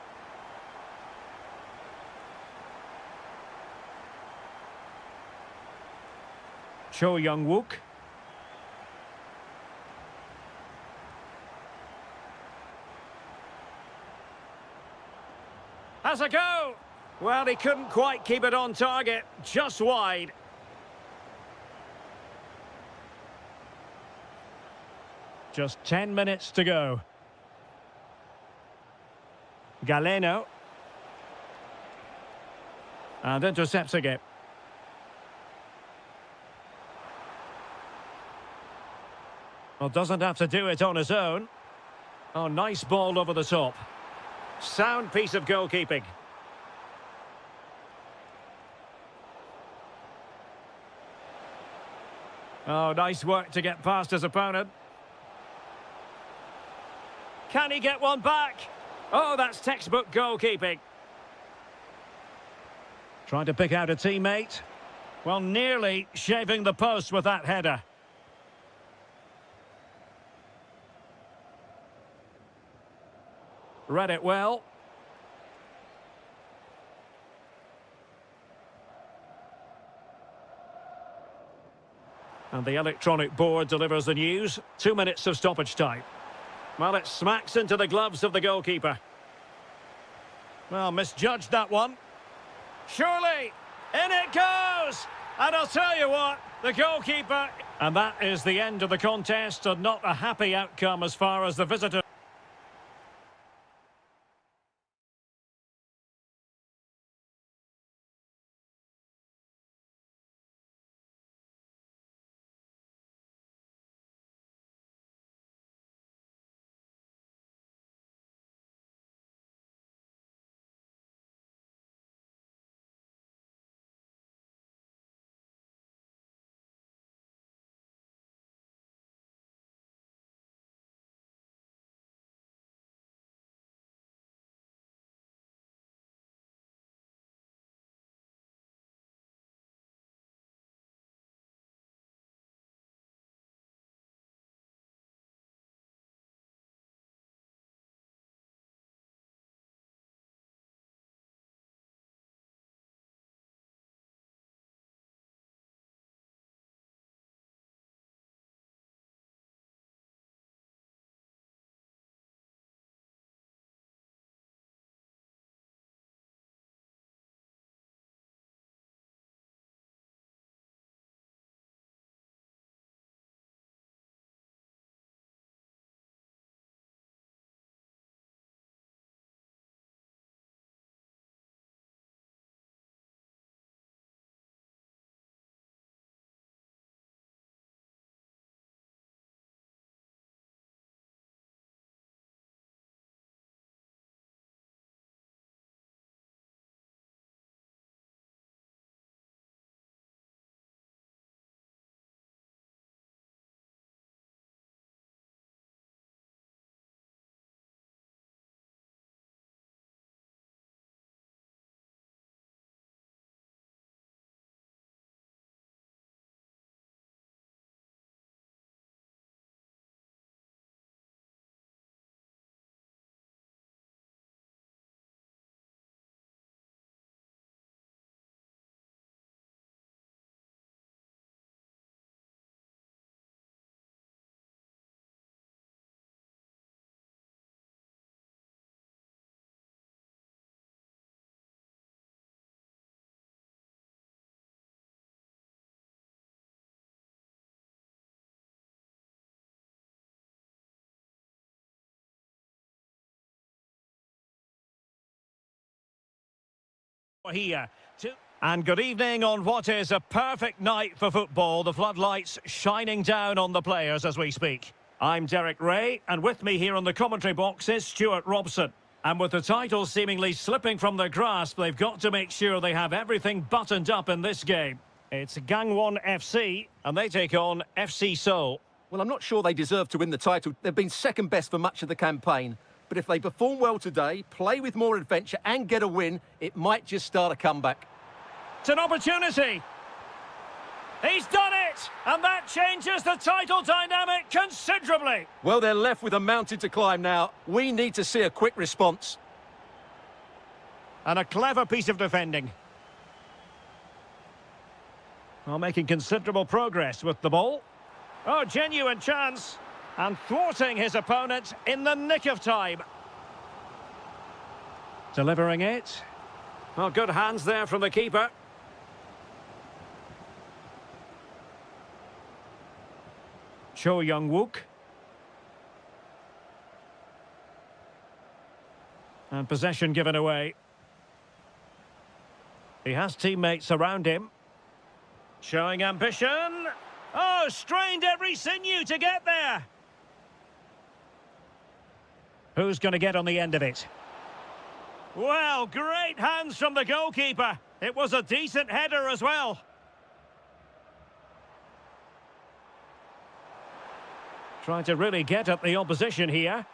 Cho Young-wook. Has a go. Well, he couldn't quite keep it on target, just wide. Just 10 minutes to go. Galeno. And intercepting it. Well, doesn't have to do it on his own. Oh, nice ball over the top. Sound piece of goalkeeping. Oh, nice work to get past his opponent. Can he get one back? Oh, that's textbook goalkeeping. Trying to pick out a teammate. Well, nearly shaving the post with that header. Read it well. And the electronic board delivers the news. 2 minutes of stoppage time. Well, it smacks into the gloves of the goalkeeper. Well, misjudged that one. Surely, in it goes! And I'll tell you what, the goalkeeper... And that is the end of the contest, and not a happy outcome as far as the visitor... Here. And good evening on what is a perfect night for football. The floodlights shining down on the players as we speak. I'm Derek Ray, and with me here on the commentary box is Stuart Robson. And with the title seemingly slipping from their grasp, they've got to make sure they have everything buttoned up in this game. It's Gangwon FC, and they take on FC Seoul. Well, I'm not sure they deserve to win the title. They've been second best for much of the campaign. But if they perform well today, play with more adventure and get a win, it might just start a comeback. It's an opportunity. He's done it! And that changes the title dynamic considerably. Well, they're left with a mountain to climb now. We need to see a quick response. And a clever piece of defending. Well, making considerable progress with the ball. Oh, genuine chance. And thwarting his opponent in the nick of time. Delivering it. Well, good hands there from the keeper. Cho Young-wook. And possession given away. He has teammates around him. Showing ambition. Oh, strained every sinew to get there. Who's going to get on the end of it? Well, great hands from the goalkeeper. It was a decent header as well. Trying to really get at the opposition here.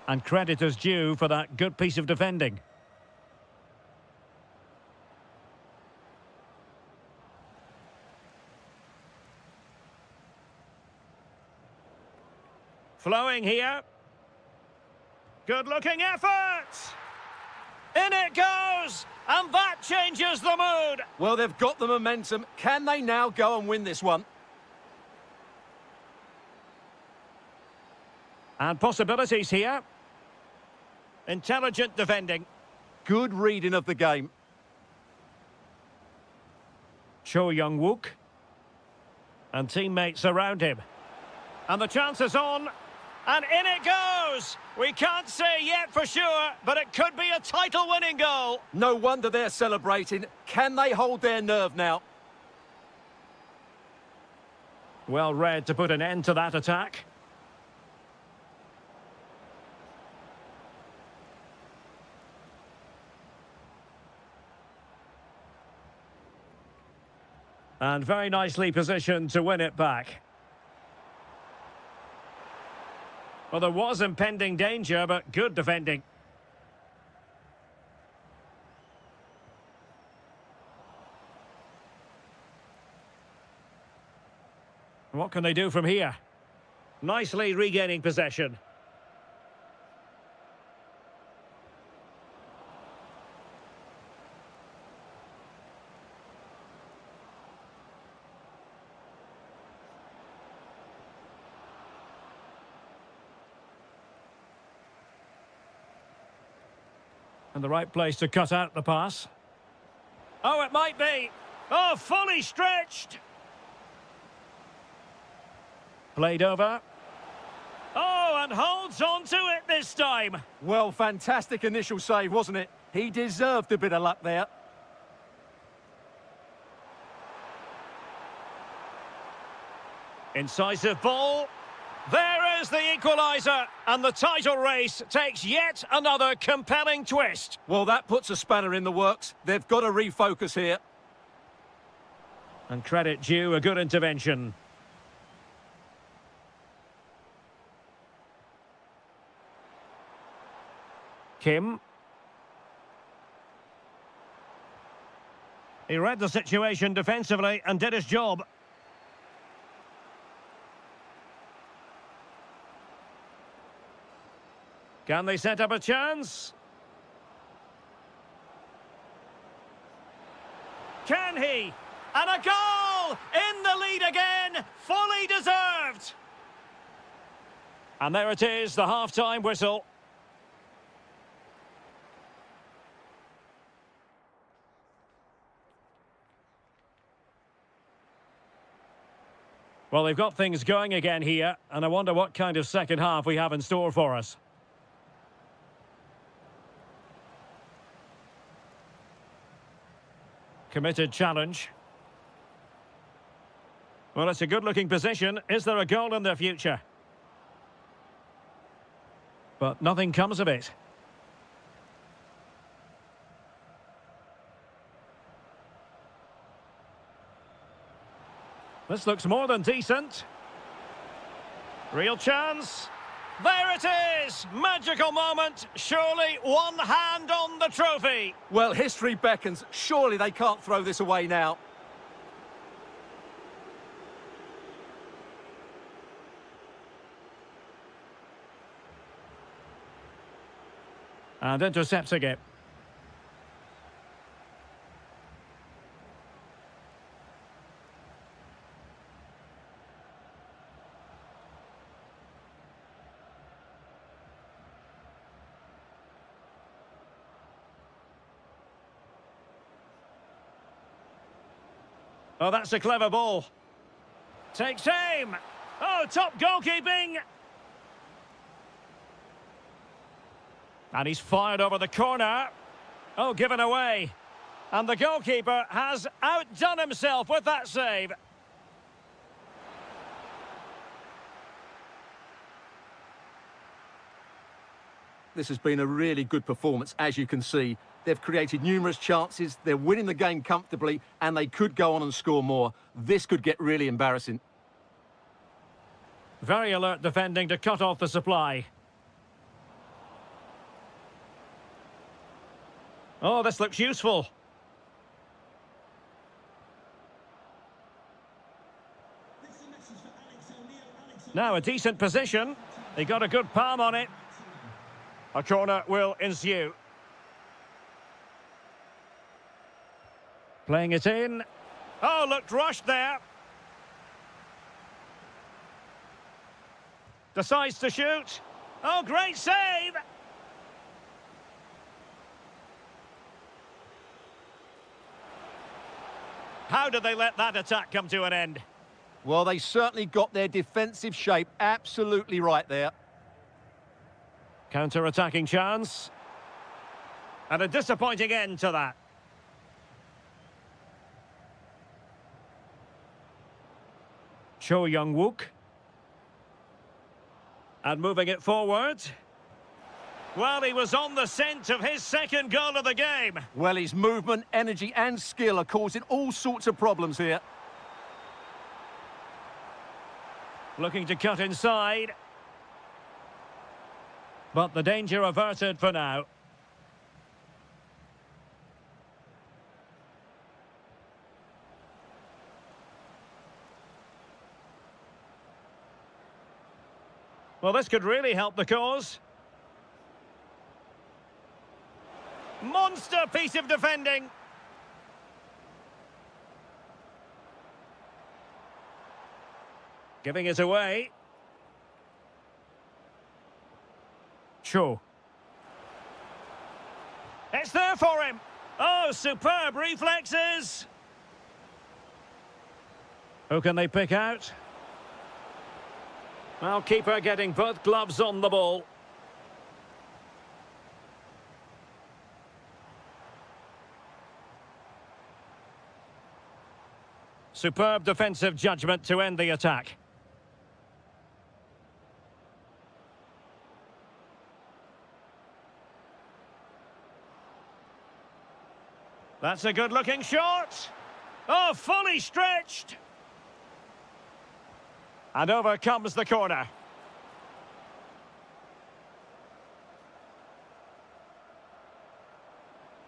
And credit is due for that good piece of defending. Flowing here. Good-looking effort! In it goes! And that changes the mood! Well, they've got the momentum. Can they now go and win this one? And possibilities here. Intelligent defending. Good reading of the game. Cho Young-wook. And teammates around him. And the chance is on. And in it goes! We can't say yet for sure, but it could be a title-winning goal. No wonder they're celebrating. Can they hold their nerve now? Well read to put an end to that attack. And very nicely positioned to win it back. Well, there was impending danger, but good defending. What can they do from here? Nicely regaining possession. And the right place to cut out the pass. Oh, it might be. Oh, fully stretched. Played over. Oh, and holds on to it this time. Well, fantastic initial save, wasn't it? He deserved a bit of luck there. Incisive ball. There is the equaliser, and the title race takes yet another compelling twist. Well, that puts a spanner in the works. They've got to refocus here. And credit due, a good intervention. Kim. He read the situation defensively and did his job. Can they set up a chance? Can he? And a goal! In the lead again! Fully deserved! And there it is, the half-time whistle. Well, they've got things going again here, and I wonder what kind of second half we have in store for us. Committed challenge. Well, it's a good-looking position. Is there a goal in their future? But nothing comes of it. This looks more than decent. Real chance. There it is! Magical moment. Surely one hand on the trophy. Well, history beckons. Surely they can't throw this away now. And intercepting it. Oh, that's a clever ball. Takes aim. Oh, top goalkeeping. And he's fired over the corner. Oh, given away. And the goalkeeper has outdone himself with that save. This has been a really good performance, as you can see. They've created numerous chances, they're winning the game comfortably, and they could go on and score more. This could get really embarrassing. Very alert defending to cut off the supply. Oh, this looks useful. Now a decent position. He got a good palm on it. A corner will ensue. Playing it in. Oh, looked rushed there. Decides to shoot. Oh, great save! How did they let that attack come to an end? Well, they certainly got their defensive shape absolutely right there. Counter-attacking chance. And a disappointing end to that. Cho Young-wook. And moving it forward. Well, he was on the scent of his second goal of the game. Well, his movement, energy and skill are causing all sorts of problems here. Looking to cut inside. But the danger averted for now. Well, this could really help the cause. Monster piece of defending. Giving it away. Cho. It's there for him. Oh, superb reflexes. Who can they pick out? Well, keeper getting both gloves on the ball. Superb defensive judgment to end the attack. That's a good-looking shot. Oh, fully stretched. And over comes the corner.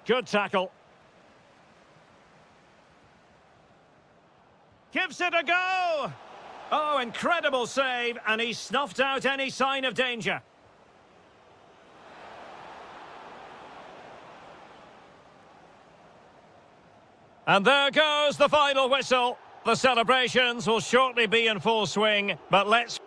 Good tackle. Gives it a go. Oh, incredible save, and he snuffed out any sign of danger. And there goes the final whistle. The celebrations will shortly be in full swing, but let's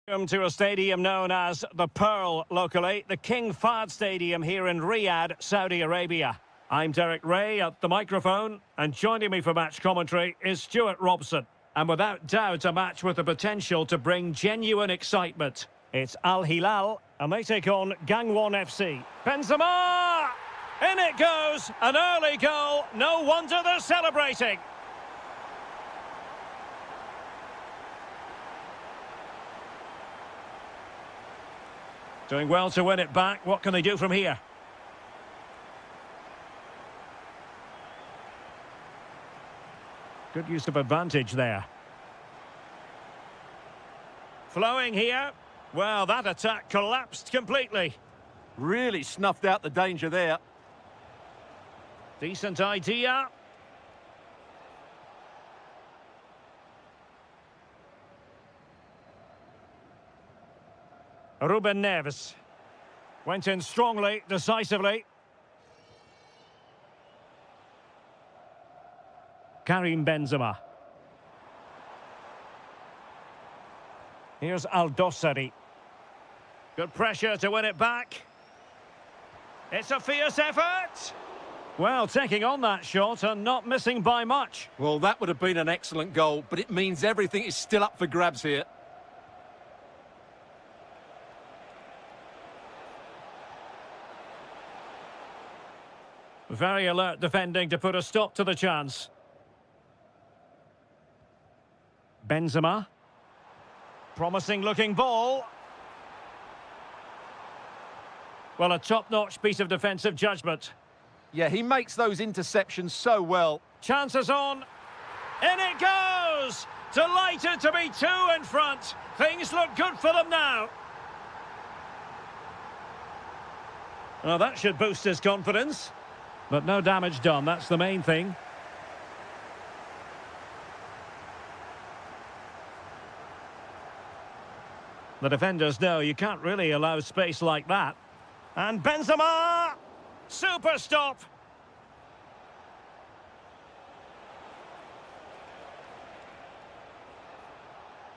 Welcome to a stadium known as the Pearl locally, the King Fahd Stadium here in Riyadh, Saudi Arabia. I'm Derek Ray at the microphone, and joining me for match commentary is Stuart Robson. And without doubt, a match with the potential to bring genuine excitement. It's Al-Hilal, and they take on Gangwon FC. Benzema! In it goes! An early goal. No wonder they're celebrating. Doing well to win it back. What can they do from here? Good use of advantage there. Flowing here. Well, that attack collapsed completely. Really snuffed out the danger there. Decent idea. Ruben Neves. Went in strongly, decisively. Karim Benzema. Here's Al-Dossari. Good pressure to win it back. It's a fierce effort. Well, taking on that shot and not missing by much. Well, that would have been an excellent goal, but it means everything is still up for grabs here. Very alert defending to put a stop to the chance. Benzema. Promising looking ball. Well, a top-notch piece of defensive judgment. Yeah, he makes those interceptions so well. Chances on. In it goes! Delighted to be two in front. Things look good for them now. Well, that should boost his confidence. But no damage done, that's the main thing. The defenders know you can't really allow space like that. And Benzema! Super stop!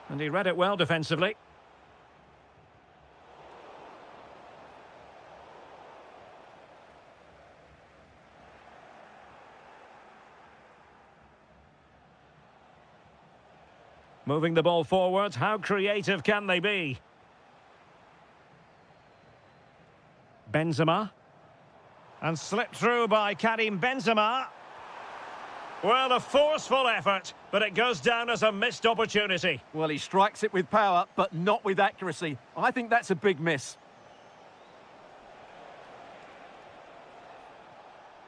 And he read it well defensively. Moving the ball forward, how creative can they be? Benzema. And slipped through by Karim Benzema. Well, a forceful effort, but it goes down as a missed opportunity. Well, he strikes it with power, but not with accuracy. I think that's a big miss.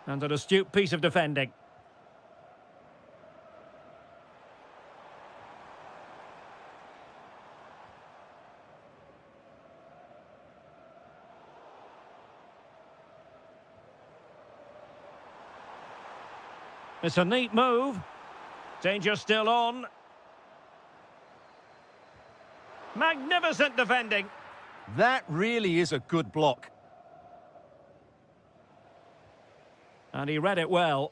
And an astute piece of defending. It's a neat move. Danger still on. Magnificent defending. That really is a good block. And he read it well.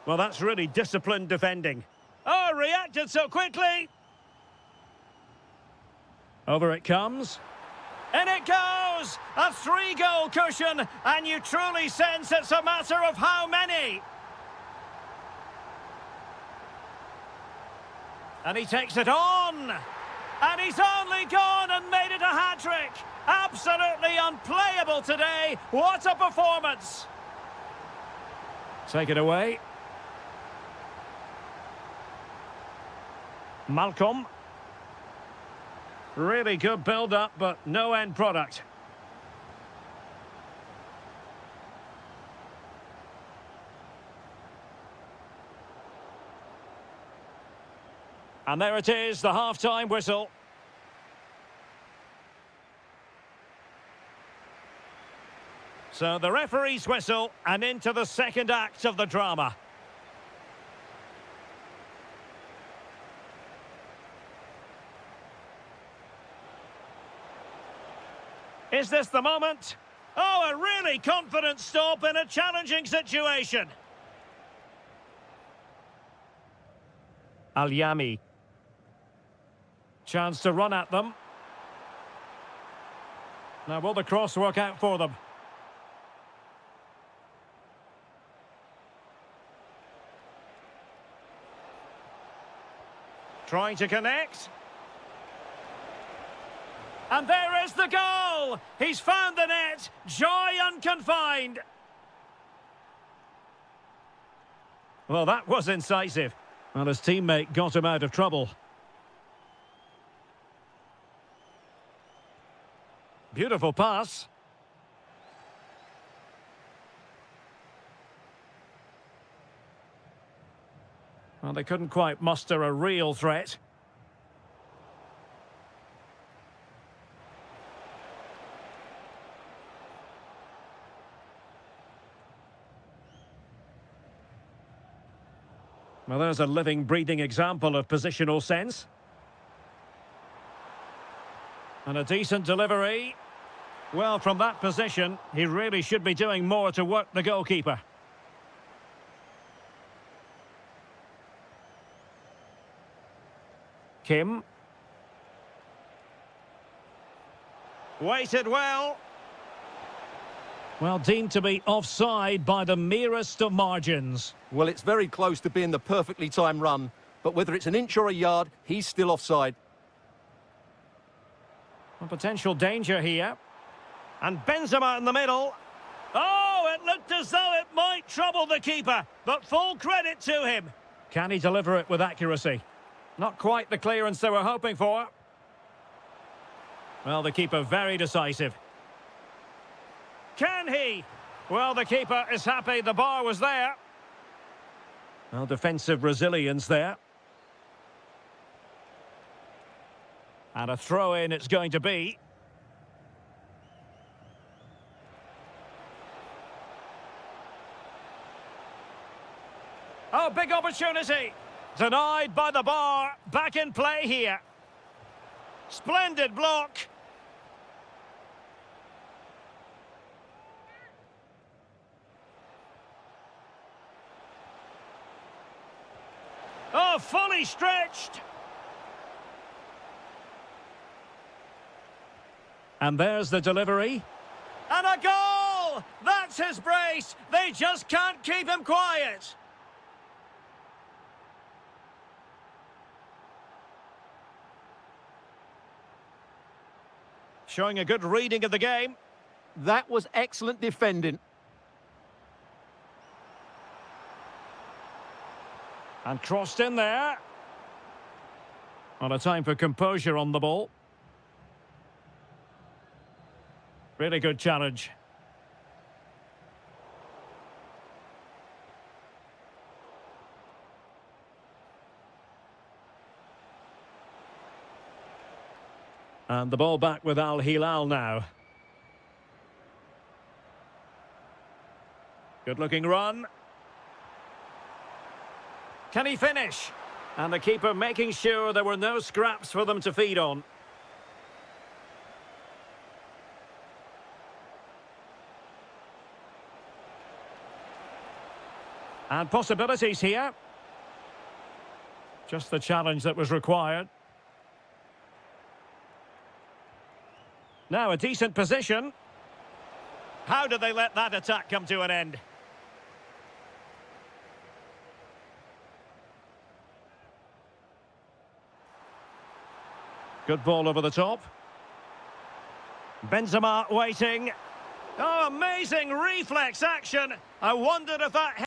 Well, that's really disciplined defending. Oh, reacted so quickly. Over it comes. In it goes! A 3-goal cushion, and you truly sense it's a matter of how many. And he takes it on. And he's only gone and made it a hat-trick. Absolutely unplayable today. What a performance. Take it away. Malcolm. Really good build-up, but no end product. And there it is, the half-time whistle. So the referee's whistle, and into the second act of the drama. Is this the moment? Oh, a really confident stop in a challenging situation. Al-Yami. Chance to run at them. Now, will the cross work out for them? Trying to connect. And there is the goal! He's found the net. Joy unconfined. Well, that was incisive. Well, his teammate got him out of trouble. Beautiful pass. Well, they couldn't quite muster a real threat. Well, there's a living, breathing example of positional sense. And a decent delivery. Well, from that position, he really should be doing more to work the goalkeeper. Kim. Waited well. Well, deemed to be offside by the merest of margins. Well, it's very close to being the perfectly timed run, but whether it's an inch or a yard, he's still offside. A potential danger here. And Benzema in the middle. Oh, it looked as though it might trouble the keeper, but full credit to him. Can he deliver it with accuracy? Not quite the clearance they were hoping for. Well, the keeper very decisive. Can he? Well, the keeper is happy the bar was there. Well, defensive resilience there. And a throw-in it's going to be. Oh, big opportunity. Denied by the bar. Back in play here. Splendid block. Oh, fully stretched. And there's the delivery. And a goal! That's his brace. They just can't keep him quiet. Showing a good reading of the game. That was excellent defending. And crossed in there. On a time for composure on the ball. Really good challenge. And the ball back with Al-Hilal now. Good looking run. Can he finish? And the keeper making sure there were no scraps for them to feed on. And possibilities here. Just the challenge that was required. Now a decent position. How did they let that attack come to an end? Good ball over the top. Benzema waiting. Oh, amazing reflex action. I wondered if that...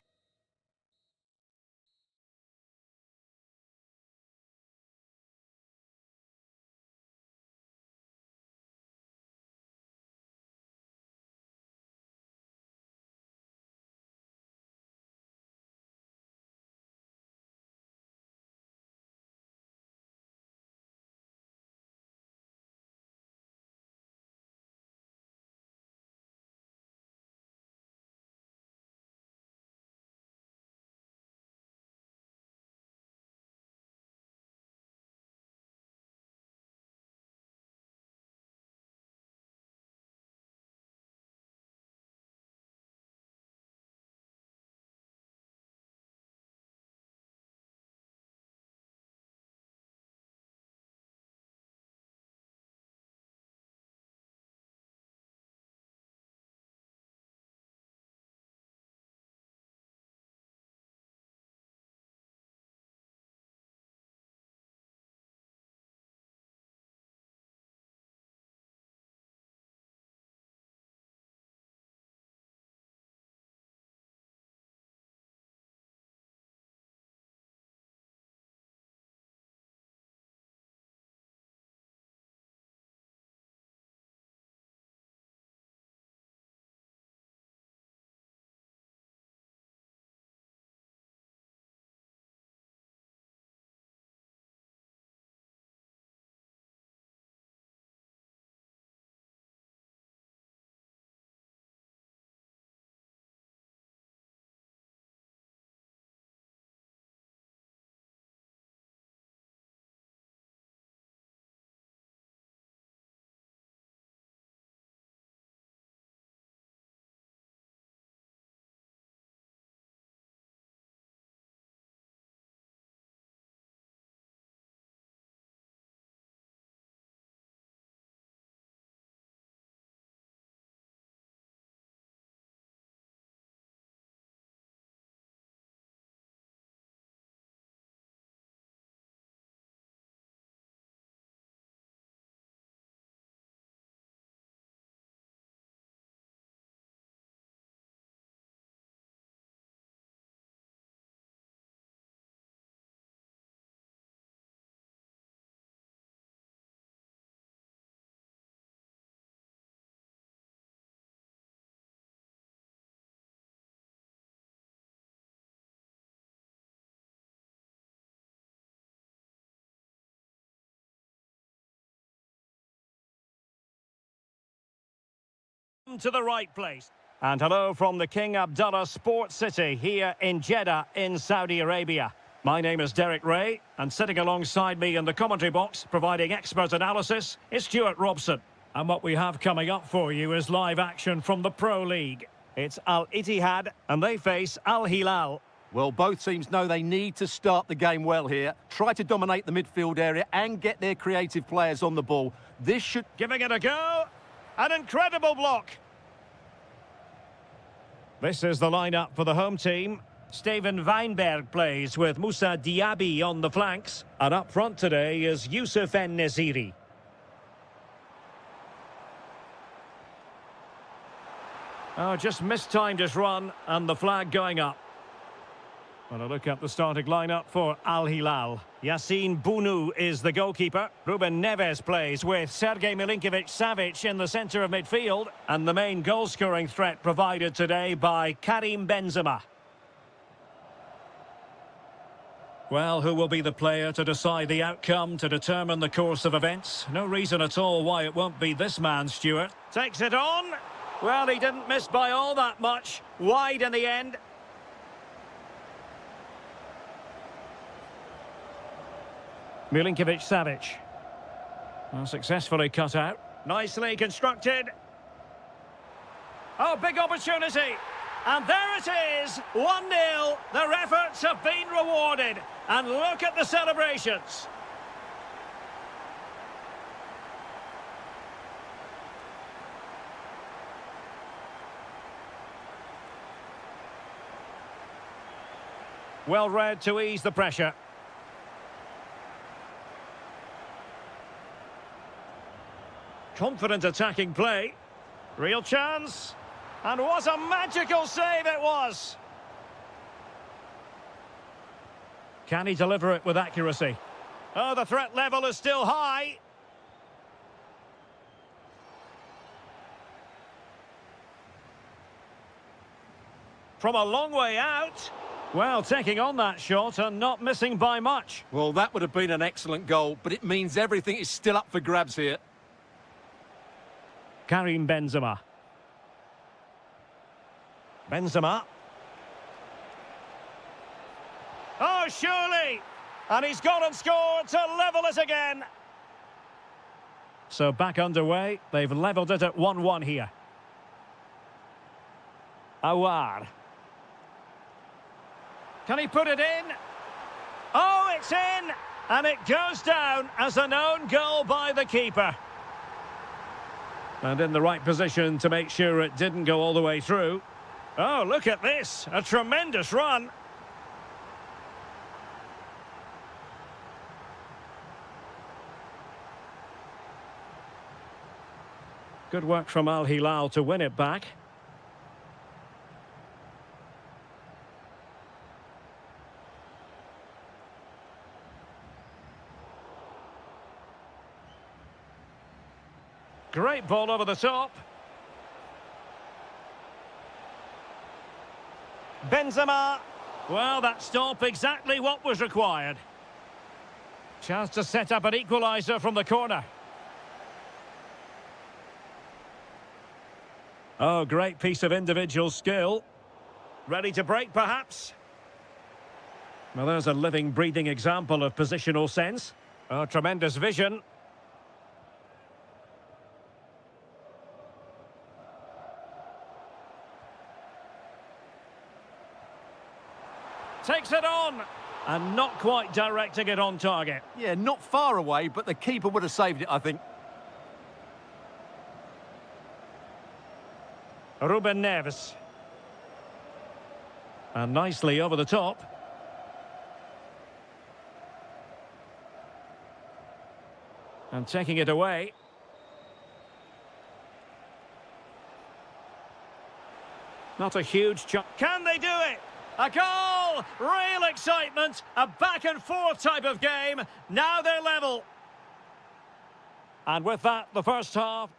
To the right place. And hello from the King Abdullah Sports City here in Jeddah in Saudi Arabia. My name is Derek Ray, and sitting alongside me in the commentary box, providing expert analysis, is Stuart Robson. And what we have coming up for you is live action from the Pro League. It's Al-Ittihad, and they face Al-Hilal. Well, both teams know they need to start the game well here, try to dominate the midfield area and get their creative players on the ball. This should... Giving it a go. An incredible block. This is the lineup for the home team. Steven Weinberg plays with Moussa Diaby on the flanks. And up front today is Youssef En-Nesyri. Oh, just mistimed his run, and the flag going up. Well, a look at the starting lineup for Al-Hilal. Yassine Bounou is the goalkeeper. Ruben Neves plays with Sergej Milinkovic-Savic in the centre of midfield. And the main goal-scoring threat provided today by Karim Benzema. Well, who will be the player to decide the outcome, to determine the course of events? No reason at all why it won't be this man, Stuart. Takes it on. Well, he didn't miss by all that much. Wide in the end. Milinkovic-Savic. Well, successfully cut out. Nicely constructed. Oh, big opportunity. And there it is, 1-0. Their efforts have been rewarded. And look at the celebrations. Well read to ease the pressure. Confident attacking play. Real chance. And what a magical save it was. Can he deliver it with accuracy? Oh, the threat level is still high. From a long way out. Well, taking on that shot and not missing by much. Well, that would have been an excellent goal, but it means everything is still up for grabs here. Karim Benzema. Benzema. Oh, surely! And he's gone and scored to level it again. So back underway. They've levelled it at 1-1 here. Awar. Can he put it in? Oh, it's in! And it goes down as an own goal by the keeper. And in the right position to make sure it didn't go all the way through. Oh, look at this. A tremendous run. Good work from Al-Hilal to win it back. Great ball over the top. Benzema. Well, that stop exactly what was required. Chance to set up an equaliser from the corner. Oh, great piece of individual skill. Ready to break, perhaps? Well, there's a living, breathing example of positional sense. Oh, tremendous vision. Takes it on, and not quite directing it on target. Yeah, not far away, but the keeper would have saved it, I think. Ruben Neves. And nicely over the top. And taking it away. Not a huge chance. Can they do it? A goal! Real excitement! A back-and-forth type of game. Now they're level. And with that, the first half.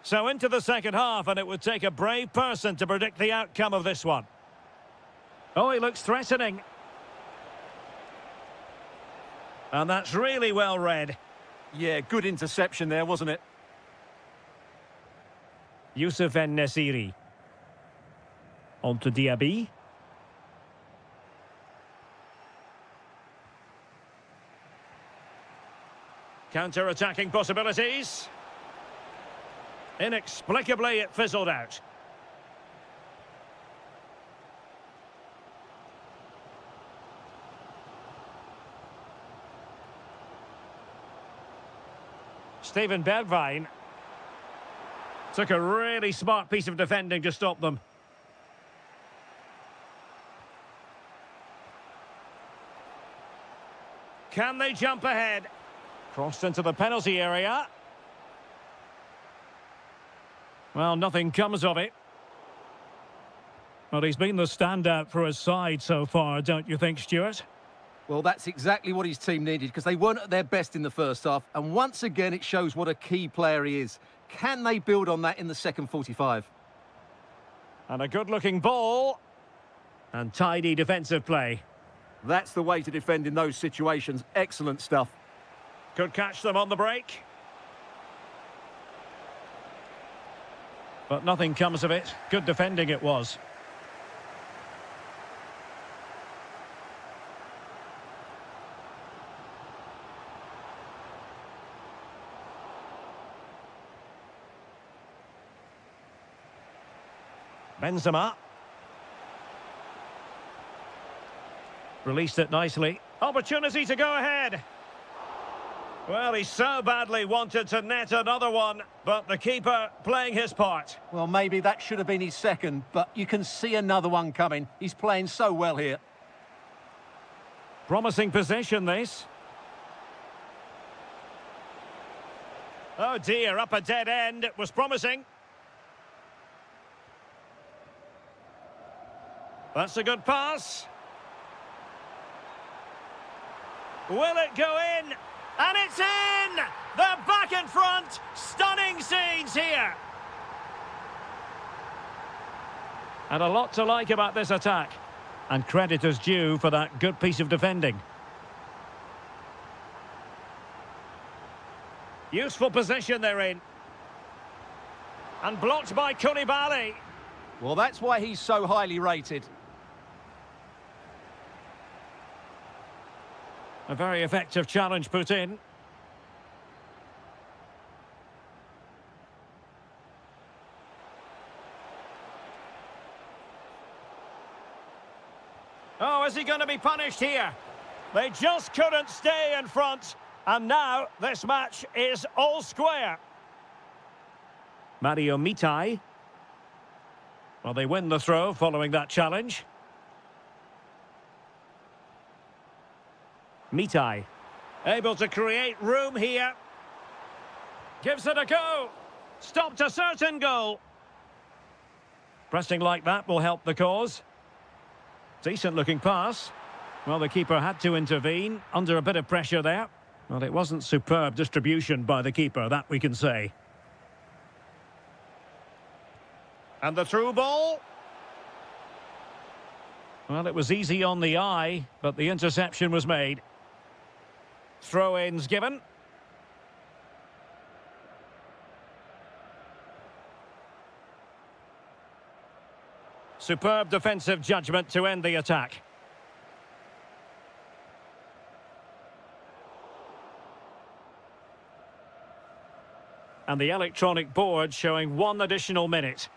So into the second half, and it would take a brave person to predict the outcome of this one. Oh, he looks threatening. And that's really well read. Yeah, good interception there, wasn't it? Youssef En-Nesyri. On to Diaby. Counter-attacking possibilities. Inexplicably, it fizzled out. Steven Bergwijn took a really smart piece of defending to stop them. Can they jump ahead? Crossed into the penalty area. Well, nothing comes of it. Well, he's been the standout for his side so far, don't you think, Stuart? Well, that's exactly what his team needed, because they weren't at their best in the first half. And once again, it shows what a key player he is. Can they build on that in the second 45? And a good-looking ball. And tidy defensive play. That's the way to defend in those situations. Excellent stuff. Could catch them on the break. But nothing comes of it. Good defending it was. Benzema. Released it nicely. Opportunity to go ahead. Well, he so badly wanted to net another one, but the keeper playing his part. Well, maybe that should have been his second, but you can see another one coming. He's playing so well here. Promising position, this. Oh dear, up a dead end. It was promising. That's a good pass. Will it go in? And it's in! They're back in front! Stunning scenes here! And a lot to like about this attack. And credit is due for that good piece of defending. Useful position they're in. And blocked by Koulibaly. Well, that's why he's so highly rated. A very effective challenge put in. Oh, is he going to be punished here? They just couldn't stay in front. And now this match is all square. Mario Mitai. Well, they win the throw following that challenge. Mitai, able to create room here. Gives it a go. Stopped a certain goal. Pressing like that will help the cause. Decent looking pass. Well, the keeper had to intervene under a bit of pressure there. Well, it wasn't superb distribution by the keeper, that we can say. And the through ball. Well, it was easy on the eye, but the interception was made. Throw-ins given. Superb defensive judgment to end the attack. And the electronic board showing 1 additional minute.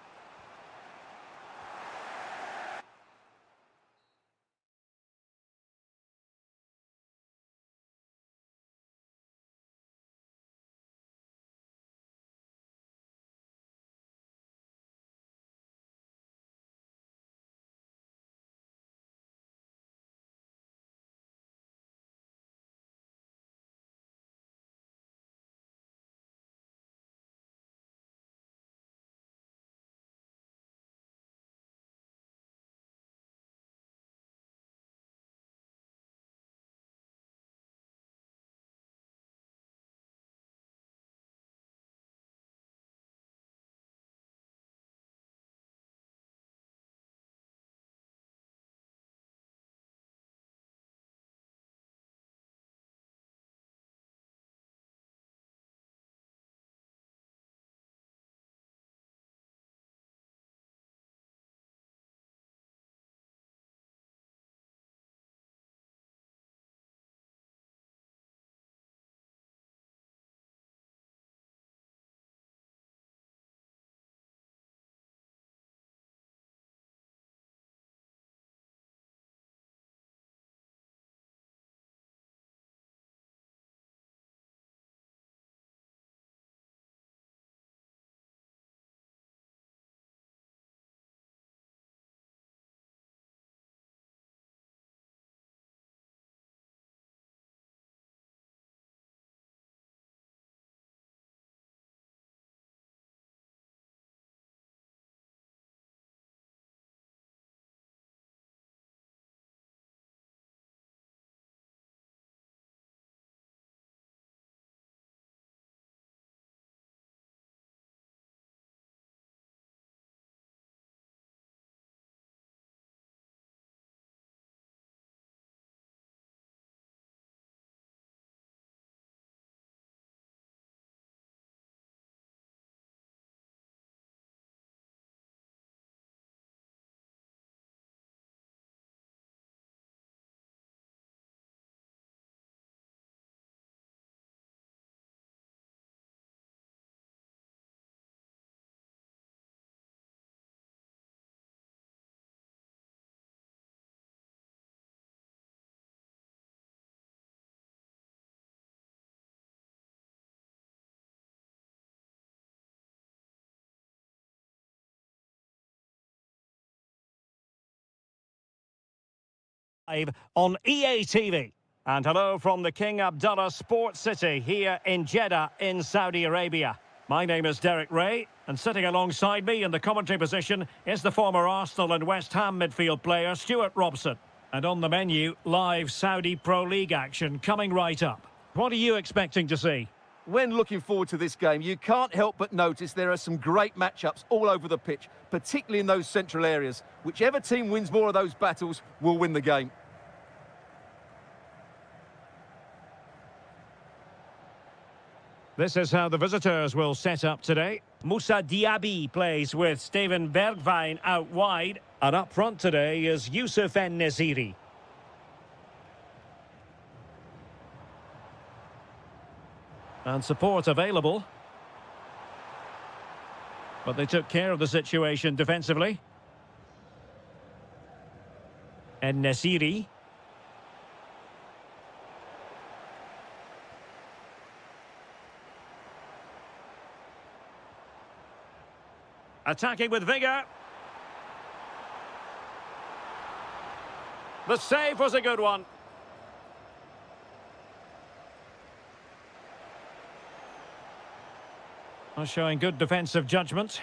Live on EA TV. And hello from the King Abdullah Sports City here in Jeddah in Saudi Arabia. My name is Derek Ray, and sitting alongside me in the commentary position is the former Arsenal and West Ham midfield player Stuart Robson. And on the menu, live Saudi Pro League action coming right up. What are you expecting to see? When looking forward to this game, you can't help but notice there are some great matchups all over the pitch, particularly in those central areas. Whichever team wins more of those battles will win the game. This is how the visitors will set up today. Moussa Diaby plays with Steven Bergwijn out wide. And up front today is Youssef En-Nesyri. And support available. But they took care of the situation defensively. En-Nesyri. Attacking with vigour. The save was a good one. Showing good defensive judgment.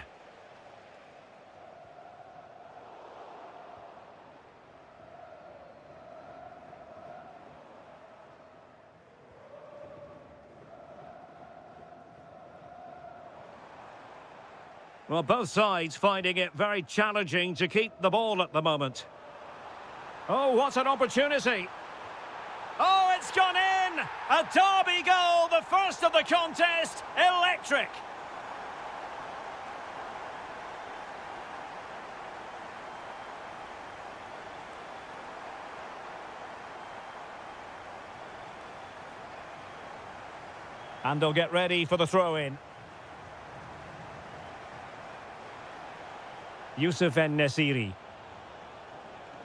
Well, both sides finding it very challenging to keep the ball at the moment. Oh, what an opportunity. Oh, it's gone in! A derby goal, the first of the contest. Electric. And they'll get ready for the throw-in. Youssef En-Nesyri.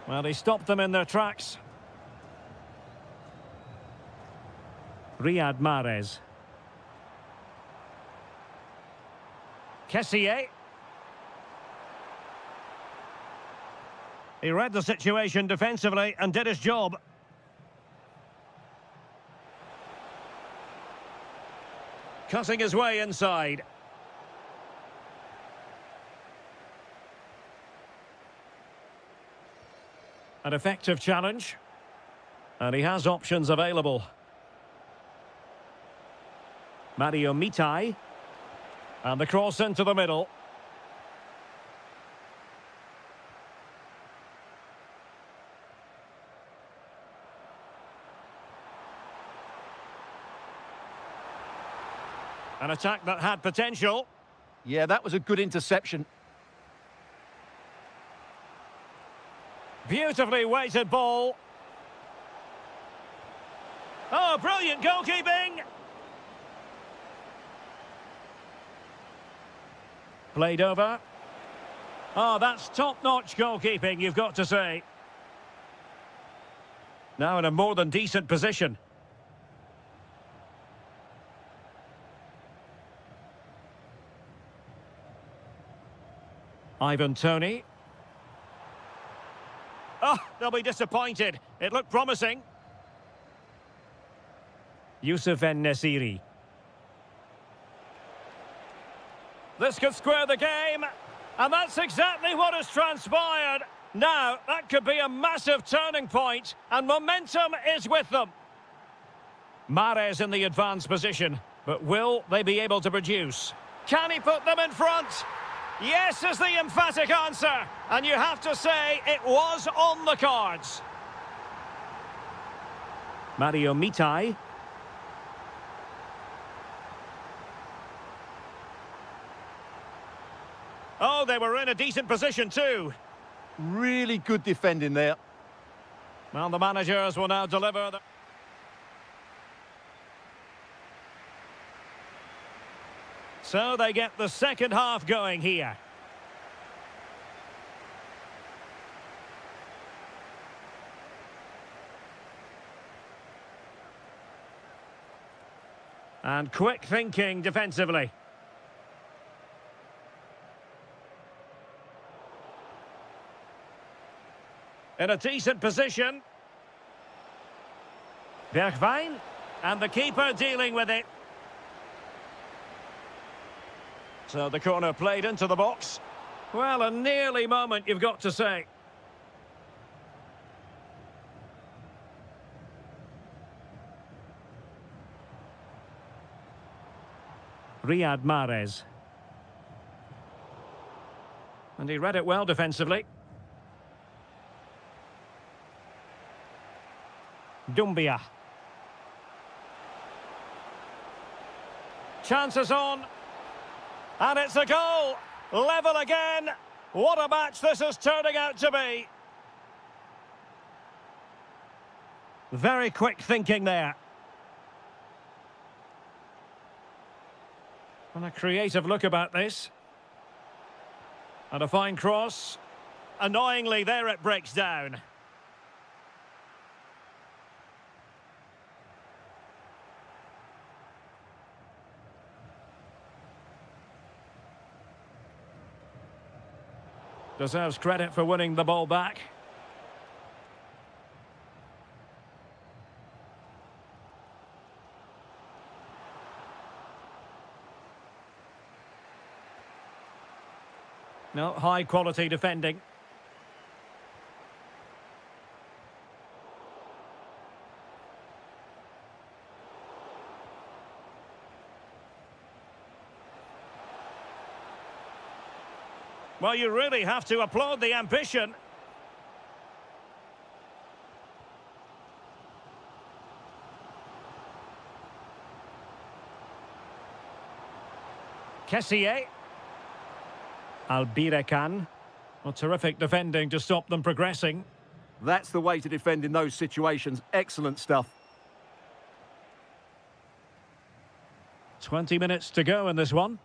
Well, he stopped them in their tracks. Riyad Mahrez. Kessié. He read the situation defensively and did his job. Cutting his way inside. An effective challenge. And he has options available. Mario Mitai. And the cross into the middle. An attack that had potential. Yeah, that was a good interception. Beautifully weighted ball. Oh, brilliant goalkeeping. Played over. Oh, that's top-notch goalkeeping, you've got to say. Now in a more than decent position. Ivan Toney. Oh, they'll be disappointed. It looked promising. Youssef En-Nesyri. This could square the game. And that's exactly what has transpired. Now, that could be a massive turning point. And momentum is with them. Mahrez in the advanced position. But will they be able to produce? Can he put them in front? Yes is the emphatic answer, and you have to say it was on the cards. Mario Mitai. Oh, they were in a decent position too. Really good defending there. Well, the managers will now deliver the... So they get the second half going here. And quick thinking defensively. In a decent position. Bergwijn, and the keeper dealing with it. So the corner played into the box. Well, a nearly moment, you've got to say. Riyad Mahrez. And he read it well defensively. Doumbia. Chances on. And it's a goal. Level again. What a match this is turning out to be. Very quick thinking there. And a creative look about this. And a fine cross. Annoyingly, there it breaks down. Deserves credit for winning the ball back. No, high quality defending. Well, you really have to applaud the ambition. Kessié. Al-Ittihad. Well, terrific defending to stop them progressing. That's the way to defend in those situations. Excellent stuff. 20 minutes to go in this one.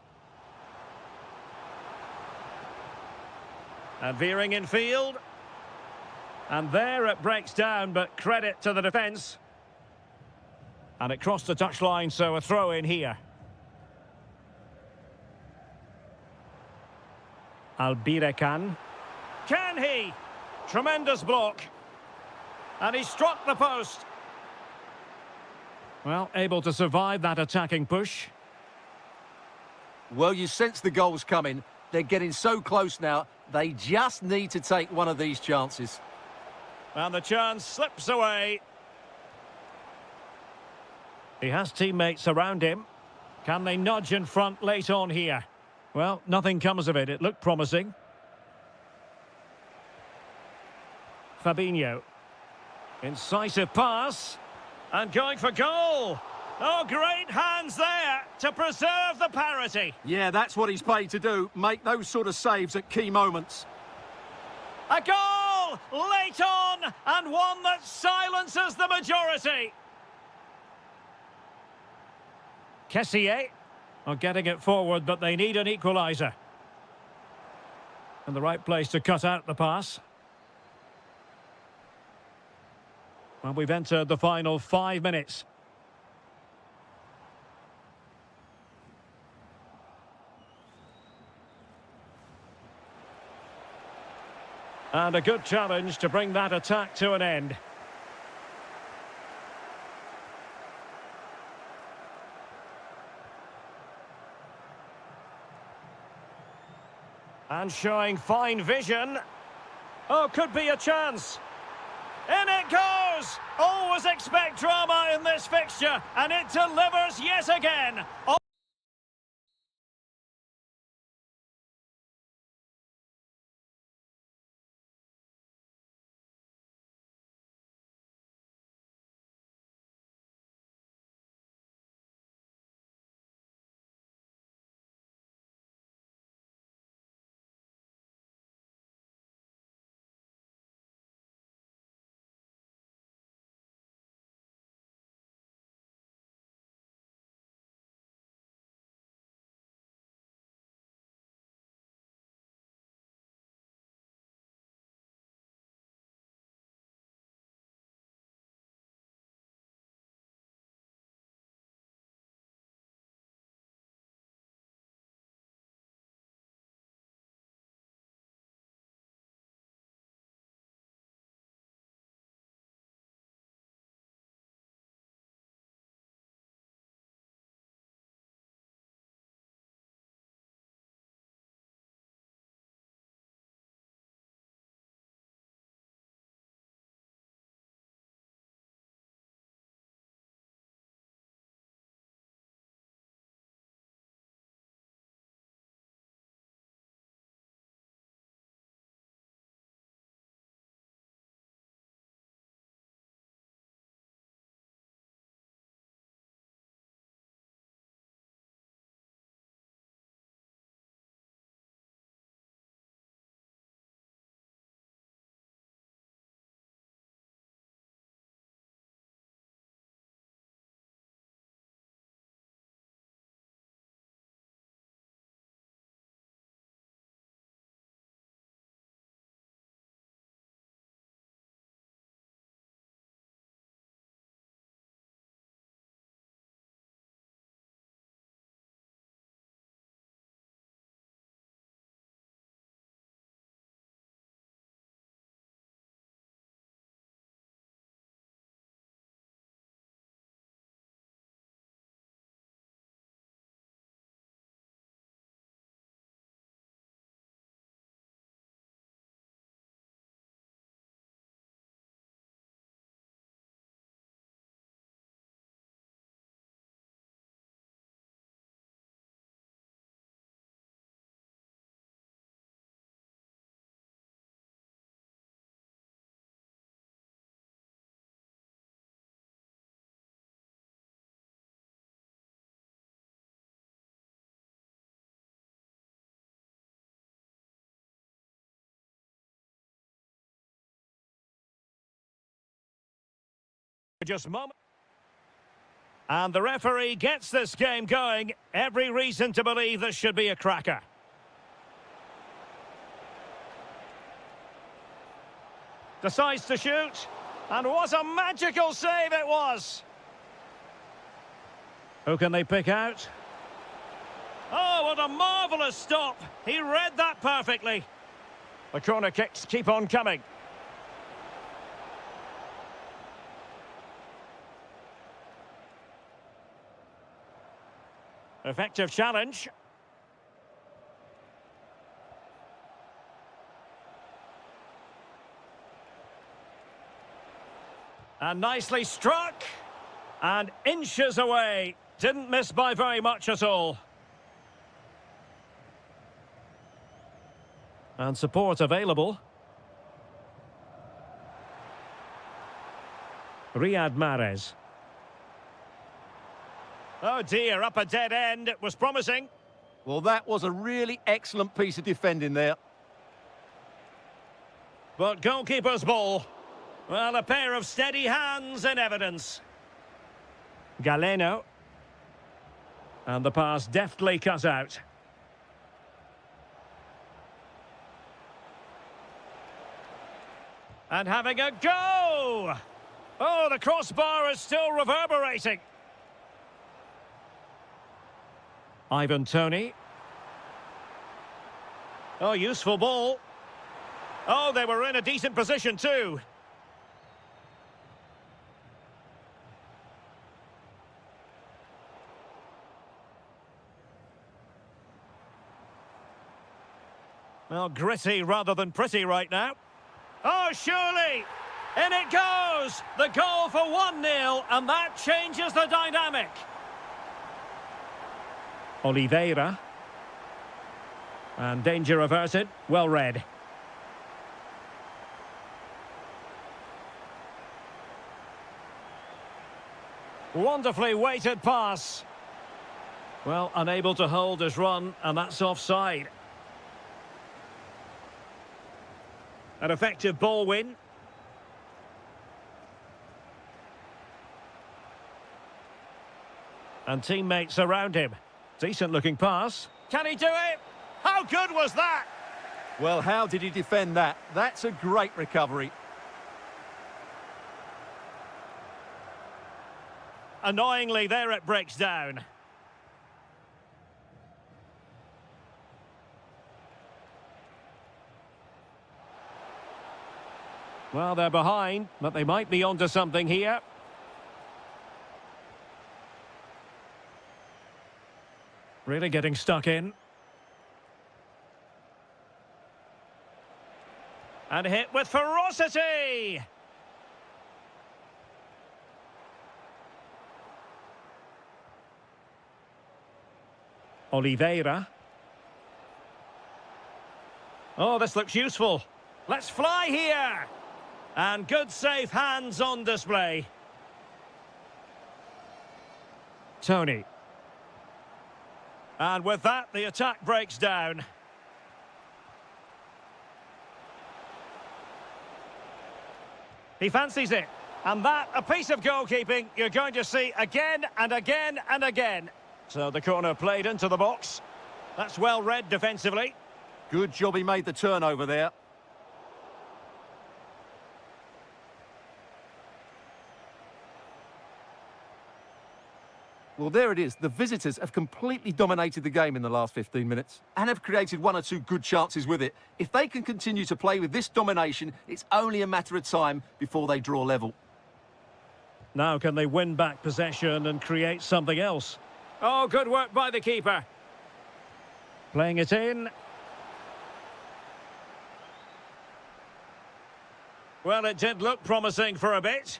And veering in field. And there it breaks down, but credit to the defence. And it crossed the touchline, so a throw in here. Al-Ittihad. Can he? Tremendous block. And he struck the post. Well, able to survive that attacking push. Well, you sense the goals coming. They're getting so close now. They just need to take one of these chances. And the chance slips away. He has teammates around him. Can they nudge in front late on here? Well, nothing comes of it. It looked promising. Fabinho. Incisive pass. And going for goal. Oh, great hands there to preserve the parity. Yeah, that's what he's paid to do. Make those sort of saves at key moments. A goal late on, and one that silences the majority. Kessié are getting it forward, but they need an equaliser. And the right place to cut out the pass. Well, we've entered the final 5 minutes. And a good challenge to bring that attack to an end. And showing fine vision. Oh, could be a chance. In it goes! Always expect drama in this fixture, and it delivers yet again. Just moment. And the referee gets this game going. Every reason to believe this should be a cracker. Decides to shoot. And what a magical save it was. Who can they pick out? Oh, what a marvellous stop. He read that perfectly. The corner kicks keep on coming. Effective challenge. And nicely struck. And inches away. Didn't miss by very much at all. And support available. Riyad Mahrez. Oh dear, up a dead end. It was promising. Well, that was a really excellent piece of defending there. But goalkeeper's ball. Well, a pair of steady hands in evidence. Galeno. And the pass deftly cut out. And having a go! Oh, the crossbar is still reverberating. Ivan Toney. Oh, useful ball. Oh, they were in a decent position too. Well, gritty rather than pretty right now. Oh, surely! In it goes! The goal for 1-0, and that changes the dynamic. Oliveira. And danger averted. Well read. Wonderfully weighted pass. Well, unable to hold his run, and that's offside. An effective ball win. And teammates around him. Decent looking pass. Can he do it? How good was that? Well, how did he defend that? That's a great recovery. Annoyingly, there it breaks down. Well, they're behind, but they might be onto something here. Really getting stuck in. And hit with ferocity! Oliveira. Oh, this looks useful. Let's fly here! And good safe hands on display. Toney. And with that, the attack breaks down. He fancies it. And that, a piece of goalkeeping you're going to see again and again and again. So the corner played into the box. That's well read defensively. Good job he made the turnover there. Well, there it is. The visitors have completely dominated the game in the last 15 minutes and have created one or two good chances with it. If they can continue to play with this domination, it's only a matter of time before they draw level. Now can they win back possession and create something else? Oh, good work by the keeper. Playing it in. Well, it did look promising for a bit.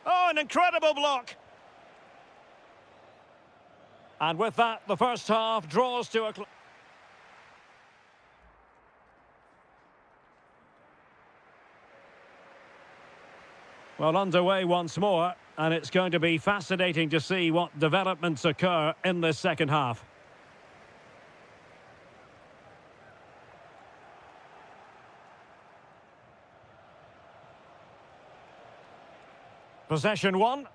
Oh, an incredible block. And with that, the first half draws to a... Well, underway once more, and it's going to be fascinating to see what developments occur in this second half. Possession one.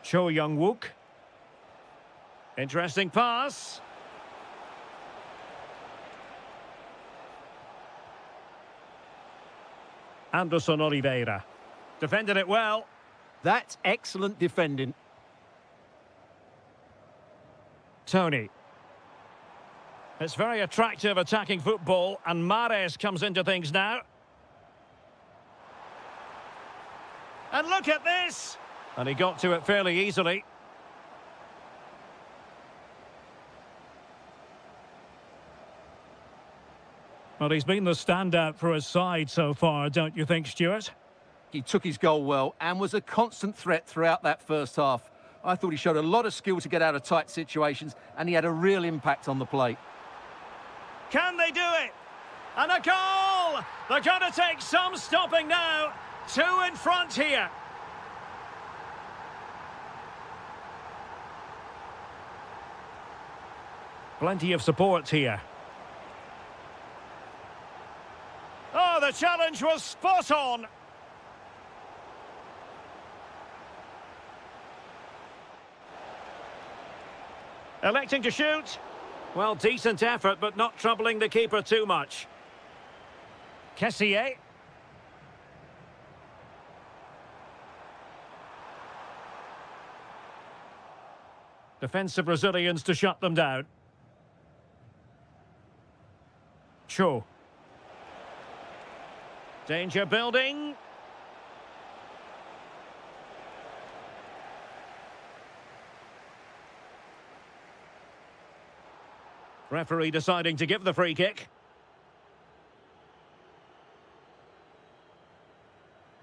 Cho Young-wook. Interesting pass. Anderson Oliveira. Defended it well. That's excellent defending. Tony. It's very attractive attacking football, and Mahrez comes into things now. And look at this! And he got to it fairly easily. Well, he's been the standout for his side so far, don't you think, Stuart? He took his goal well and was a constant threat throughout that first half. I thought he showed a lot of skill to get out of tight situations, and he had a real impact on the plate. Can they do it? And a goal! They're going to take some stopping now. 2 in front here. Plenty of support here. Oh, the challenge was spot on. Electing to shoot. Well, decent effort, but not troubling the keeper too much. Kessier. Defensive Brazilians to shut them down. Cho. Danger building. Referee deciding to give the free kick.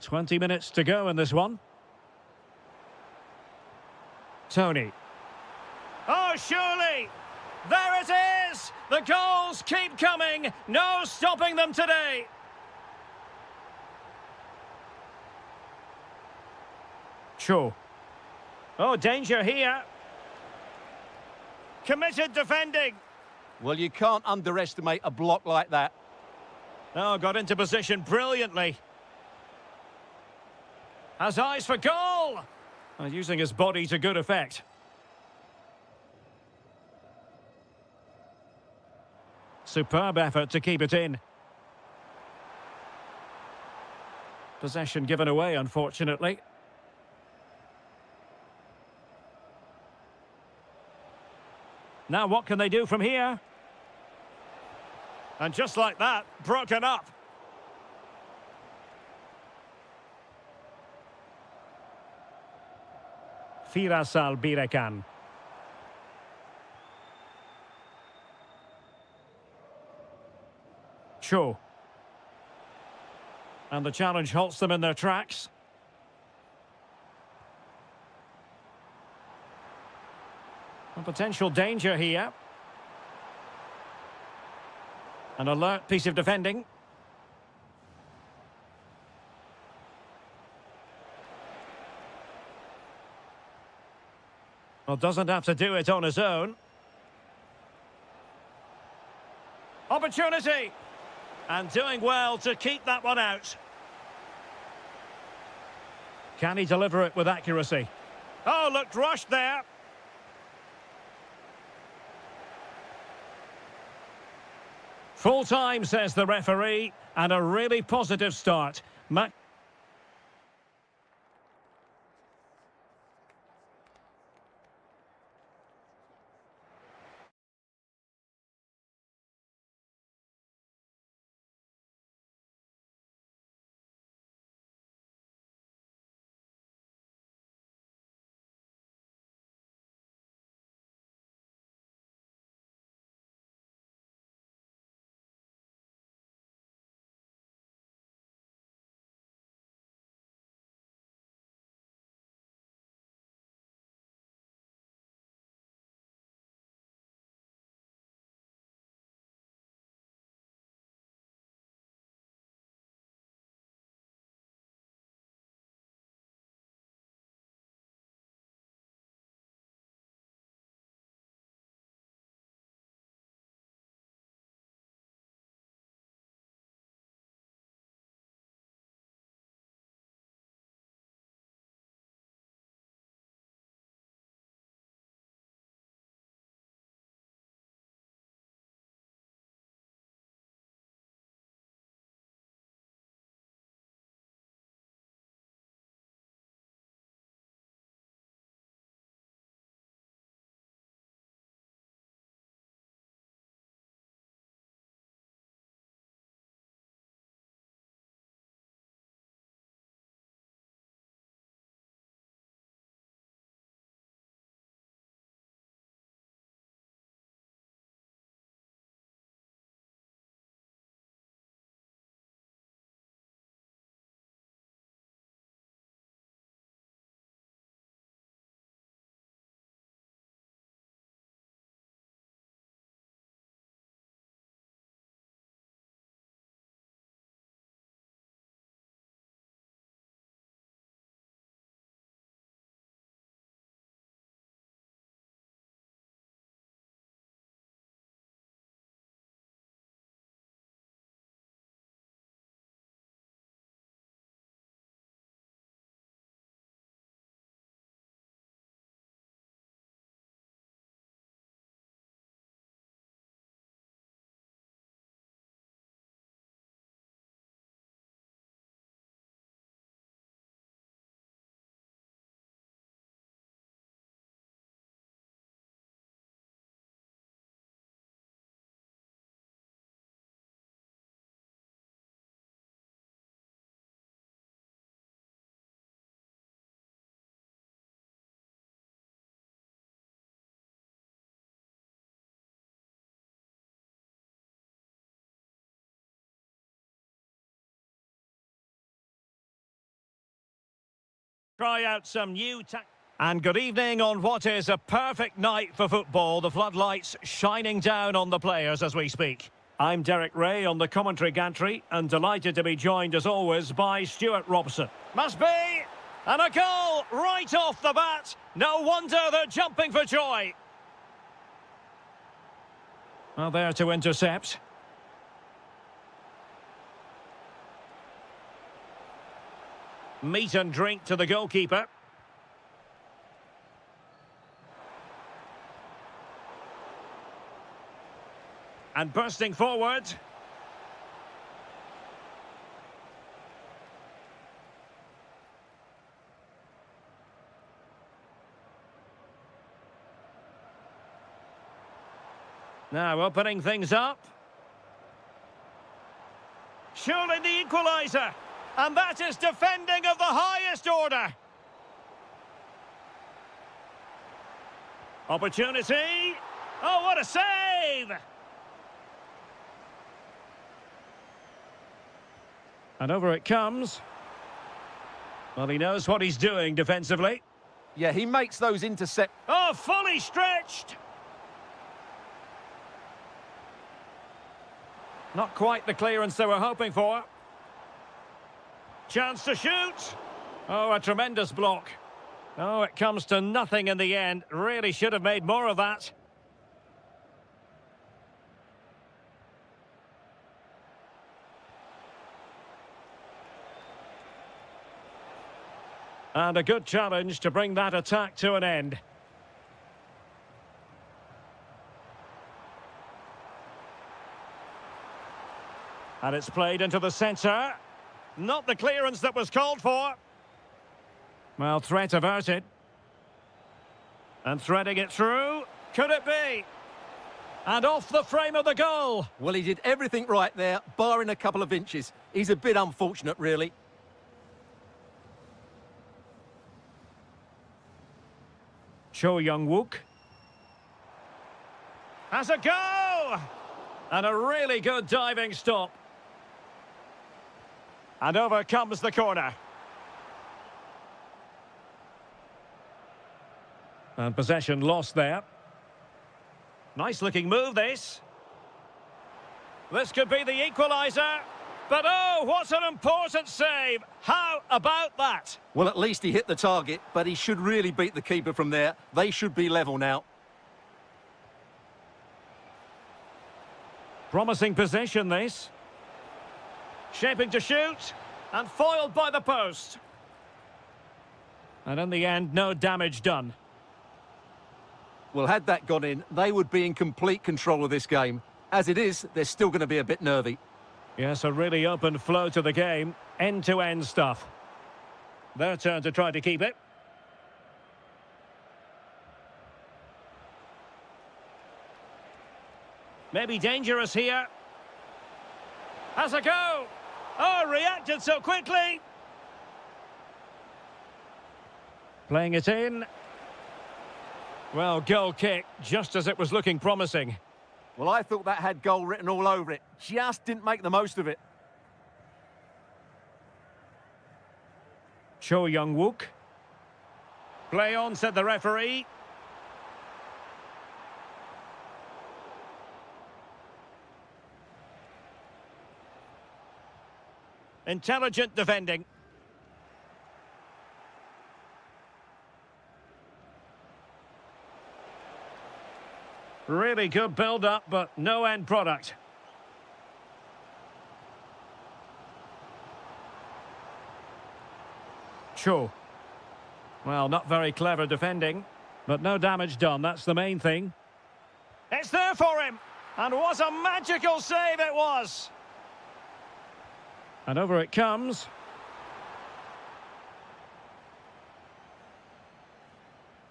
20 minutes to go in this one. Tony. Oh, surely! There it is! The goals keep coming! No stopping them today! Cho. Oh, danger here. Committed defending. Well, you can't underestimate a block like that. Oh, got into position brilliantly. Has eyes for goal! Using his body to good effect. Superb effort to keep it in. Possession given away, unfortunately. Now what can they do from here? And just like that, broken up. Firasal Birekan. Cho. And the challenge halts them in their tracks. A potential danger here. An alert piece of defending. Well, doesn't have to do it on his own. Opportunity! And doing well to keep that one out. Can he deliver it with accuracy? Oh, looked rushed there. Full time, says the referee, and a really positive start. Try out some new and good evening on what is a perfect night for football. The floodlights shining down on the players as we speak. I'm Derek Ray on the commentary gantry and delighted to be joined as always by Stuart Robson. Must be! And a goal right off the bat. No wonder they're jumping for joy. Well, there to intercept. Meat and drink to the goalkeeper. And bursting forward. Now opening things up. Surely the equaliser. And that is defending of the highest order. Opportunity. Oh, what a save! And over it comes. Well, he knows what he's doing defensively. Yeah, he makes those intercepts. Oh, fully stretched! Not quite the clearance they were hoping for. Chance to shoot. Oh, a tremendous block. Oh, it comes to nothing in the end. Really should have made more of that. And a good challenge to bring that attack to an end. And it's played into the centre. Not the clearance that was called for. Well, threat averted. And threading it through. Could it be? And off the frame of the goal. Well, he did everything right there, barring a couple of inches. He's a bit unfortunate, really. Cho Young-wook. Has a go! And a really good diving stop. And over comes the corner. And possession lost there. Nice looking move, this. This could be the equaliser. But oh, what an important save. How about that? Well, at least he hit the target, but he should really beat the keeper from there. They should be level now. Promising possession, this. Shaping to shoot. And foiled by the post. And in the end, no damage done. Well, had that gone in, they would be in complete control of this game. As it is, they're still going to be a bit nervy. Yes, a really open flow to the game. End-to-end stuff. Their turn to try to keep it. Maybe dangerous here. Has a go. Oh, reacted so quickly. Playing it in. Well, goal kick, just as it was looking promising. Well, I thought that had goal written all over it. Just didn't make the most of it. Cho Young-wook. Play on, said the referee. Intelligent defending. Really good build-up, but no end product. Cho. Well, not very clever defending, but no damage done. That's the main thing. It's there for him. And what a magical save it was. And over it comes.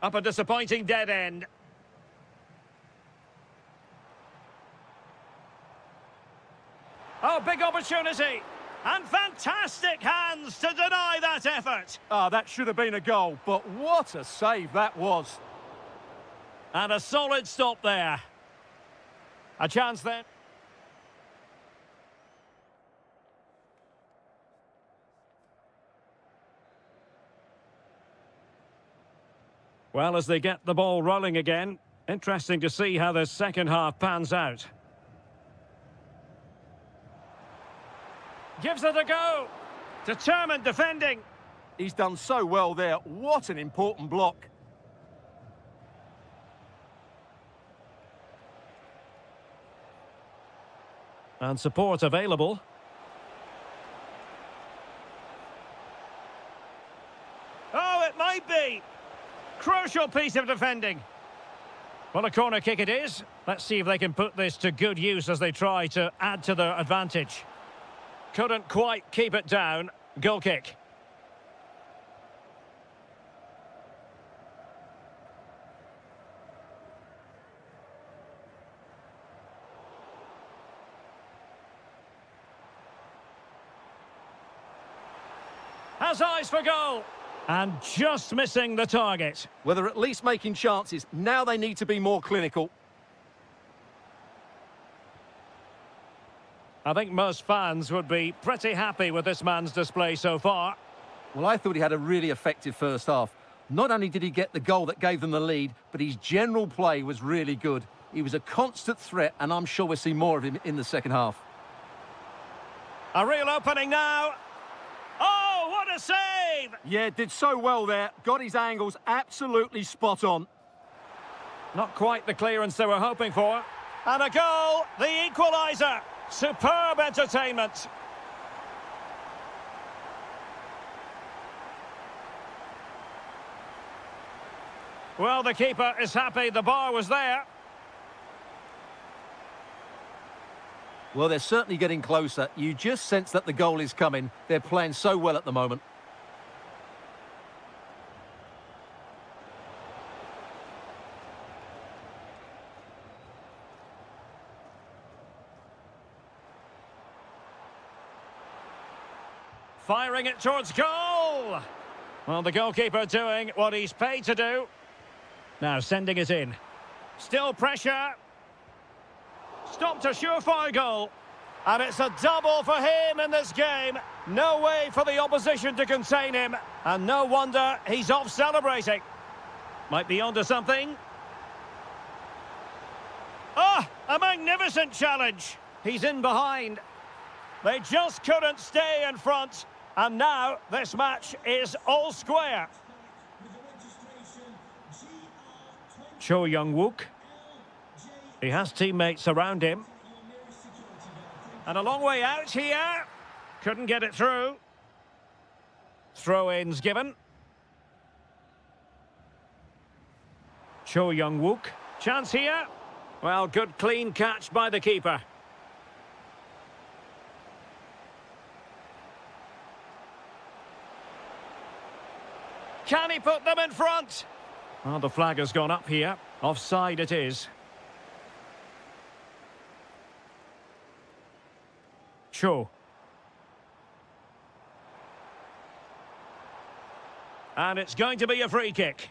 Up a disappointing dead end. Oh, big opportunity. And fantastic hands to deny that effort. Ah, that should have been a goal, but what a save that was. And a solid stop there. A chance then. Well, as they get the ball rolling again, interesting to see how the second half pans out. Gives it a go. Determined defending. He's done so well there. What an important block. And support available. Oh, it might be. Crucial piece of defending. Well, a corner kick it is. Let's see if they can put this to good use as they try to add to their advantage. Couldn't quite keep it down. Goal kick. Has eyes for goal. And just missing the target. Well, they're at least making chances. Now they need to be more clinical. I think most fans would be pretty happy with this man's display so far. Well, I thought he had a really effective first half. Not only did he get the goal that gave them the lead, but his general play was really good. He was a constant threat, and I'm sure we'll see more of him in the second half. A real opening now. Oh, what a save! Yeah, did so well there. Got his angles absolutely spot on. Not quite the clearance they were hoping for. And a goal, the equaliser. Superb entertainment. Well, the keeper is happy the bar was there. Well, they're certainly getting closer. You just sense that the goal is coming. They're playing so well at the moment. Firing it towards goal. Well, the goalkeeper doing what he's paid to do. Now sending it in. Still pressure. Stopped a surefire goal. And it's a double for him in this game. No way for the opposition to contain him. And no wonder he's off celebrating. Might be onto something. Ah, a magnificent challenge. He's in behind. They just couldn't stay in front. And now this match is all square. Cho Young-wook. He has teammates around him. And a long way out here. Couldn't get it through. Throw-ins given. Cho Young-wook. Chance here. Well, good clean catch by the keeper. Can he put them in front? Well, the flag has gone up here. Offside it is. Cho. And it's going to be a free kick.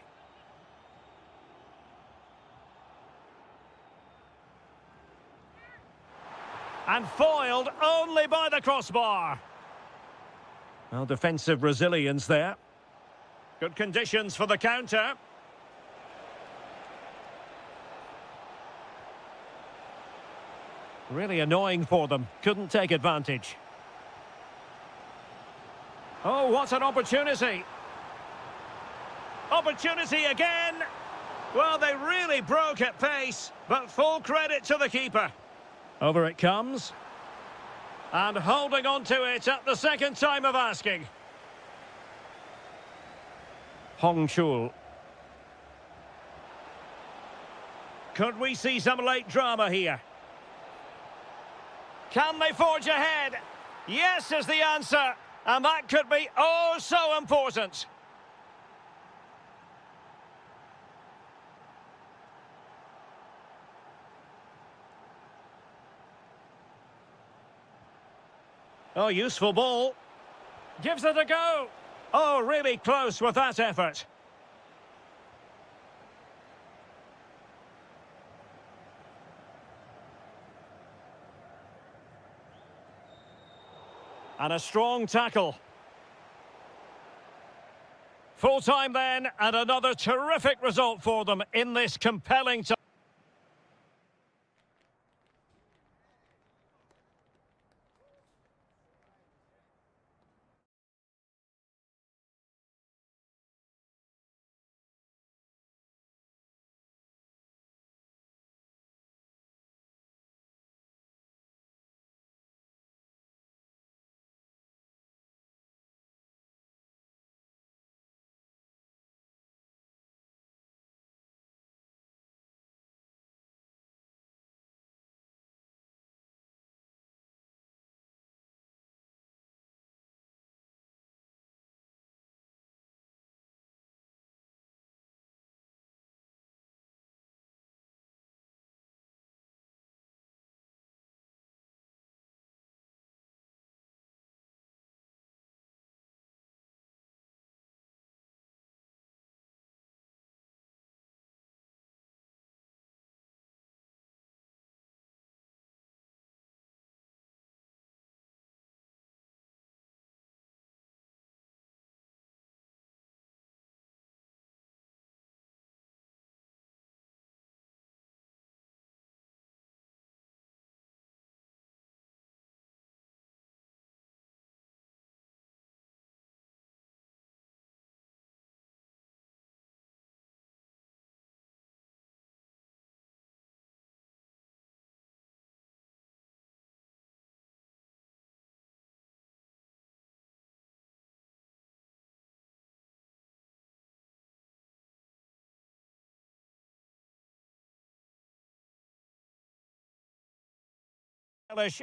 And foiled only by the crossbar. Well, defensive resilience there. Good conditions for the counter. Really annoying for them. Couldn't take advantage. Oh, what an opportunity. Opportunity again. Well, they really broke at pace, but full credit to the keeper. Over it comes. And holding on to it at the second time of asking. Hong Chul. Could we see some late drama here? Can they forge ahead? Yes is the answer. And that could be oh so important. Oh, useful ball. Gives it a go. Oh, really close with that effort. And a strong tackle. Full time then, and another terrific result for them in this compelling time.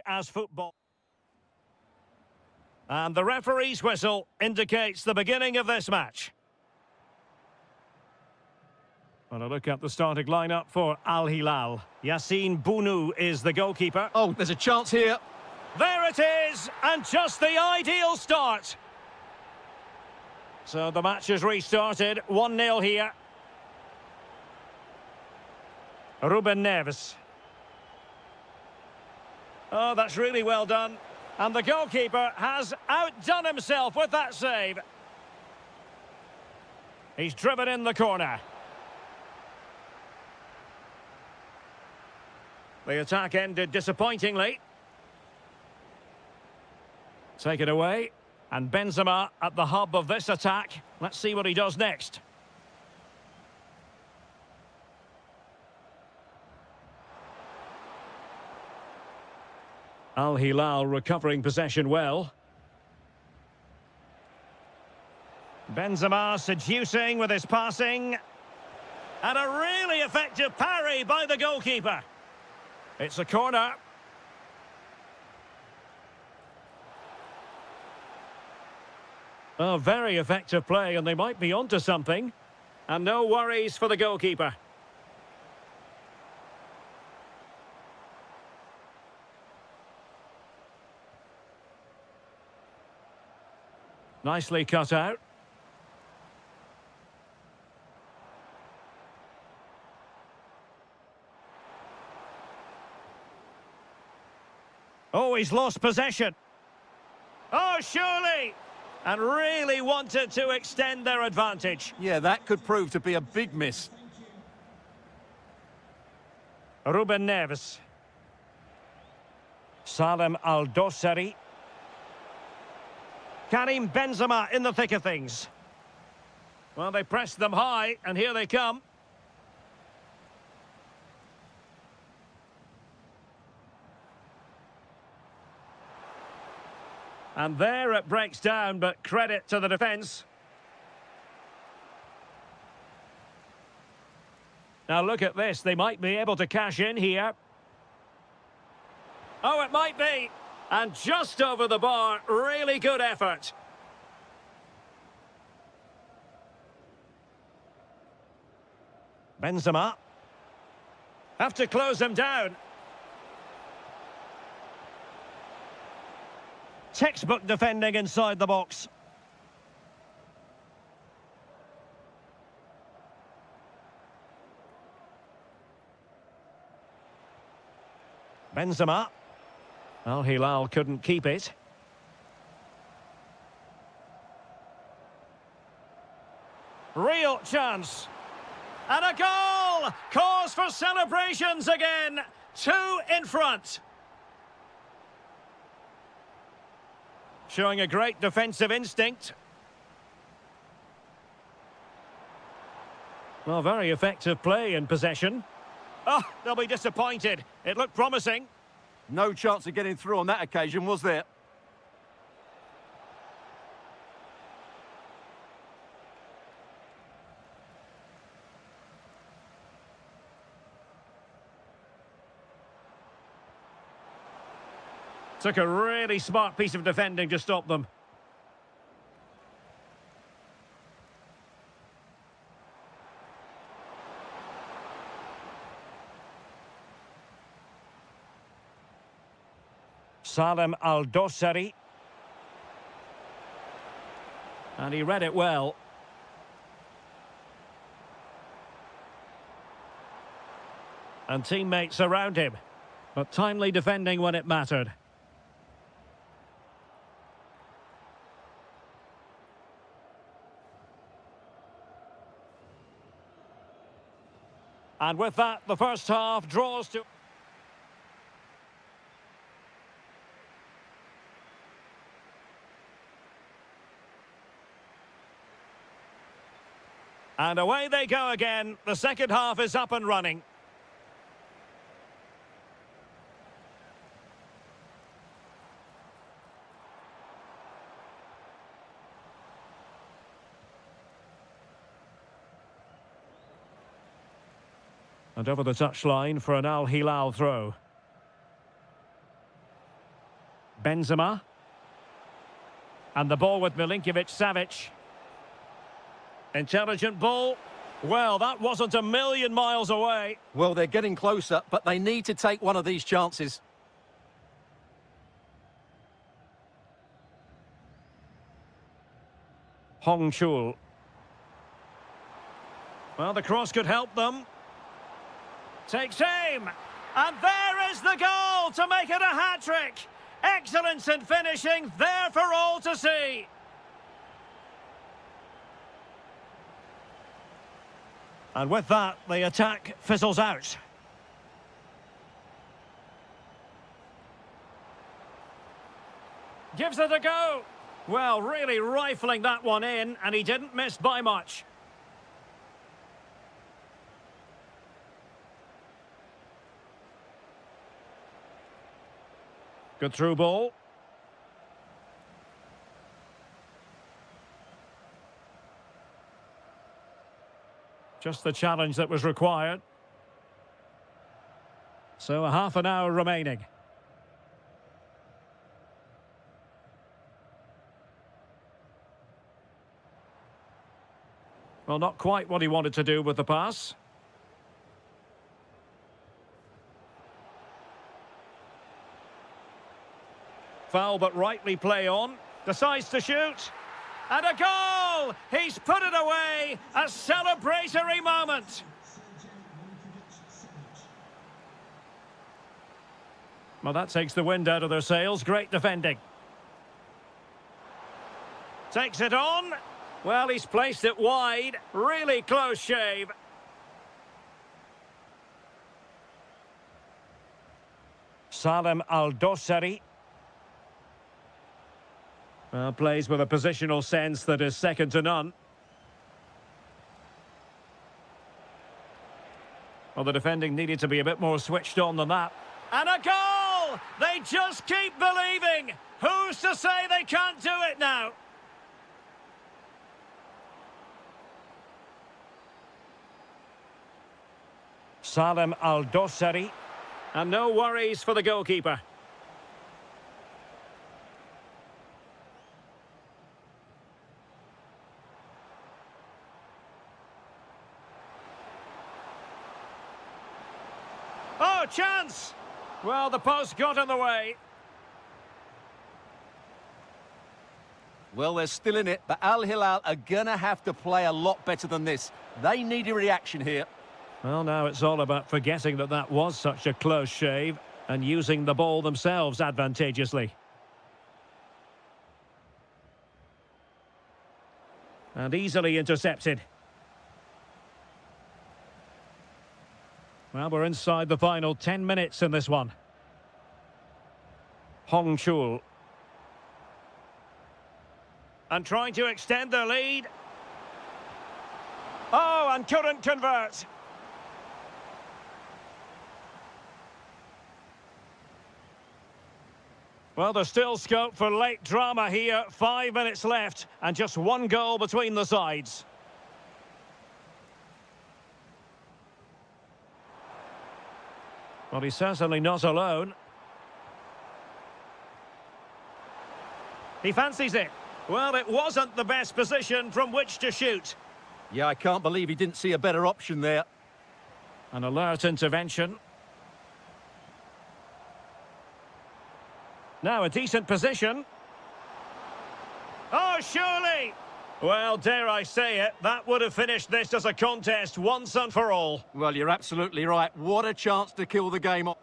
As football. And the referee's whistle indicates the beginning of this match. Well, a look at the starting lineup for Al-Hilal. Yassine Bounou is the goalkeeper. Oh, there's a chance here. There it is, and just the ideal start. So the match has restarted, 1-0 here. Ruben Neves. Oh, that's really well done. And the goalkeeper has outdone himself with that save. He's driven in the corner. The attack ended disappointingly. Taken away. And Benzema at the hub of this attack. Let's see what he does next. Al-Hilal recovering possession well. Benzema seducing with his passing. And a really effective parry by the goalkeeper. It's a corner. Oh, very effective play, and they might be onto something. And no worries for the goalkeeper. Nicely cut out. Oh, he's lost possession. Oh, surely! And really wanted to extend their advantage. Yeah, that could prove to be a big miss. Ruben Neves. Salem Al-Dosari. Karim Benzema in the thick of things. Well, they pressed them high, and here they come. And there it breaks down, but credit to the defence. Now look at this, they might be able to cash in here. Oh, it might be. And just over the bar, really good effort. Benzema. Have to close him down. Textbook defending inside the box. Benzema. Al-Hilal couldn't keep it. Oh, chance. And a goal! Cause for celebrations again. 2 in front. Showing a great defensive instinct. Well, very effective play in possession. Oh, they'll be disappointed. It looked promising. No chance of getting through on that occasion, was there? Took a really smart piece of defending to stop them. Salem Al-Dosari. And he read it well. And teammates around him. But timely defending when it mattered. And with that, the first half draws to... And away they go again. The second half is up and running. And over the touchline for an Al-Hilal throw. Benzema. And the ball with Milinkovic-Savic. Intelligent ball. Well, that wasn't a million miles away. Well, they're getting closer, but they need to take one of these chances. Hong Chul. Well, the cross could help them. Takes aim. And there is the goal to make it a hat-trick. Excellence in finishing, there for all to see. And with that, the attack fizzles out. Gives it a go. Well, really rifling that one in, and he didn't miss by much. Good through ball. Just the challenge that was required. So a half an hour remaining. Well, not quite what he wanted to do with the pass. Foul but rightly play on. Decides to shoot. And a goal! He's put it away! A celebratory moment! Well, that takes the wind out of their sails. Great defending. Takes it on. Well, he's placed it wide. Really close shave. Salem Al-Dosari. Plays with a positional sense that is second to none. Well, the defending needed to be a bit more switched on than that. And a goal! They just keep believing! Who's to say they can't do it now? Salem Al-Dosari. And no worries for the goalkeeper. Oh, chance! Well, the post got in the way. Well, they're still in it, but Al-Hilal are going to have to play a lot better than this. They need a reaction here. Well, now it's all about forgetting that that was such a close shave and using the ball themselves advantageously. And easily intercepted. Well, we're inside the final 10 minutes in this one. Hong Chul. And trying to extend their lead. Oh, and couldn't convert. Well, there's still scope for late drama here. 5 minutes left and just one goal between the sides. Well, he's certainly not alone. He fancies it. Well, it wasn't the best position from which to shoot. Yeah, I can't believe he didn't see a better option there. An alert intervention. Now a decent position. Oh, surely! Well, dare I say it, that would have finished this as a contest once and for all. Well, you're absolutely right. What a chance to kill the game off.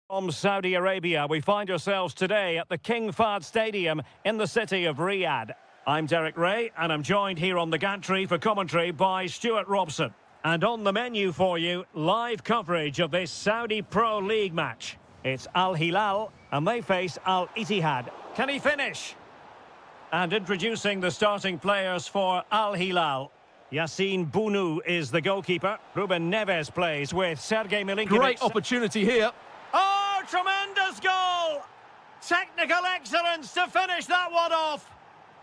From Saudi Arabia, we find ourselves today at the King Fahd Stadium in the city of Riyadh. I'm Derek Ray, and I'm joined here on the gantry for commentary by Stuart Robson. And on the menu for you, live coverage of this Saudi Pro League match. It's Al-Hilal, and they face Al-Ittihad. Can he finish? And introducing the starting players for Al-Hilal. Yassine Bounou is the goalkeeper. Ruben Neves plays with Sergei Milinkovic. Great opportunity here. Oh, tremendous goal! Technical excellence to finish that one off.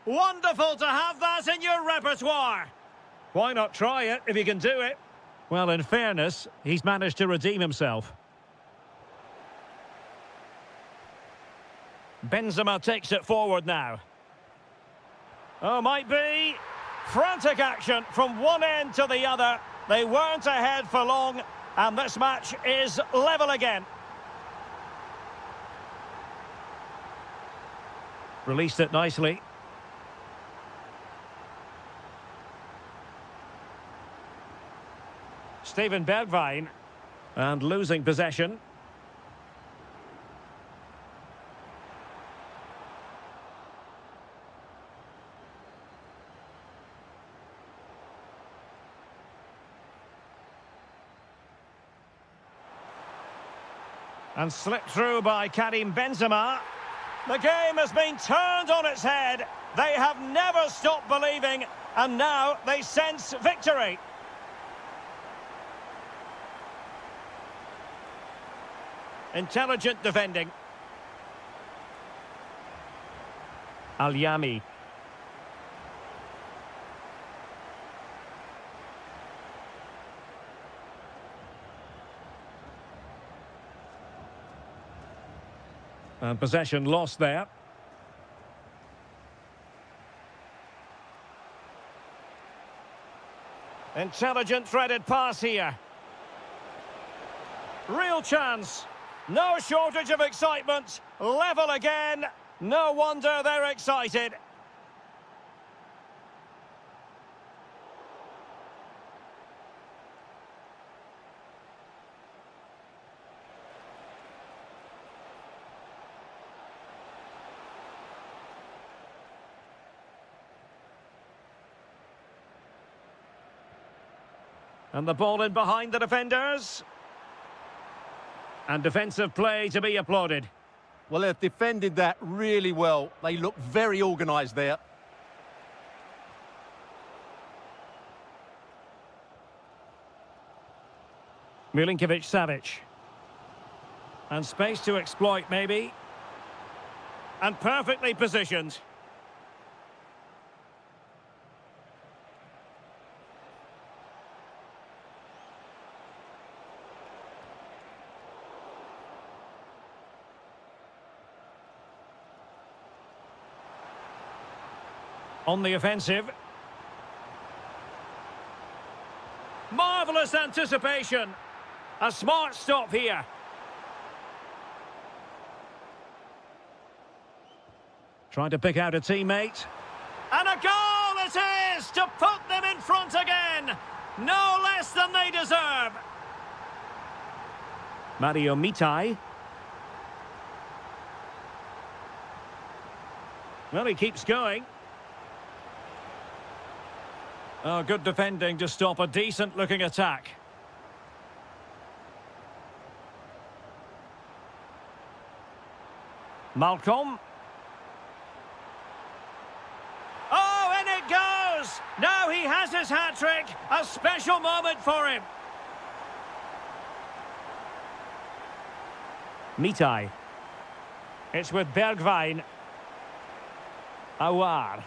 Wonderful to have that in your repertoire. Why not try it if you can do it? Well, in fairness, he's managed to redeem himself. Benzema takes it forward now. Oh, might be. Frantic action from one end to the other. They weren't ahead for long, and this match is level again. Released it nicely. Steven Bergwijn. And losing possession. And slipped through by Karim Benzema. The game has been turned on its head. They have never stopped believing, and now they sense victory. Intelligent defending. Al-Yami. And possession lost there. Intelligent threaded pass here. Real chance. No shortage of excitement. Level again. No wonder they're excited. And the ball in behind the defenders. And defensive play to be applauded. Well, they've defended that really well. They look very organised there. Milinkovic-Savic. And space to exploit, maybe. And perfectly positioned. On the offensive. Marvellous anticipation. A smart stop here. Trying to pick out a teammate. And a goal it is to put them in front again. No less than they deserve. Mario Mitai. Well, he keeps going. Oh, good defending to stop a decent-looking attack. Malcolm. Oh, and it goes! Now he has his hat-trick. A special moment for him. Mitai. It's with Bergwijn. Awar.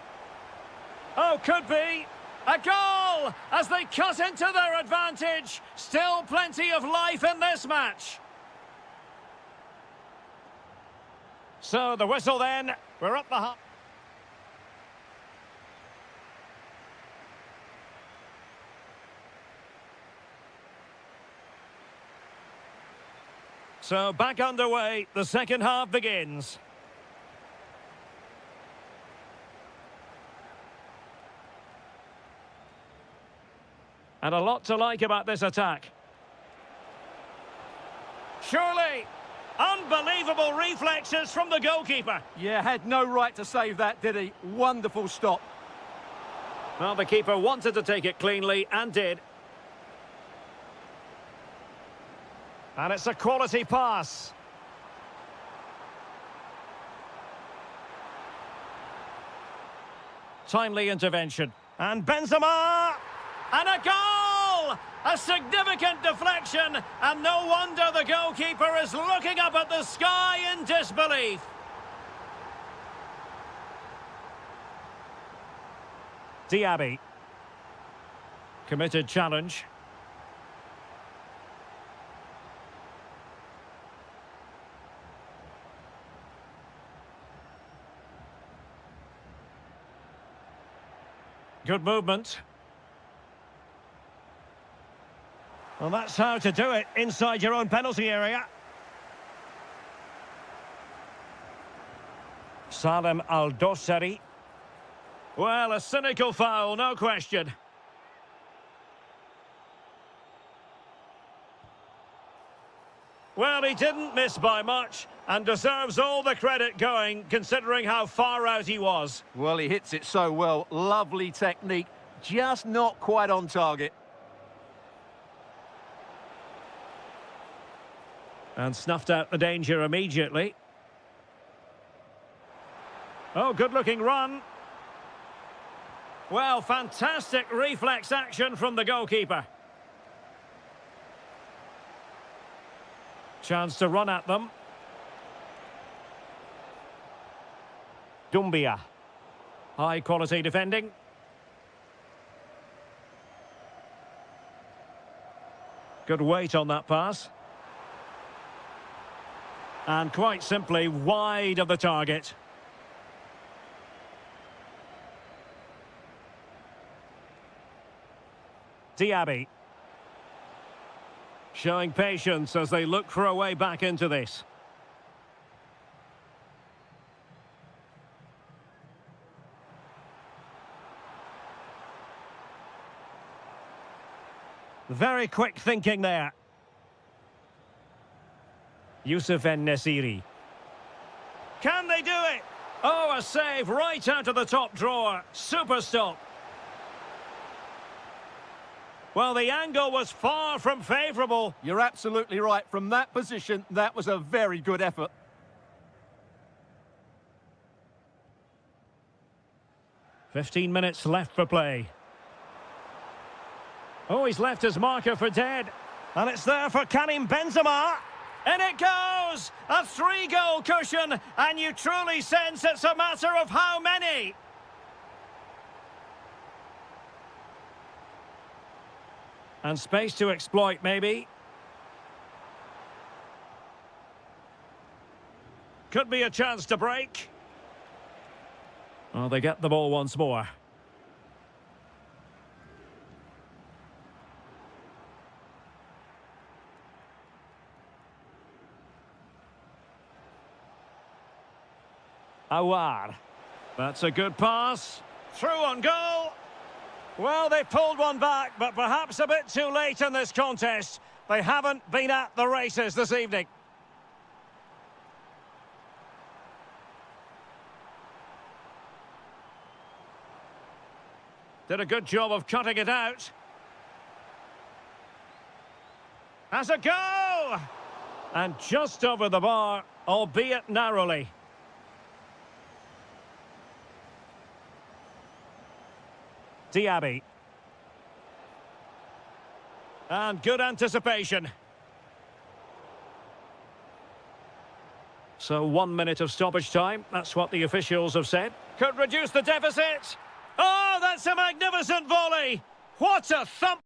Oh, could be. A goal as they cut into their advantage. Still plenty of life in this match. So the whistle then. We're up the half. So back underway. The second half begins. And a lot to like about this attack. Surely, unbelievable reflexes from the goalkeeper. Yeah, had no right to save that, did he? Wonderful stop. Well, the keeper wanted to take it cleanly and did. And it's a quality pass. Timely intervention. And Benzema! And a goal! A significant deflection, and no wonder the goalkeeper is looking up at the sky in disbelief. Diaby. Committed challenge. Good movement. Well, that's how to do it inside your own penalty area. Salem Al-Dosari. Well, a cynical foul, no question. Well, he didn't miss by much and deserves all the credit going, considering how far out he was. Well, he hits it so well. Lovely technique, just not quite on target. And snuffed out the danger immediately. Oh, good-looking run. Well, fantastic reflex action from the goalkeeper. Chance to run at them. Dumbia. High-quality defending. Good weight on that pass. And quite simply wide of the target. Diaby. Showing patience as they look for a way back into this. Very quick thinking there. Yusuf En-Nesyri. Can they do it? Oh, a save right out of the top drawer. Super stop. Well, the angle was far from favourable. You're absolutely right. From that position, that was a very good effort. "15 minutes left for play. Oh, he's left his marker for dead. And it's there for Karim Benzema. In it goes! A 3-goal cushion, and you truly sense it's a matter of how many. And space to exploit, maybe. Could be a chance to break. Oh, they get the ball once more. Awar. That's a good pass. Through on goal. Well, they pulled one back, but perhaps a bit too late in this contest. They haven't been at the races this evening. Did a good job of cutting it out. Has a go! And just over the bar, albeit narrowly. Diaby. And good anticipation. So 1 minute of stoppage time. That's what the officials have said. Could reduce the deficit. Oh, that's a magnificent volley. What a thump.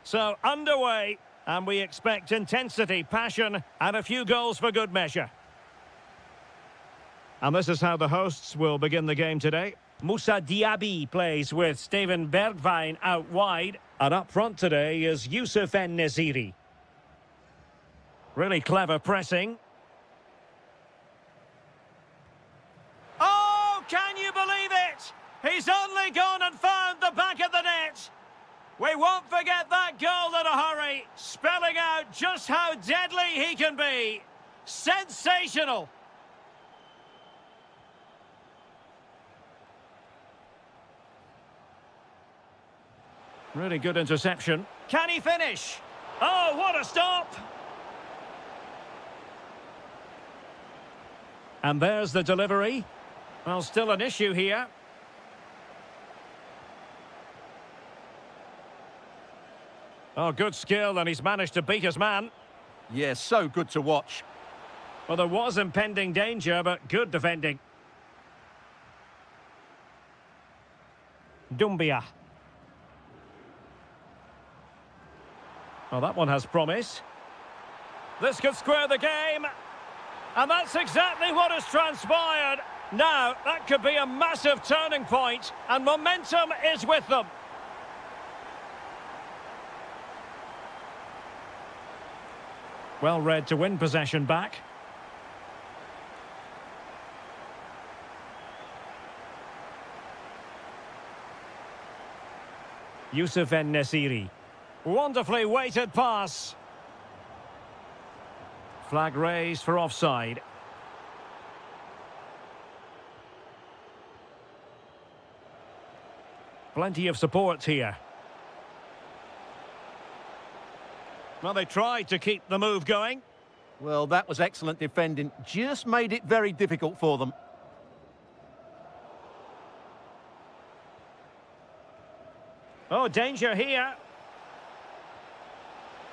So, underway, and we expect intensity, passion, and a few goals for good measure. And this is how the hosts will begin the game today. Moussa Diaby plays with Steven Bergwijn out wide. And up front today is Youssef En-Nesyri. Really clever pressing. Oh, can you believe it? He's only gone and found the back of the net. We won't forget that goal in a hurry, spelling out just how deadly he can be. Sensational. Really good interception. Can he finish? Oh, what a stop! And there's the delivery. Well, still an issue here. Oh, good skill, and he's managed to beat his man. Yeah, so good to watch. Well, there was impending danger, but good defending. Doumbia. Well, that one has promise. This could square the game. And that's exactly what has transpired. Now, that could be a massive turning point, and momentum is with them. Well read to win possession back. Youssef En-Nesyri. Wonderfully weighted pass. Flag raised for offside. Plenty of support here. Well, they tried to keep the move going. Well, that was excellent defending. Just made it very difficult for them. Oh, danger here.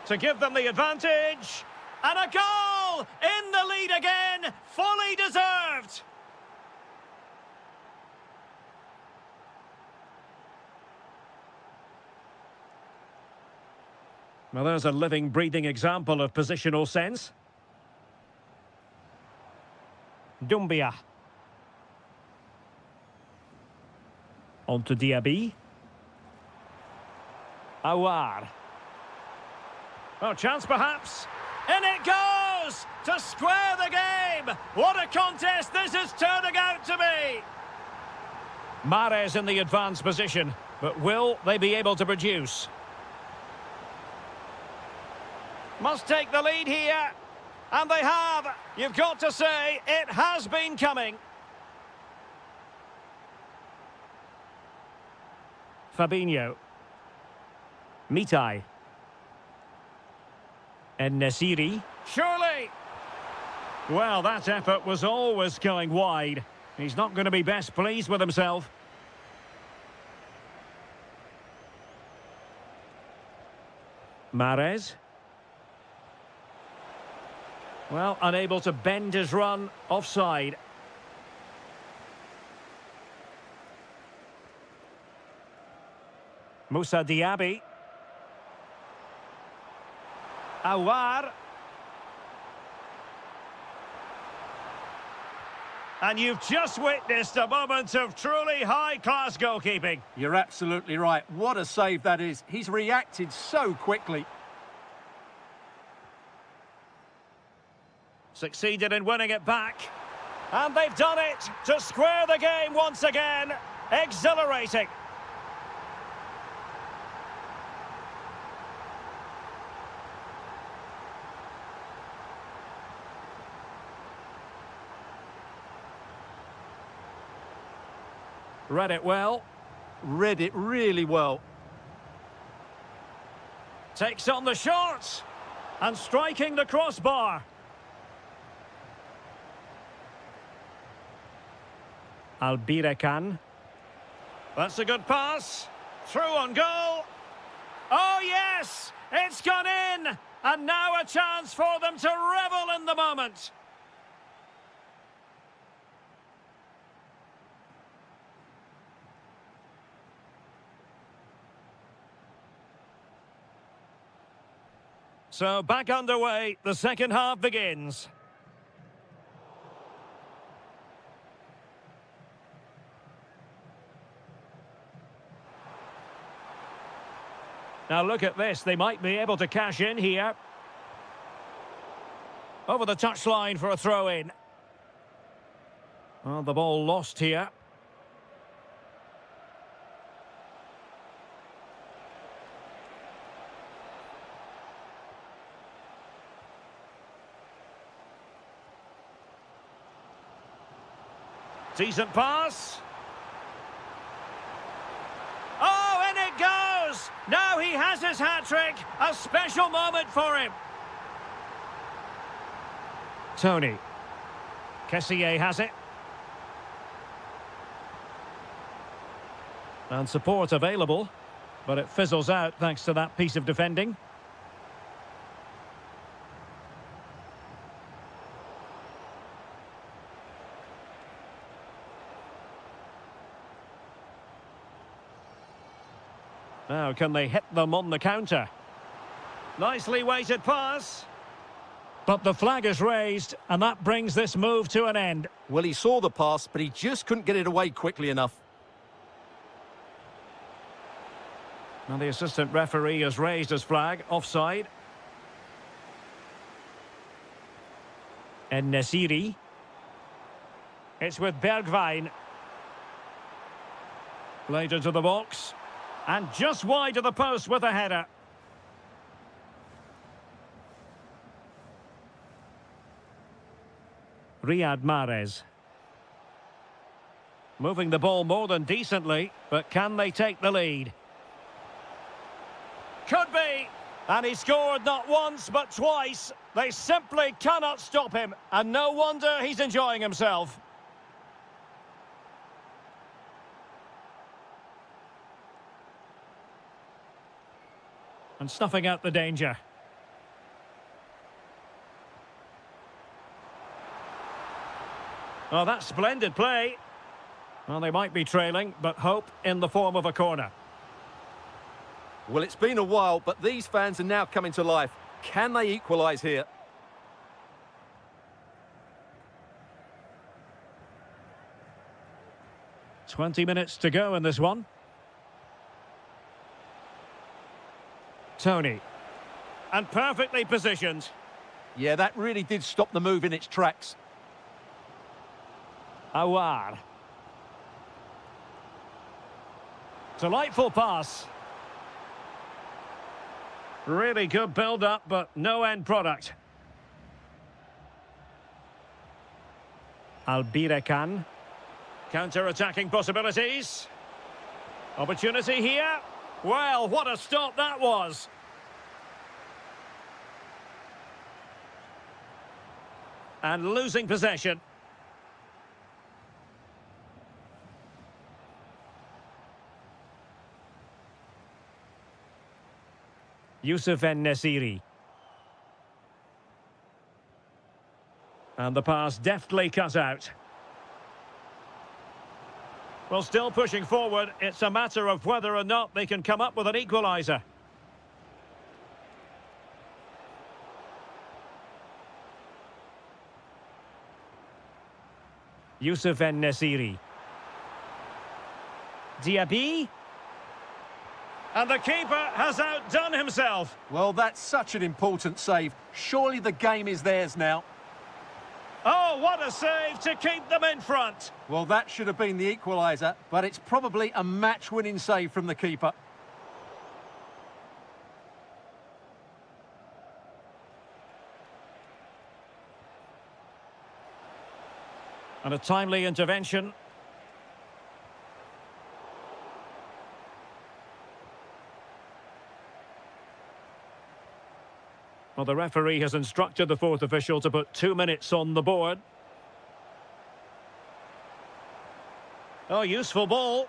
To give them the advantage. And a goal! In the lead again! Fully deserved! Well, there's a living, breathing example of positional sense. Doumbia. On to Diaby. Aouar. Oh, chance perhaps. In it goes! To square the game! What a contest this is turning out to be! Mahrez in the advanced position, but will they be able to produce? Must take the lead here, and they have. You've got to say, it has been coming. Fabinho. Mitai. En-Nesyri. Surely! Well, that effort was always going wide. He's not going to be best pleased with himself. Mahrez. Well, unable to bend his run, offside. Moussa Diaby. Aouar. And you've just witnessed a moment of truly high-class goalkeeping. You're absolutely right. What a save that is. He's reacted so quickly. Succeeded in winning it back. And they've done it to square the game once again. Exhilarating. Read it well. Read it really well. Takes on the shot. And striking the crossbar. Al-Ittihad. That's a good pass. Through on goal. Oh, yes! It's gone in! And now a chance for them to revel in the moment. So back underway, the second half begins. Now look at this, they might be able to cash in here. Over the touchline for a throw-in. Well, the ball lost here. Decent pass. Oh, and it goes! Now he has his hat-trick. A special moment for him. Tony. Kessier has it. And support available, but it fizzles out thanks to that piece of defending. Now, can they hit them on the counter? Nicely weighted pass. But the flag is raised, and that brings this move to an end. Well, he saw the pass, but he just couldn't get it away quickly enough. Now the assistant referee has raised his flag, offside. And Nesiri. It's with Bergwijn. Played into the box. And just wide of the post with a header. Riyad Mahrez. Moving the ball more than decently, but can they take the lead? Could be! And he scored not once, but twice. They simply cannot stop him. And no wonder he's enjoying himself. And snuffing out the danger. Oh, that's splendid play. Well, they might be trailing, but hope in the form of a corner. Well, it's been a while, but these fans are now coming to life. Can they equalise here? "20 minutes to go in this one. Tony. And perfectly positioned. Yeah, that really did stop the move in its tracks. Awar. Delightful pass. Really good build-up, but no end product. Albirekan. Counter-attacking possibilities. Opportunity here. Well, what a stop that was. And losing possession. Youssef En-Nesyri. And the pass deftly cut out. Well, still pushing forward. It's a matter of whether or not they can come up with an equaliser. Youssef En-Nesyri. Diaby. And the keeper has outdone himself. Well, that's such an important save. Surely the game is theirs now. Oh, what a save to keep them in front. Well, that should have been the equaliser, but it's probably a match-winning save from the keeper. And a timely intervention. Well, the referee has instructed the fourth official to put 2 minutes on the board. Oh, useful ball.